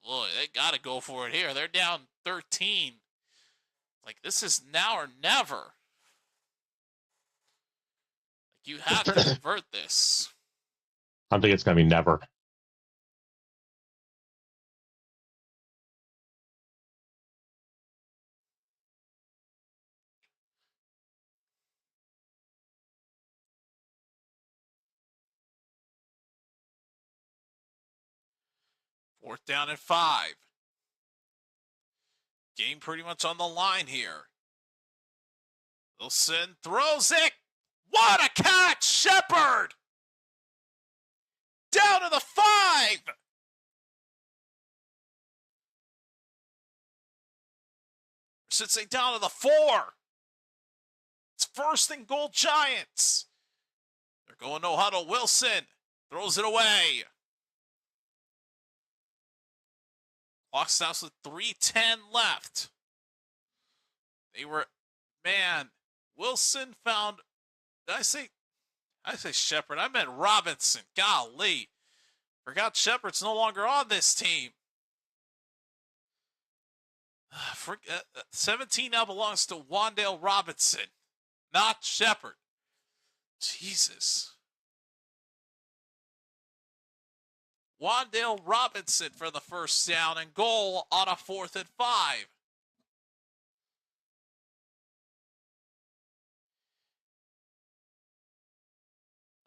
Boy, they got to go for it here. They're down 13. Like, this is now or never. Like, you have to convert this. I think it's going to be never. Fourth down and 5. Game pretty much on the line here. Wilson throws it. What a catch, Shepard! Down to the 5. Should say down to the 4. It's 1st and goal, Giants. They're going no huddle. Wilson throws it away. Clock stops with 3:10 left. They were, man, Wilson found, did I say Shepard? I meant Robinson. Golly. Forgot Shepard's no longer on this team. 17 now belongs to Wan'Dale Robinson, not Shepard. Jesus. Wan'Dale Robinson for the 1st down and goal on a 4th and 5.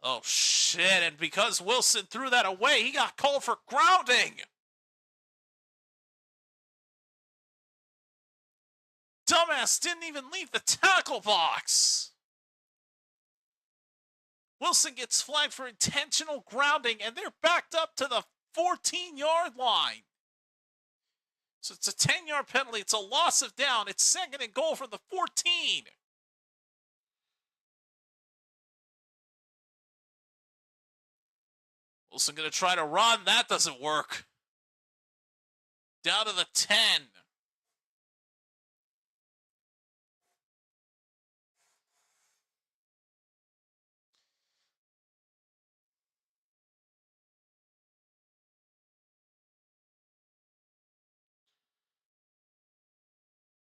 Oh, shit. And because Wilson threw that away, he got called for grounding. Dumbass didn't even leave the tackle box. Wilson gets flagged for intentional grounding, and they're backed up to the 14-yard line. So it's a 10-yard penalty. It's a loss of down. It's 2nd and goal from the 14. Wilson going to try to run. That doesn't work. Down to the 10.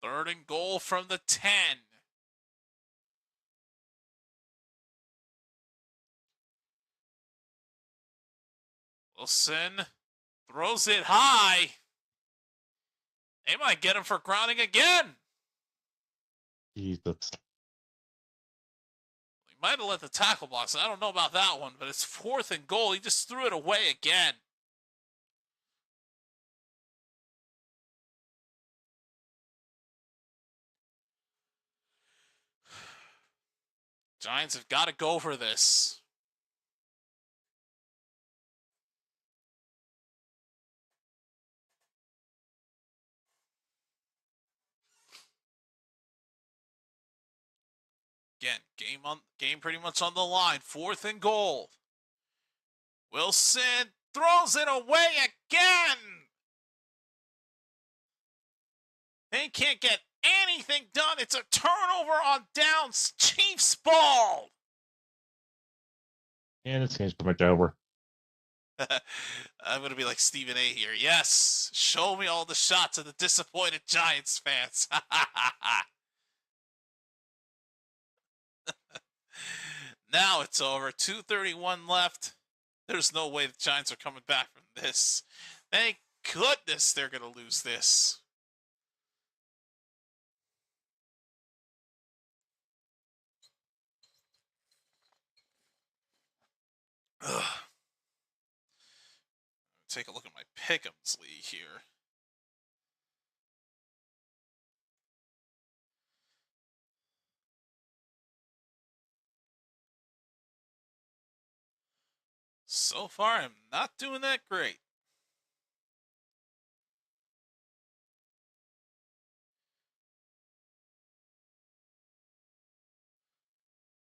Third and goal from the 10. Wilson throws it high. They might get him for grounding again. Jesus. He might have let the tackle box. I don't know about that one, but it's 4th and goal. He just threw it away again. Giants have got to go for this. Again, game pretty much on the line. 4th and goal. Wilson throws it away again. They can't get anything done. It's a turnover on downs. Chiefs ball. And this game's pretty much over. I'm going to be like Stephen A here. Yes, show me all the shots of the disappointed Giants fans. Now it's over. 2:31 left. There's no way the Giants are coming back from this. Thank goodness they're going to lose this. Ugh. Take a look at my Pick'ems league here. So far, I'm not doing that great.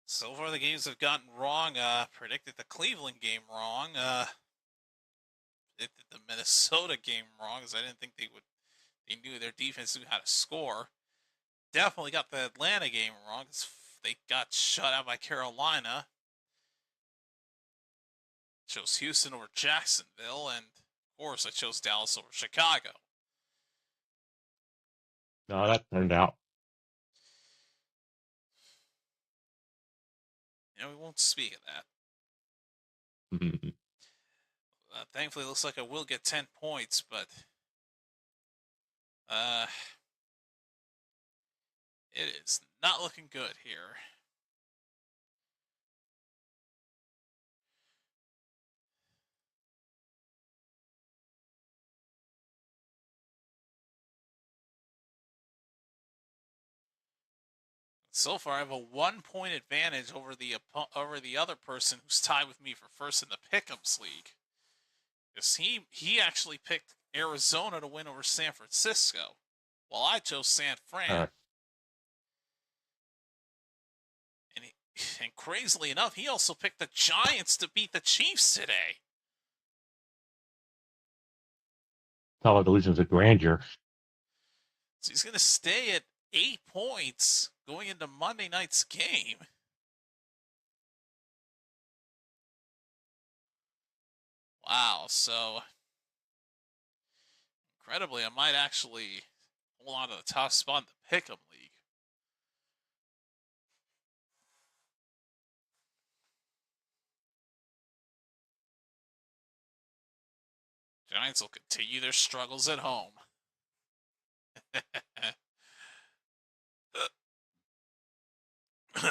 So far, the games have gotten wrong. Predicted the Cleveland game wrong. Predicted the Minnesota game wrong because I didn't think they would. They knew their defense knew how to score. Definitely got the Atlanta game wrong because they got shut out by Carolina. Chose Houston over Jacksonville, and of course, I chose Dallas over Chicago. No, that turned out. We won't speak of that. Mhm. Thankfully, it looks like I will get 10 points, but it is not looking good here. So far, I have a 1-point advantage over the other person who's tied with me for first in the Pick'ems league. Because he actually picked Arizona to win over San Francisco, while I chose San Fran. And crazily enough, he also picked the Giants to beat the Chiefs today. All delusions of grandeur. So he's going to stay at 8 points going into Monday night's game. Wow, so incredibly, I might actually hold on to the top spot in the Pick'em League. Giants will continue their struggles at home.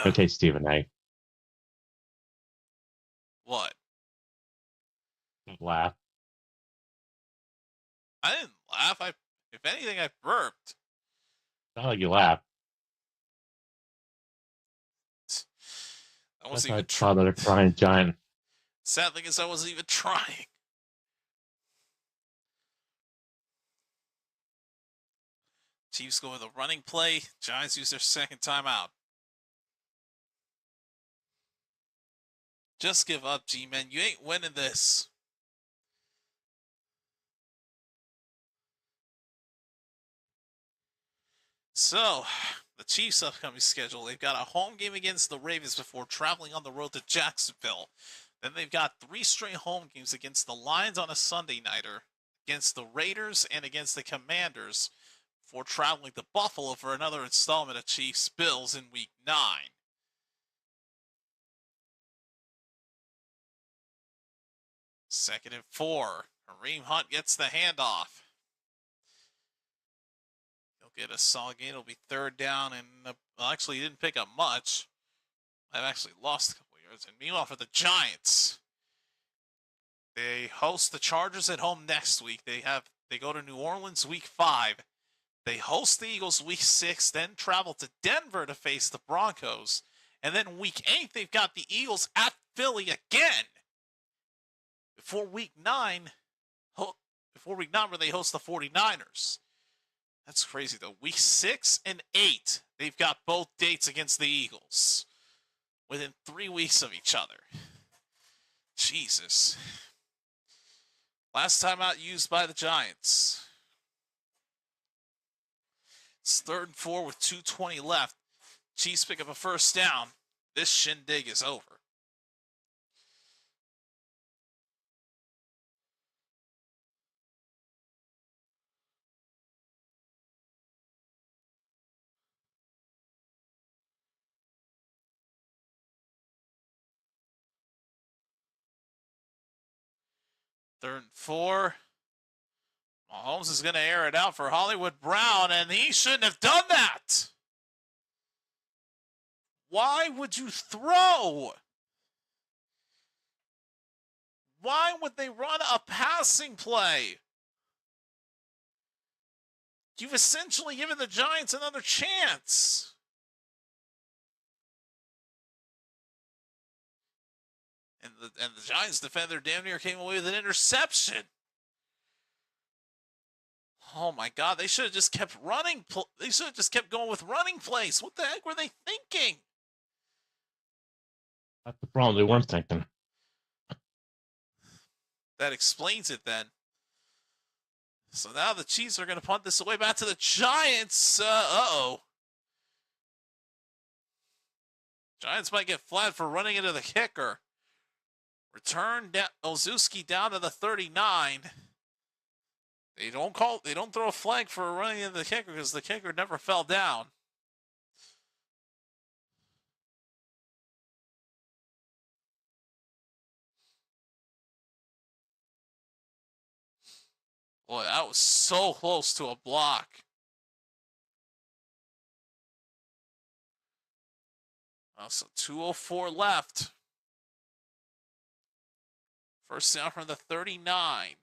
Okay, Stephen A. What? Laugh. I didn't laugh. If anything, I burped. Not like you laugh. I wasn't That's even how they're crying giant. Sad thing is, I wasn't even trying. Chiefs go with a running play. Giants use their second timeout. Just give up, G-Men. You ain't winning this. So, the Chiefs' upcoming schedule, they've got a home game against the Ravens before traveling on the road to Jacksonville. Then they've got 3 straight home games against the Lions on a Sunday nighter, against the Raiders, and against the Commanders before traveling to Buffalo for another installment of Chiefs Bills in Week 9. Second and 4. Kareem Hunt gets the handoff. He'll get a solid gain. It'll be third down, and well, actually, he didn't pick up much. I've actually lost a couple yards. And meanwhile, for the Giants, they host the Chargers at home next week. They go to New Orleans Week 5. They host the Eagles Week 6, then travel to Denver to face the Broncos. And then Week 8, they've got the Eagles at Philly again. Before Week 9, where they host the 49ers. That's crazy, though. Week 6 and 8, they've got both dates against the Eagles within 3 weeks of each other. Jesus. Last time out used by the Giants. It's 3rd and 4 with 2:20 left. Chiefs pick up a first down. This shindig is over. 3rd and 4. Mahomes is going to air it out for Hollywood Brown, and he shouldn't have done that. Why would you throw? Why would they run a passing play? You've essentially given the Giants another chance. And the Giants defender damn near came away with an interception. Oh my God, they should have just kept running. They should have just kept going with running plays. What the heck were they thinking? That's the problem. They weren't thinking. That explains it then. So now the Chiefs are going to punt this away back to the Giants. Uh-oh. Giants might get flagged for running into the kicker. Return Olszewski down to the 39. They don't throw a flag for running into the kicker because the kicker never fell down. Boy, that was so close to a block. So 2:04 left. First down from the 39.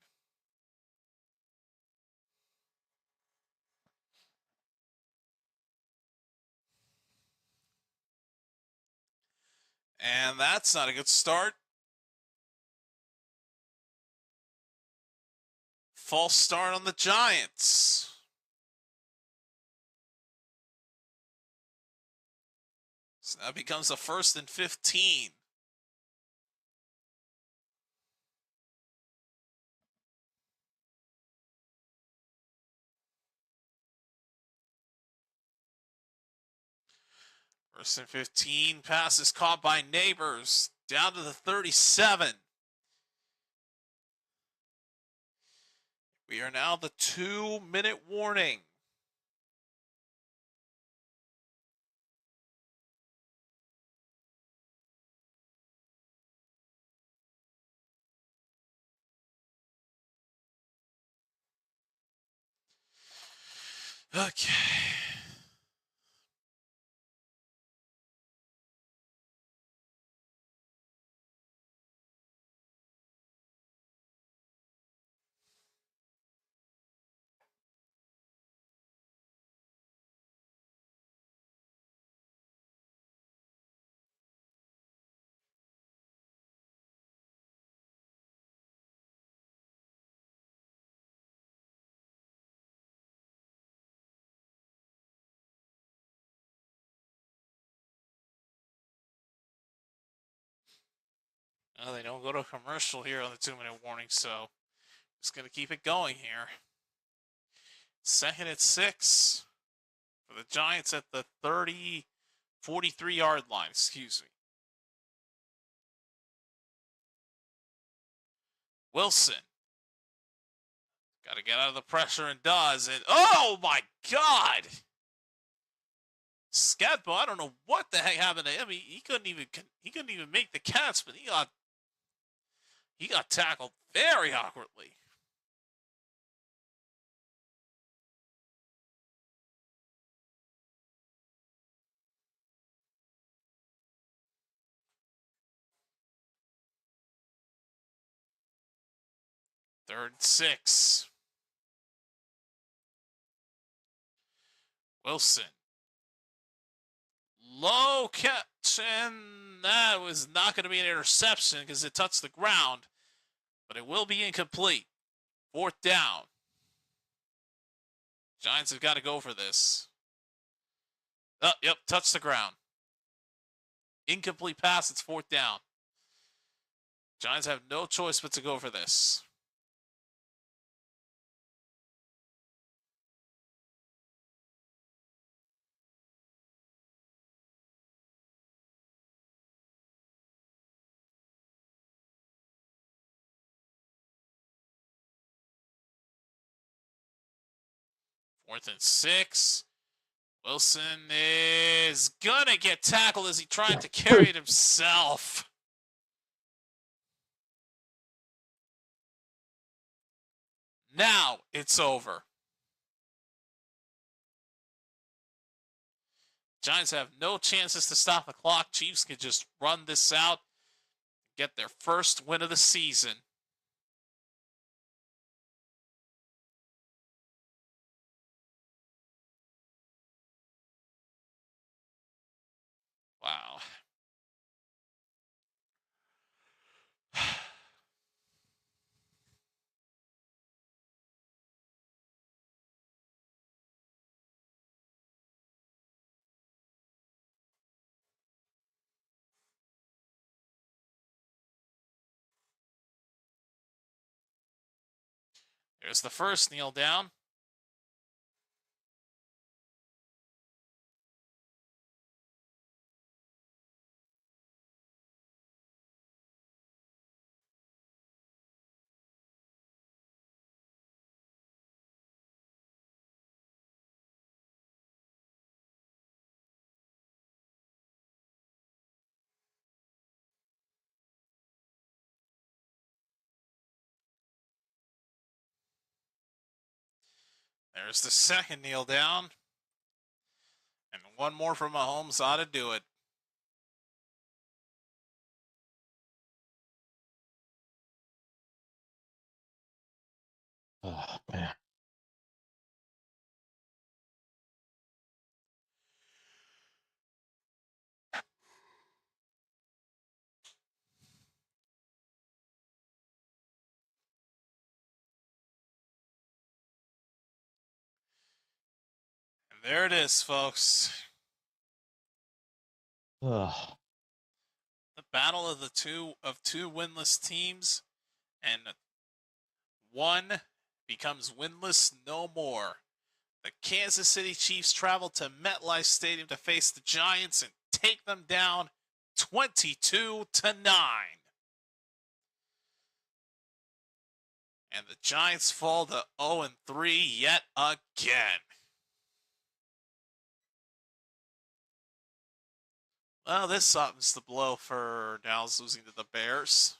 And that's not a good start. False start on the Giants. So that becomes a 1st and 15. First and 15, pass is caught by Neighbors, down to the 37. We are now the 2-minute warning. Okay. Well, they don't go to a commercial here on the 2-minute warning, so just going to keep it going here. 2nd and 6 for the Giants at the 43-yard line, excuse me. Wilson. Got to get out of the pressure and does. And oh my God! Scatbo, I don't know what the heck happened to him. He couldn't even make the catch, but he got tackled very awkwardly. Third and 6. Wilson. Low catch, and that was not going to be an interception because it touched the ground, but it will be incomplete. 4th down. Giants have got to go for this. Oh, yep, touched the ground. Incomplete pass, it's 4th down. Giants have no choice but to go for this. Fourth and 6. Wilson is gonna get tackled as he tried to carry it himself. Now it's over. Giants have no chances to stop the clock. Chiefs can just run this out, get their first win of the season. Wow. There's the first kneel down. There's the second kneel down. And one more from Mahomes ought to do it. Oh, man. And there it is, folks. Ugh. The battle of two winless teams, and one becomes winless no more. The Kansas City Chiefs travel to MetLife Stadium to face the Giants and take them down 22-9. And the Giants fall to 0-3 yet again. Well, this softens the blow for Dallas losing to the Bears.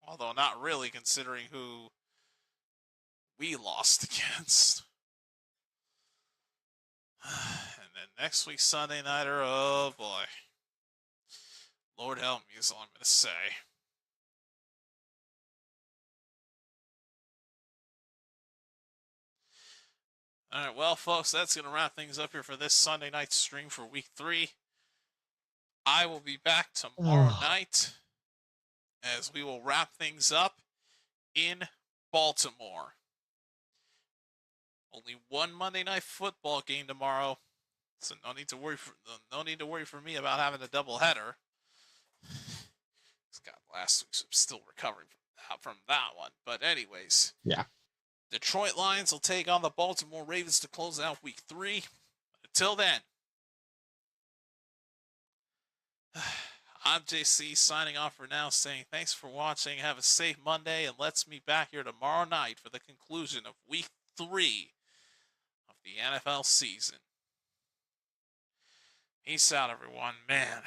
Although not really, considering who we lost against. And then next week, Sunday Nighter, oh boy. Lord help me is all I'm going to say. All right, well, folks, that's going to wrap things up here for this Sunday night stream for week 3. I will be back tomorrow night as we will wrap things up in Baltimore. Only one Monday Night Football game tomorrow, so no need to worry for me about having a doubleheader. God, last week's I'm still recovering from that one. But anyways, Yeah. Detroit Lions will take on the Baltimore Ravens to close out week 3. Until then, I'm JC signing off for now, saying thanks for watching. Have a safe Monday, and let's meet back here tomorrow night for the conclusion of week 3 of the NFL season. Peace out, everyone. Man.